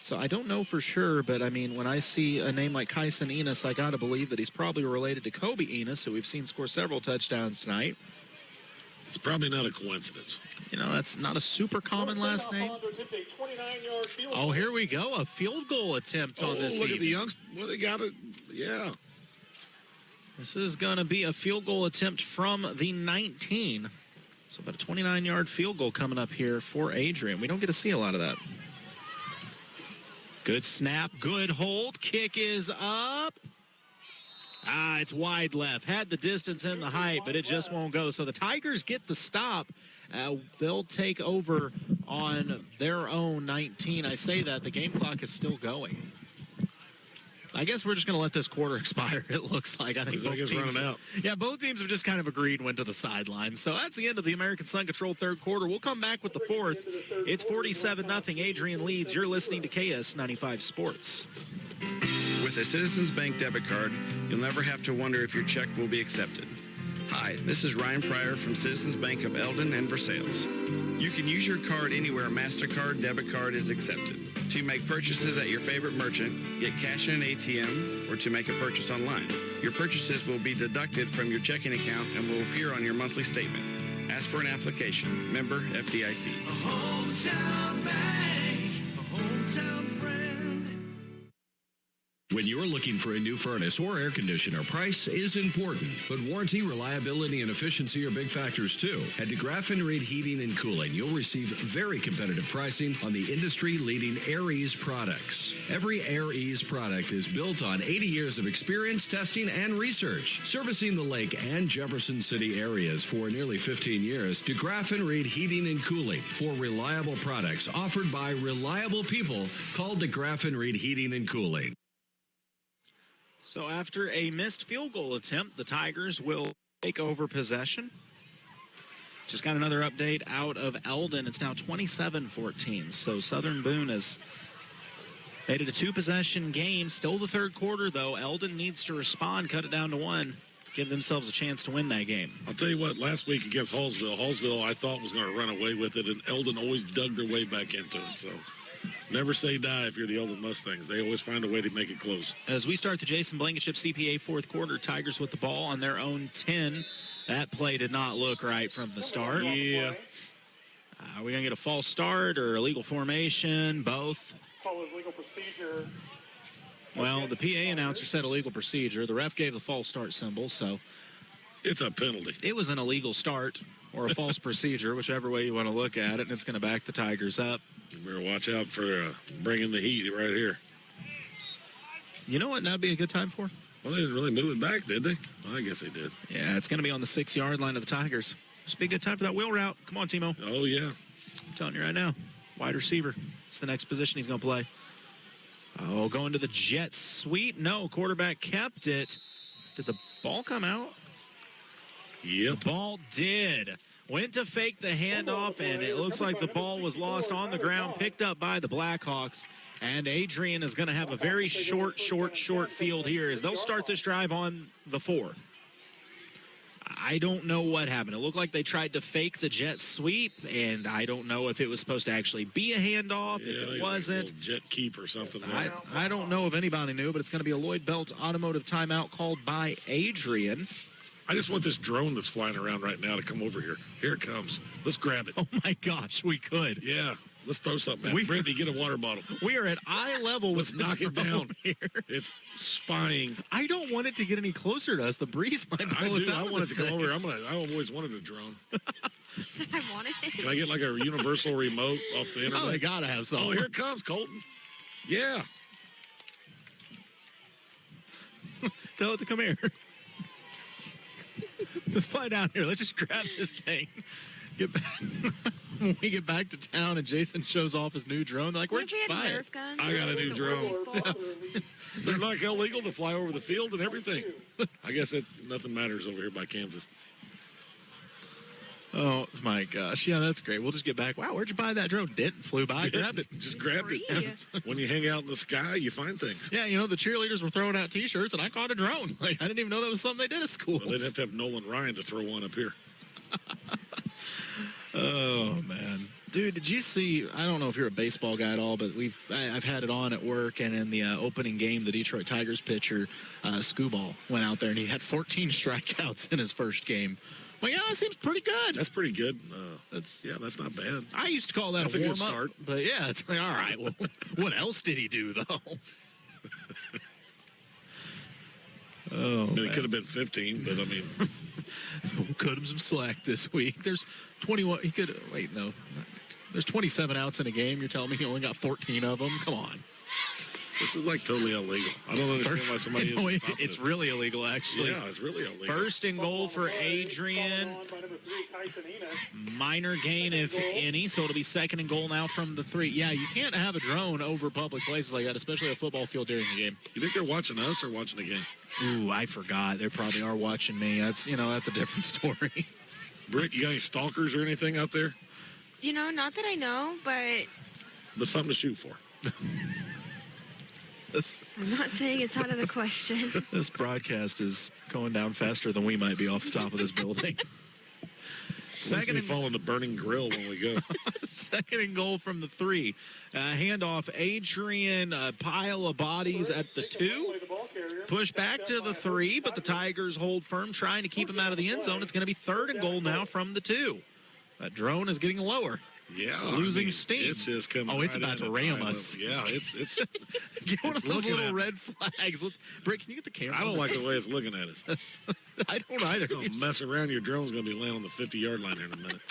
So I don't know for sure, but I mean, when I see a name like Kyson Enos, I got to believe that he's probably related to Kobe Enos, who we've seen score several touchdowns tonight. It's probably not a coincidence. You know, that's not a super common last name. Oh, here we go. A field goal attempt on this look evening. at the youngs. Well, they got it. Yeah. This is going to be a field goal attempt from the 19. So about a 29-yard field goal coming up here for Adrian. We don't get to see a lot of that. Good snap, good hold. Kick is up. It's wide left. Had the distance and the height, but it just won't go. So the Tigers get the stop. They'll take over on their own 19. I say that. The game clock is still going. I guess we're just going to let this quarter expire, it looks like. I think both teams, running out. Yeah, both teams have just kind of agreed and went to the sidelines. So that's the end of the American Sun Control third quarter. We'll come back with the fourth. It's 47-0. Adrian leads. You're listening to KS95 Sports. With a Citizens Bank debit card, you'll never have to wonder if your check will be accepted. Hi, this is Ryan Pryor from Citizens Bank of Eldon and Versailles. You can use your card anywhere MasterCard debit card is accepted. To make purchases at your favorite merchant, get cash in an ATM, or to make a purchase online. Your purchases will be deducted from your checking account and will appear on your monthly statement. Ask for an application. Member FDIC. A hometown bank, a hometown friend. When you're looking for a new furnace or air conditioner, price is important, but warranty, reliability, and efficiency are big factors too. At DeGraff & Reed Heating and Cooling, you'll receive very competitive pricing on the industry-leading AirEase products. Every AirEase product is built on 80 years of experience, testing, and research. Servicing the Lake and Jefferson City areas for nearly 15 years, DeGraff & Reed Heating and Cooling for reliable products offered by reliable people. Call DeGraff & Reed Heating and Cooling. So after a missed field goal attempt, the Tigers will take over possession. Just got another update out of Eldon. It's now 27-14. So Southern Boone has Made it a 2-possession game. Still the third quarter, though. Eldon needs to respond, cut it down to 1. Give themselves a chance to win that game. I'll tell you what, last week against Hallsville I thought was going to run away with it, and Eldon always dug their way back into it. So never say die if you're the Eldon Mustangs. They always find a way to make it close. As we start the Jason Blankenship CPA fourth quarter, Tigers with the ball on their own 10. That play did not look right from the start. Yeah. Are we going to get a false start or illegal formation? Both. Call is legal procedure. Well, the PA announcer said illegal procedure. The ref gave the false start symbol, so it's a penalty. It was an illegal start or a false procedure, whichever way you want to look at it, and it's going to back the Tigers up. You better watch out for bringing the heat right here. You know what that'd be a good time for? Well, they didn't really move it back, did they? Well, I guess they did. Yeah, it's going to be on the 6-yard line of the Tigers. This would be a good time for that wheel route. Come on, Timo. Oh, yeah. I'm telling you right now. Wide receiver. It's the next position he's going to play. Oh, going to the jet sweep. No, quarterback kept it. Did the ball come out? Yep. The ball did. Went to fake the handoff, and it looks like the ball was lost on the ground, picked up by the Blackhawks. And Adrian is going to have a very short field here as they'll start this drive on the 4. I don't know what happened. It looked like they tried to fake the jet sweep, and I don't know if it was supposed to actually be a handoff, if it wasn't. Like jet keep or something. I don't know if anybody knew, but it's going to be a Lloyd Belt automotive timeout called by Adrian. I just want this drone that's flying around right now to come over here. Here it comes. Let's grab it. Oh, my gosh, we could. Yeah. Let's throw something at it. Brittany, get a water bottle. We are at eye level with knock it down. Here. It's spying. I don't want it to get any closer to us. The breeze might blow us out. I want it to come over. I always wanted a drone. I wanted it. Can I get like a universal remote off the internet? Oh, they got to have something. Oh, here it comes, Colton. Yeah. Tell it to come here. Just fly down here. Let's just grab this thing. Get back. When we get back to town and Jason shows off his new drone, they're like, where'd you buy it? I got a new drone. Is it like illegal to fly over the field and everything? I guess nothing matters over here by Kansas. Oh, my gosh. Yeah, that's great. We'll just get back. Wow, where'd you buy that drone? Didn't. Flew by, grabbed it. Just grabbed it. When you hang out in the sky, you find things. Yeah, the cheerleaders were throwing out T-shirts, and I caught a drone. I didn't even know that was something they did at school. Well, they'd have to have Nolan Ryan to throw one up here. Oh, man. Dude, did you see, I don't know if you're a baseball guy at all, but I've had it on at work, and in the opening game, the Detroit Tigers pitcher, Skubal, went out there, and he had 14 strikeouts in his first game. Well, yeah, that seems pretty good. That's pretty good. That's not bad. I used to call that a warm-up. That's a good start. But, yeah, it's like, all right, well, what else did he do, though? It could have been 15, but I mean... We'll cut him some slack this week. There's 21. There's 27 outs in a game. You're telling me he only got 14 of them? Come on. This is like totally illegal. I don't understand why somebody It's really illegal, actually. Yeah, it's really illegal. First and goal for Adrian. Minor gain, if any, so it'll be second and goal now from the 3. Yeah, you can't have a drone over public places like that, especially a football field during the game. You think they're watching us or watching the game? Ooh, I forgot. They probably are watching me. That's a different story. Britt, you got any stalkers or anything out there? Not that I know, but... But something to shoot for. I'm not saying it's out of the question. This broadcast is going down faster than we might be off the top of this building. Second and fall in the burning grill when we go. Second and goal from the 3. Handoff, Adrian, pile of bodies at the 2. Push back to the 3, but the Tigers hold firm, trying to keep him out of the end zone. It's going to be third and goal now from the 2. That drone is getting lower. Yeah, it's losing steam. It's just coming. Oh, it's about to ram us. Yeah, it's get one of those little red flags. Britt, can you get the camera? I don't like the way it's looking at us. I don't either. Don't mess around. Your drone's going to be laying on the 50-yard line here in a minute.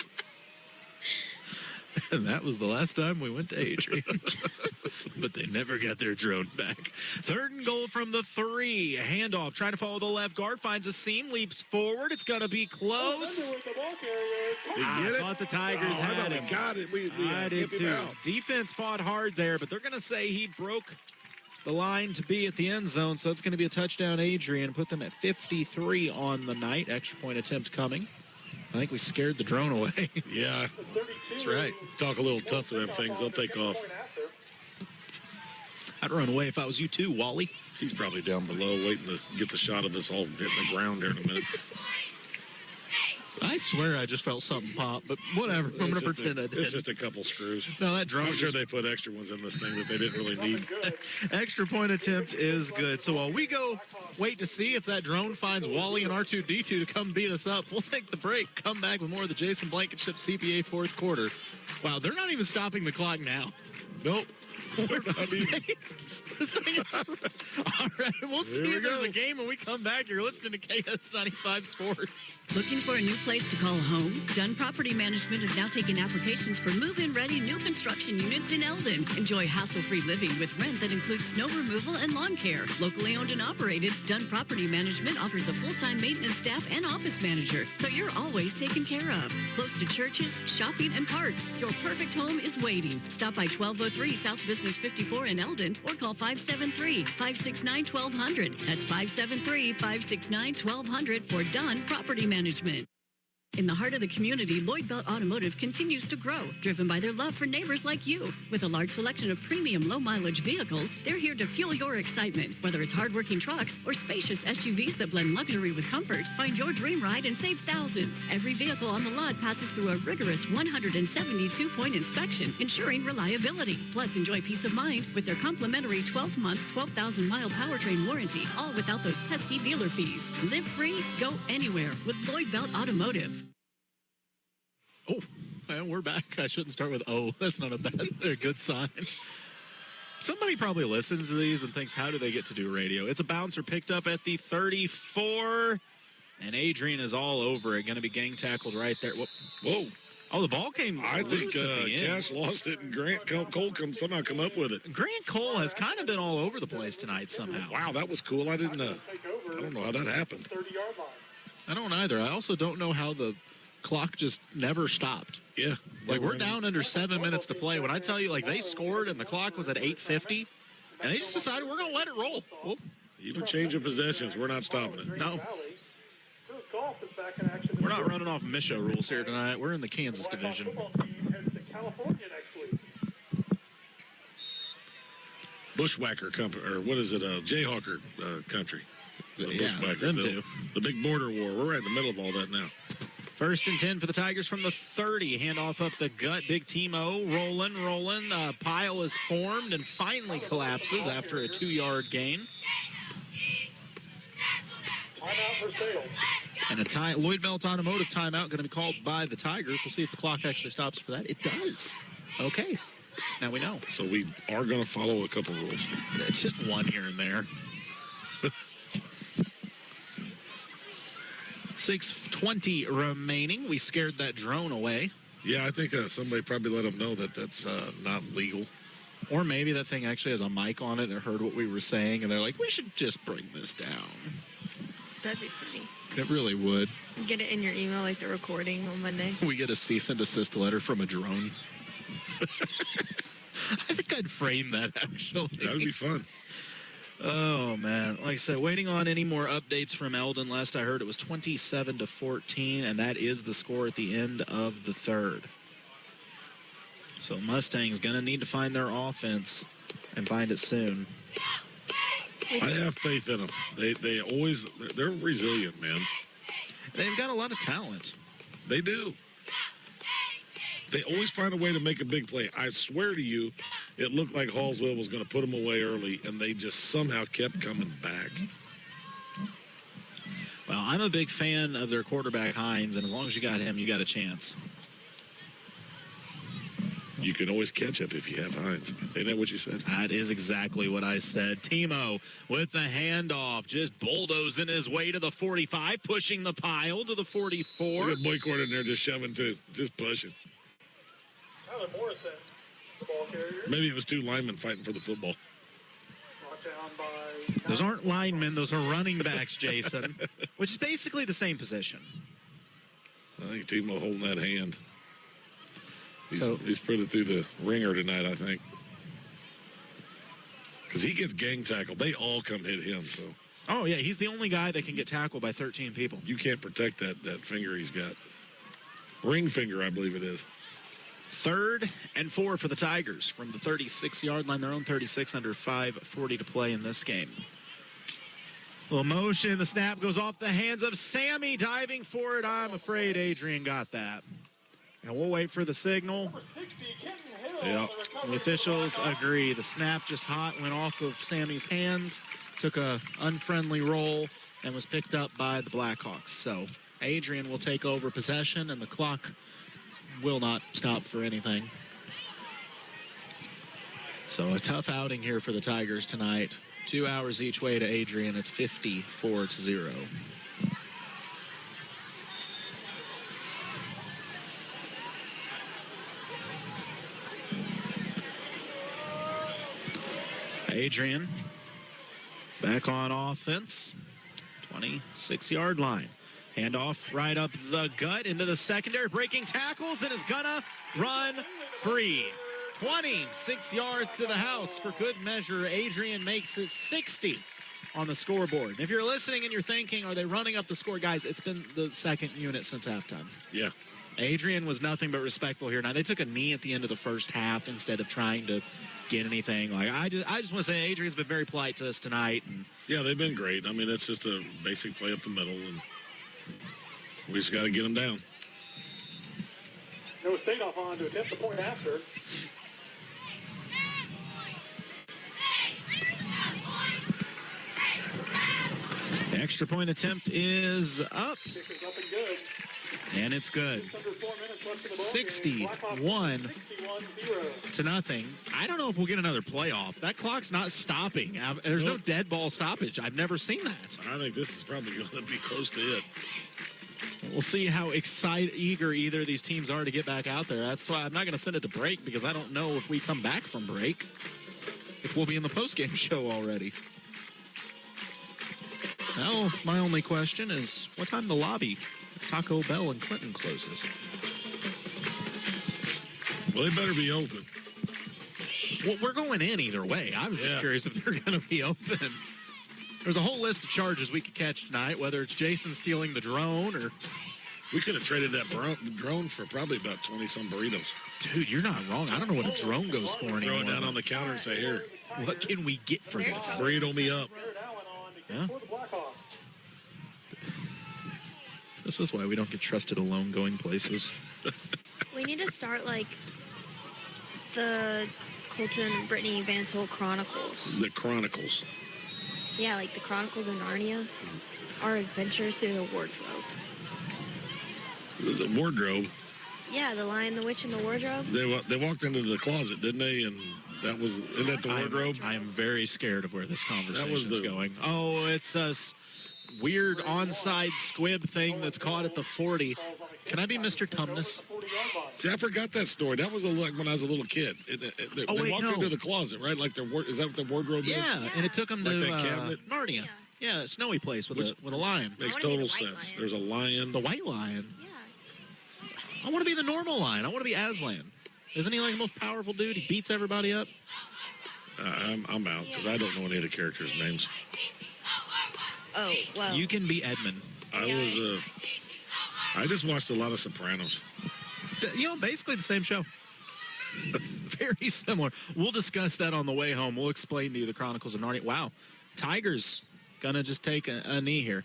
And that was the last time we went to Adrian. But they never got their drone back. Third and goal from the 3. Handoff, trying to follow the left guard, finds a seam, leaps forward. It's going to be close. I thought the Tigers had him. We got it. I did too. Defense fought hard there, but they're going to say he broke the line to be at the end zone, so it's going to be a touchdown, Adrian. Put them at 53 on the night. Extra point attempt coming. I think we scared the drone away. Yeah. That's right. Talk a little tough to them things. They'll take off. I'd run away if I was you too, Wally. He's probably down below waiting to get the shot of us all hitting the ground here in a minute. I swear I just felt something pop, but whatever. I'm going to pretend I did. It's just a couple screws. No, that drone. I'm sure they put extra ones in this thing that they didn't really need. Extra point attempt is good. So while we go wait to see if that drone finds Wally and R2-D2 to come beat us up, we'll take the break, come back with more of the Jason Blankenship CPA fourth quarter. Wow, they're not even stopping the clock now. Nope. We're not even. This thing is... All right, we'll see if there's a game when we come back. You're listening to KS95 Sports. Looking for a new place to call home? Dunn Property Management is now taking applications for move-in ready new construction units in Eldon. Enjoy hassle-free living with rent that includes snow removal and lawn care. Locally owned and operated, Dunn Property Management offers a full-time maintenance staff and office manager, so you're always taken care of. Close to churches, shopping, and parks, your perfect home is waiting. Stop by 1203 South Business 54 in Eldon or call 573-569-1200. That's 573-569-1200 for Dunn Property Management. In the heart of the community, Lloyd Belt Automotive continues to grow, driven by their love for neighbors like you. With a large selection of premium low-mileage vehicles, they're here to fuel your excitement. Whether it's hard-working trucks or spacious SUVs that blend luxury with comfort, find your dream ride and save thousands. Every vehicle on the lot passes through a rigorous 172-point inspection, ensuring reliability. Plus, enjoy peace of mind with their complimentary 12-month, 12,000-mile powertrain warranty, all without those pesky dealer fees. Live free, go anywhere with Lloyd Belt Automotive. Oh, and we're back. I shouldn't start with That's not a good sign. Somebody probably listens to these and thinks, how do they get to do radio? It's a bouncer picked up at the 34, and Adrian is all over it. Going to be gang tackled right there. Whoa. Oh, the ball came I think Cass lost it, and Grant Cole somehow come up with it. Grant Cole has kind of been all over the place tonight somehow. Wow, that was cool. I don't know how that happened. I don't either. I also don't know how the clock just never stopped. Yeah. Like, we're down under 7 minutes to play. When I tell you, like, they scored and the clock was at 8:50, and they just decided we're going to let it roll. Well, even change of possessions, we're not stopping it. No. We're not running off Misho rules here tonight. We're in the Kansas division. Bushwhacker company, or what is it? Jayhawker country. Them two. The big border war. We're right in the middle of all that now. 1st and 10 for the Tigers from the 30. Handoff up the gut. Big Timo rolling. Pile is formed and finally collapses after a 2-yard gain. And a Lloyd Belt Automotive timeout going to be called by the Tigers. We'll see if the clock actually stops for that. It does. Okay. Now we know. So we are going to follow a couple rules. It's just one here and there. 6:20 remaining. We scared that drone away. Yeah, I think somebody probably let them know that that's not legal. Or maybe that thing actually has a mic on it and heard what we were saying, and they're like, we should just bring this down. That'd be funny. It really would. Get it in your email like the recording on Monday. We get a cease and desist letter from a drone. I think I'd frame that, actually. That would be fun. Oh, man. Like I said, waiting on any more updates from Eldon. Last I heard, it was 27-14, and that is the score at the end of the third. So Mustang's going to need to find their offense and find it soon. I have faith in them. They're resilient, man. They've got a lot of talent. They do. They always find a way to make a big play. I swear to you, it looked like Hallsville was going to put them away early, and they just somehow kept coming back. Well, I'm a big fan of their quarterback, Hines, and as long as you got him, you got a chance. You can always catch up if you have Hines. Ain't that what you said? That is exactly what I said. Timo with the handoff, just bulldozing his way to the 45, pushing the pile to the 44. Look at Boycourt in there just shoving too, just pushing. Morrison, the ball carrier. Maybe it was two linemen fighting for the football. Those aren't linemen, those are running backs, Jason, which is basically the same position. I think Timo holding that hand. He's put it through the ringer tonight, I think. Because he gets gang tackled. They all come hit him. So. Oh, yeah, he's the only guy that can get tackled by 13 people. You can't protect that finger he's got. Ring finger, I believe it is. 3rd and 4 for the Tigers from the 36-yard line, their own 36, under 5:40 to play in this game. Little motion, the snap goes off the hands of Sammy, diving for it. I'm afraid Adrian got that. And we'll wait for the signal. Yeah. The officials agree. The snap just hot, went off of Sammy's hands, took a unfriendly roll, and was picked up by the Blackhawks. So Adrian will take over possession, and the clock will not stop for anything. So a tough outing here for the Tigers tonight. 2 hours each way to Adrian. It's 54-0. Adrian back on offense. 26-yard line. Handoff right up the gut into the secondary. Breaking tackles and is gonna run free. 26 yards to the house for good measure. Adrian makes it 60 on the scoreboard. And if you're listening and you're thinking, are they running up the score? Guys, it's been the second unit since halftime. Yeah. Adrian was nothing but respectful here. Now, they took a knee at the end of the first half instead of trying to get anything. Like I just want to say Adrian's been very polite to us tonight. And yeah, they've been great. I mean, it's just a basic play up the middle, and we just got to get them down. No Sadoff on to attempt the point after. The extra point attempt is up. Kick is up and good. And it's good. 61-0. I don't know if we'll get another playoff. That clock's not stopping. There's no dead ball stoppage. I've never seen that. I think this is probably going to be close to it. We'll see how eager either of these teams are to get back out there. That's why I'm not going to send it to break, because I don't know if we come back from break, if we'll be in the postgame show already. Now, my only question is, what time the lobby Taco Bell in Clinton closes? Well, they better be open. Well, we're going in either way. I was just curious if they're going to be open. There's a whole list of charges we could catch tonight, whether it's Jason stealing the drone or... We could have traded that drone for probably about 20-some burritos. Dude, you're not wrong. I don't know what a drone goes for anymore. Throw it down on the counter and say, here. What can we get for this? Burrito me up. Yeah. This is why we don't get trusted alone going places. We need to start, like, the Colton and Brittany Vance Holt Chronicles. The Chronicles. Yeah, like the Chronicles of Narnia. Our adventures through the wardrobe. The wardrobe? Yeah, the Lion, the Witch, and the Wardrobe. They walked into the closet, didn't they? And isn't that the wardrobe? I am very scared of where this conversation is going. Oh, it's a weird onside squib thing that's caught at the 40. Can I be Mr. Tumnus? See, I forgot that story. That was like when I was a little kid. They walked into the closet, right? Like is that what the wardrobe is? Yeah, and it took them like to that cabinet? Narnia. Yeah, a snowy place with a lion. Makes total sense. There's a lion. The white lion? Yeah. I want to be the normal lion. I want to be Aslan. Isn't he like the most powerful dude? He beats everybody up. I'm out because I don't know any of the characters' names. Oh, well. You can be Edmund. I just watched a lot of Sopranos. Basically the same show. Very similar. We'll discuss that on the way home. We'll explain to you the Chronicles of Narnia. Wow. Tigers gonna just take a knee here.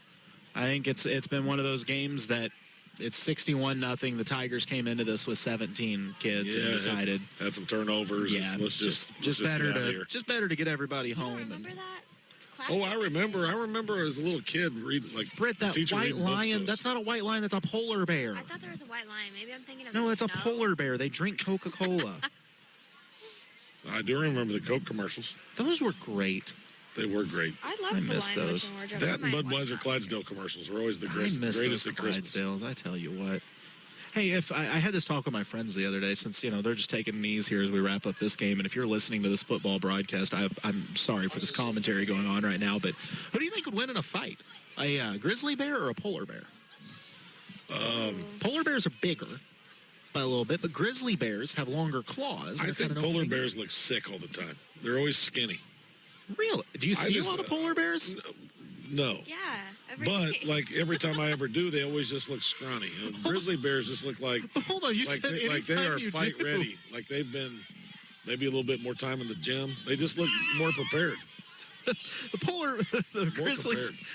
I think it's been one of those games that it's 61-0. The Tigers came into this with 17 kids and decided had some turnovers. Yeah, let's just better to get everybody home. Remember that? I remember as a little kid reading Britt, that white lion. That's not a white lion. That's a polar bear. I thought there was a white lion. Maybe I'm thinking of No, it's snow. a polar bear. They drink Coca-Cola. I do remember the Coke commercials. Those were great. They were great. I love the miss Lion, those. Witch, and Wardrobe. That and Budweiser Clydesdale commercials were always the greatest at Christmas. Clydesdales, I tell you what. Hey, if I had this talk with my friends the other day, since they're just taking knees here as we wrap up this game, and if you're listening to this football broadcast, I'm sorry for this commentary going on right now, but who do you think would win in a fight? A grizzly bear or a polar bear? Polar bears are bigger by a little bit, but grizzly bears have longer claws. I think polar bears look sick all the time. They're always skinny. Really? Do you see a lot of polar bears? No. Yeah. But like every time I ever do, they always just look scrawny. And grizzly bears just look like hold on, you like said they are anytime you fight do. ready. Like they've been maybe a little bit more time in the gym. They just look more prepared. The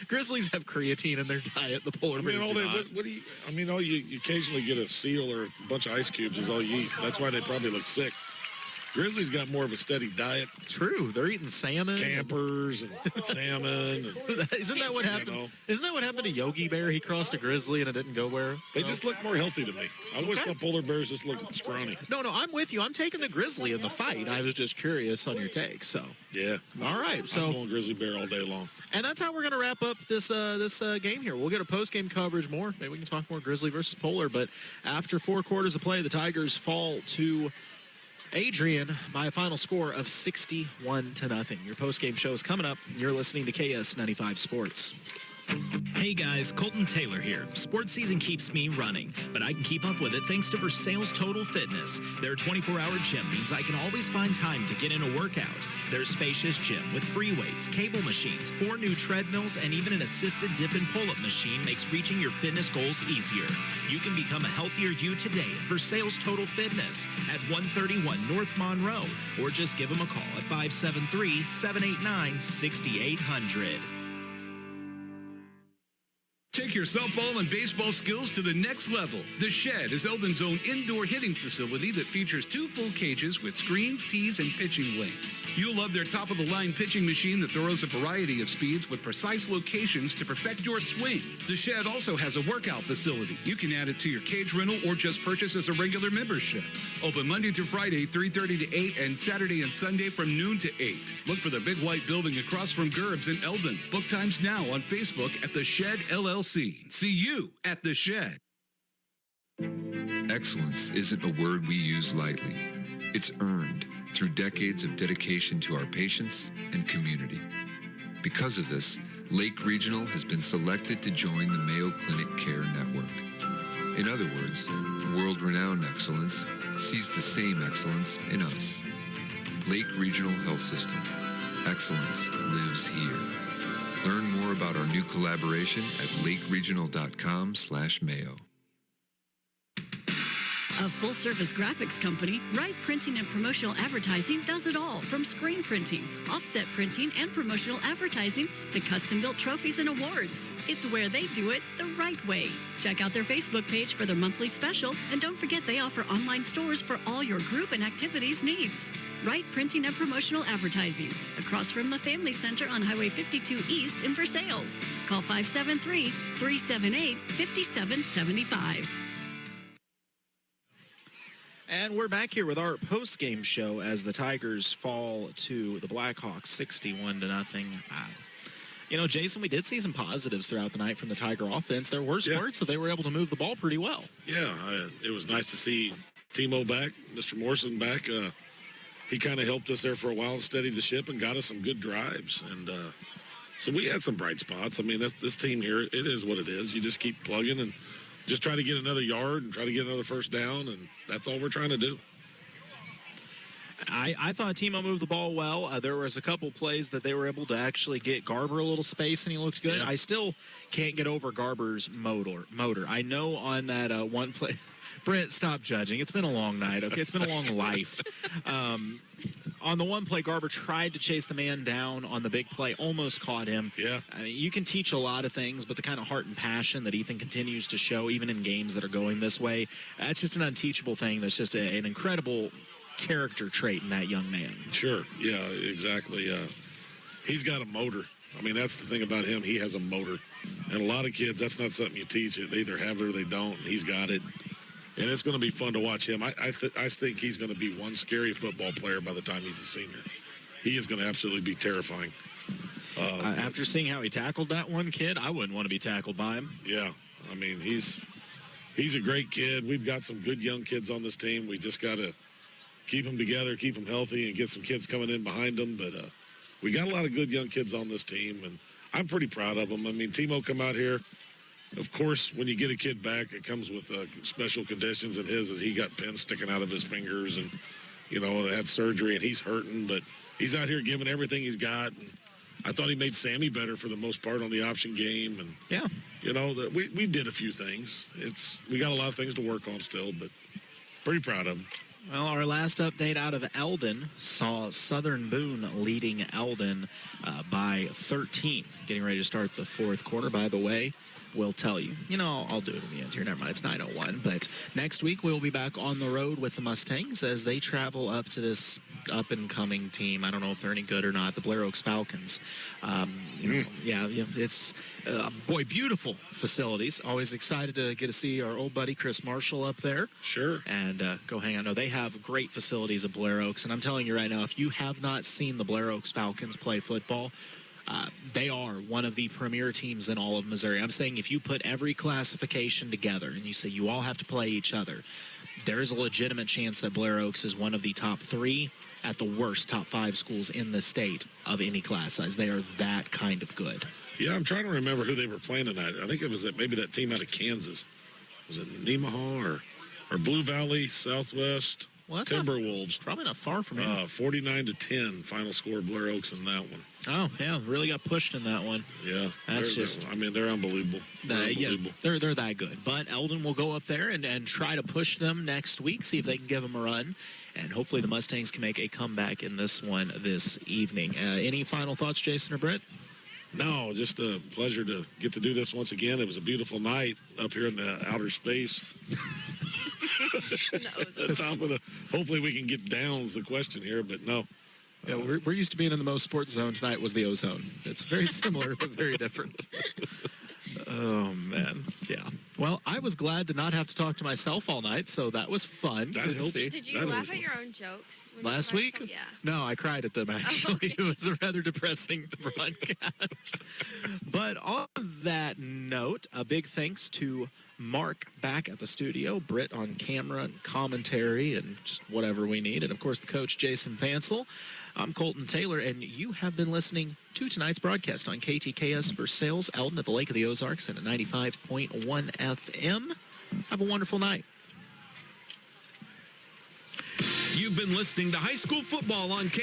Grizzlies have creatine in their diet. The polar bears do not. What do you? I mean, all you occasionally get a seal or a bunch of ice cubes is all you eat. That's why they probably look sick. Grizzlies got more of a steady diet. True, they're eating salmon, campers, and salmon. And, Isn't that what happened? Isn't that what happened to Yogi Bear? He crossed a grizzly and it didn't go where. They just look more healthy to me. I always thought polar bears just look scrawny. No, I'm with you. I'm taking the grizzly in the fight. I was just curious on your take. So yeah, all right. So I'm going grizzly bear all day long. And that's how we're going to wrap up this game here. We'll get a post-game coverage more. Maybe we can talk more Grizzly versus Polar. But after 4 quarters of play, the Tigers fall to Adrian by a final score of 61-0. Your post-game show is coming up. You're listening to KS95 Sports. Hey guys, Colton Taylor here. Sports season keeps me running, but I can keep up with it thanks to Versailles Total Fitness. Their 24-hour gym means I can always find time to get in a workout. Their spacious gym with free weights, cable machines, 4 new treadmills, and even an assisted dip and pull-up machine makes reaching your fitness goals easier. You can become a healthier you today at Versailles Total Fitness at 131 North Monroe, or just give them a call at 573-789-6800. Take your softball and baseball skills to the next level. The Shed is Eldon's own indoor hitting facility that features 2 full cages with screens, tees, and pitching lanes. You'll love their top-of-the-line pitching machine that throws a variety of speeds with precise locations to perfect your swing. The Shed also has a workout facility. You can add it to your cage rental or just purchase as a regular membership. Open Monday through Friday, 3:30 to 8, and Saturday and Sunday from noon to 8. Look for the big white building across from Gerb's in Eldon. Book times now on Facebook at The Shed LLC. See you at The Shed. Excellence isn't a word we use lightly. It's earned through decades of dedication to our patients and community. Because of this, Lake Regional has been selected to join the Mayo Clinic Care Network. In other words, world-renowned excellence sees the same excellence in us. Lake Regional Health System. Excellence lives here. Learn more about our new collaboration at lakeregional.com/Mayo. A full-service graphics company, Wright Printing and Promotional Advertising does it all, from screen printing, offset printing, and promotional advertising to custom-built trophies and awards. It's where they do it the right way. Check out their Facebook page for their monthly special, and don't forget they offer online stores for all your group and activities needs. Wright Printing and Promotional Advertising, across from the Family Center on Highway 52 East in Versailles. Call 573-378-5775. And we're back here with our post-game show as the Tigers fall to the Blackhawks 61-0. You know, Jason, we did see some positives throughout the night from the Tiger offense. There were spurts that they were able to move the ball pretty well. Yeah, it was nice to see Timo back, Mr. Morrison back. He kind of helped us there for a while and steadied the ship and got us some good drives. And so we had some bright spots. I mean, this team here, it is what it is. You just keep plugging and just try to get another yard and try to get another first down, and that's all we're trying to do. I thought Timo moved the ball well. There was a couple plays that they were able to actually get Garber a little space, and he looked good. Yeah. I still can't get over Garber's motor. I know on that one play – Brent, stop judging. It's been a long night, okay? It's been a long life. On the one play, Garber tried to chase the man down on the big play, almost caught him. Yeah. I mean, you can teach a lot of things, but the kind of heart and passion that Ethan continues to show, even in games that are going this way, that's just an unteachable thing. That's just an incredible character trait in that young man. Sure. Yeah, exactly. He's got a motor. I mean, that's the thing about him. He has a motor. And a lot of kids, that's not something you teach. They either have it or they don't. He's got it. And it's going to be fun to watch him. I think he's going to be one scary football player by the time he's a senior. He is going to absolutely be terrifying. After seeing how he tackled that one kid, I wouldn't want to be tackled by him. Yeah. I mean, he's a great kid. We've got some good young kids on this team. We just got to keep them together, keep them healthy, and get some kids coming in behind them. But we got a lot of good young kids on this team, and I'm pretty proud of them. I mean, Timo come out here. Of course, when you get a kid back, it comes with special conditions, and his is he got pins sticking out of his fingers and, had surgery, and he's hurting, but he's out here giving everything he's got. And I thought he made Sammy better for the most part on the option game. And, yeah, we did a few things. We got a lot of things to work on still, but pretty proud of him. Well, our last update out of Eldon saw Southern Boone leading Eldon by 13, getting ready to start the fourth quarter. By the way, we'll tell you. I'll do it in the end here. Never mind, it's 9:01. But next week, we'll be back on the road with the Mustangs as they travel up to this up-and-coming team. I don't know if they're any good or not, the Blair Oaks Falcons. It's, beautiful facilities. Always excited to get to see our old buddy Chris Marshall up there. Sure. And go hang out. No, they have great facilities at Blair Oaks. And I'm telling you right now, if you have not seen the Blair Oaks Falcons play football, they are one of the premier teams in all of Missouri. I'm saying if you put every classification together and you say you all have to play each other, there is a legitimate chance that Blair Oaks is one of the top 3, at the worst, top 5 schools in the state of any class size. They are that kind of good. Yeah, I'm trying to remember who they were playing tonight. I think it was maybe that team out of Kansas. Was it Nemaha or Blue Valley, Southwest? Well, that's Timberwolves. Probably not far from here. 49-10, final score, Blair Oaks in that one. Oh, yeah, really got pushed in that one. Yeah. That's they're unbelievable. They're that good. But Eldon will go up there and try to push them next week, see if they can give them a run. And hopefully the Mustangs can make a comeback in this one this evening. Any final thoughts, Jason or Britt? No, just a pleasure to get to do this once again. It was a beautiful night up here in the outer space. The top of hopefully we can get down is the question here, but no. Yeah, we're used to being in the MoSportsZone. Tonight was the Ozone. It's very similar, but very different. Oh, man. Yeah. Well, I was glad to not have to talk to myself all night, so that was fun. Did you laugh at your own jokes? Last week? Yeah. No, I cried at them, actually. Okay. It was a rather depressing broadcast. But on that note, a big thanks to Mark back at the studio, Britt on camera and commentary and just whatever we need, and, of course, the coach, Jason Fansel. I'm Colton Taylor, and you have been listening to tonight's broadcast on KTKS Versailles, Eldon at the Lake of the Ozarks and at 95.1 FM. Have a wonderful night. You've been listening to high school football on KS.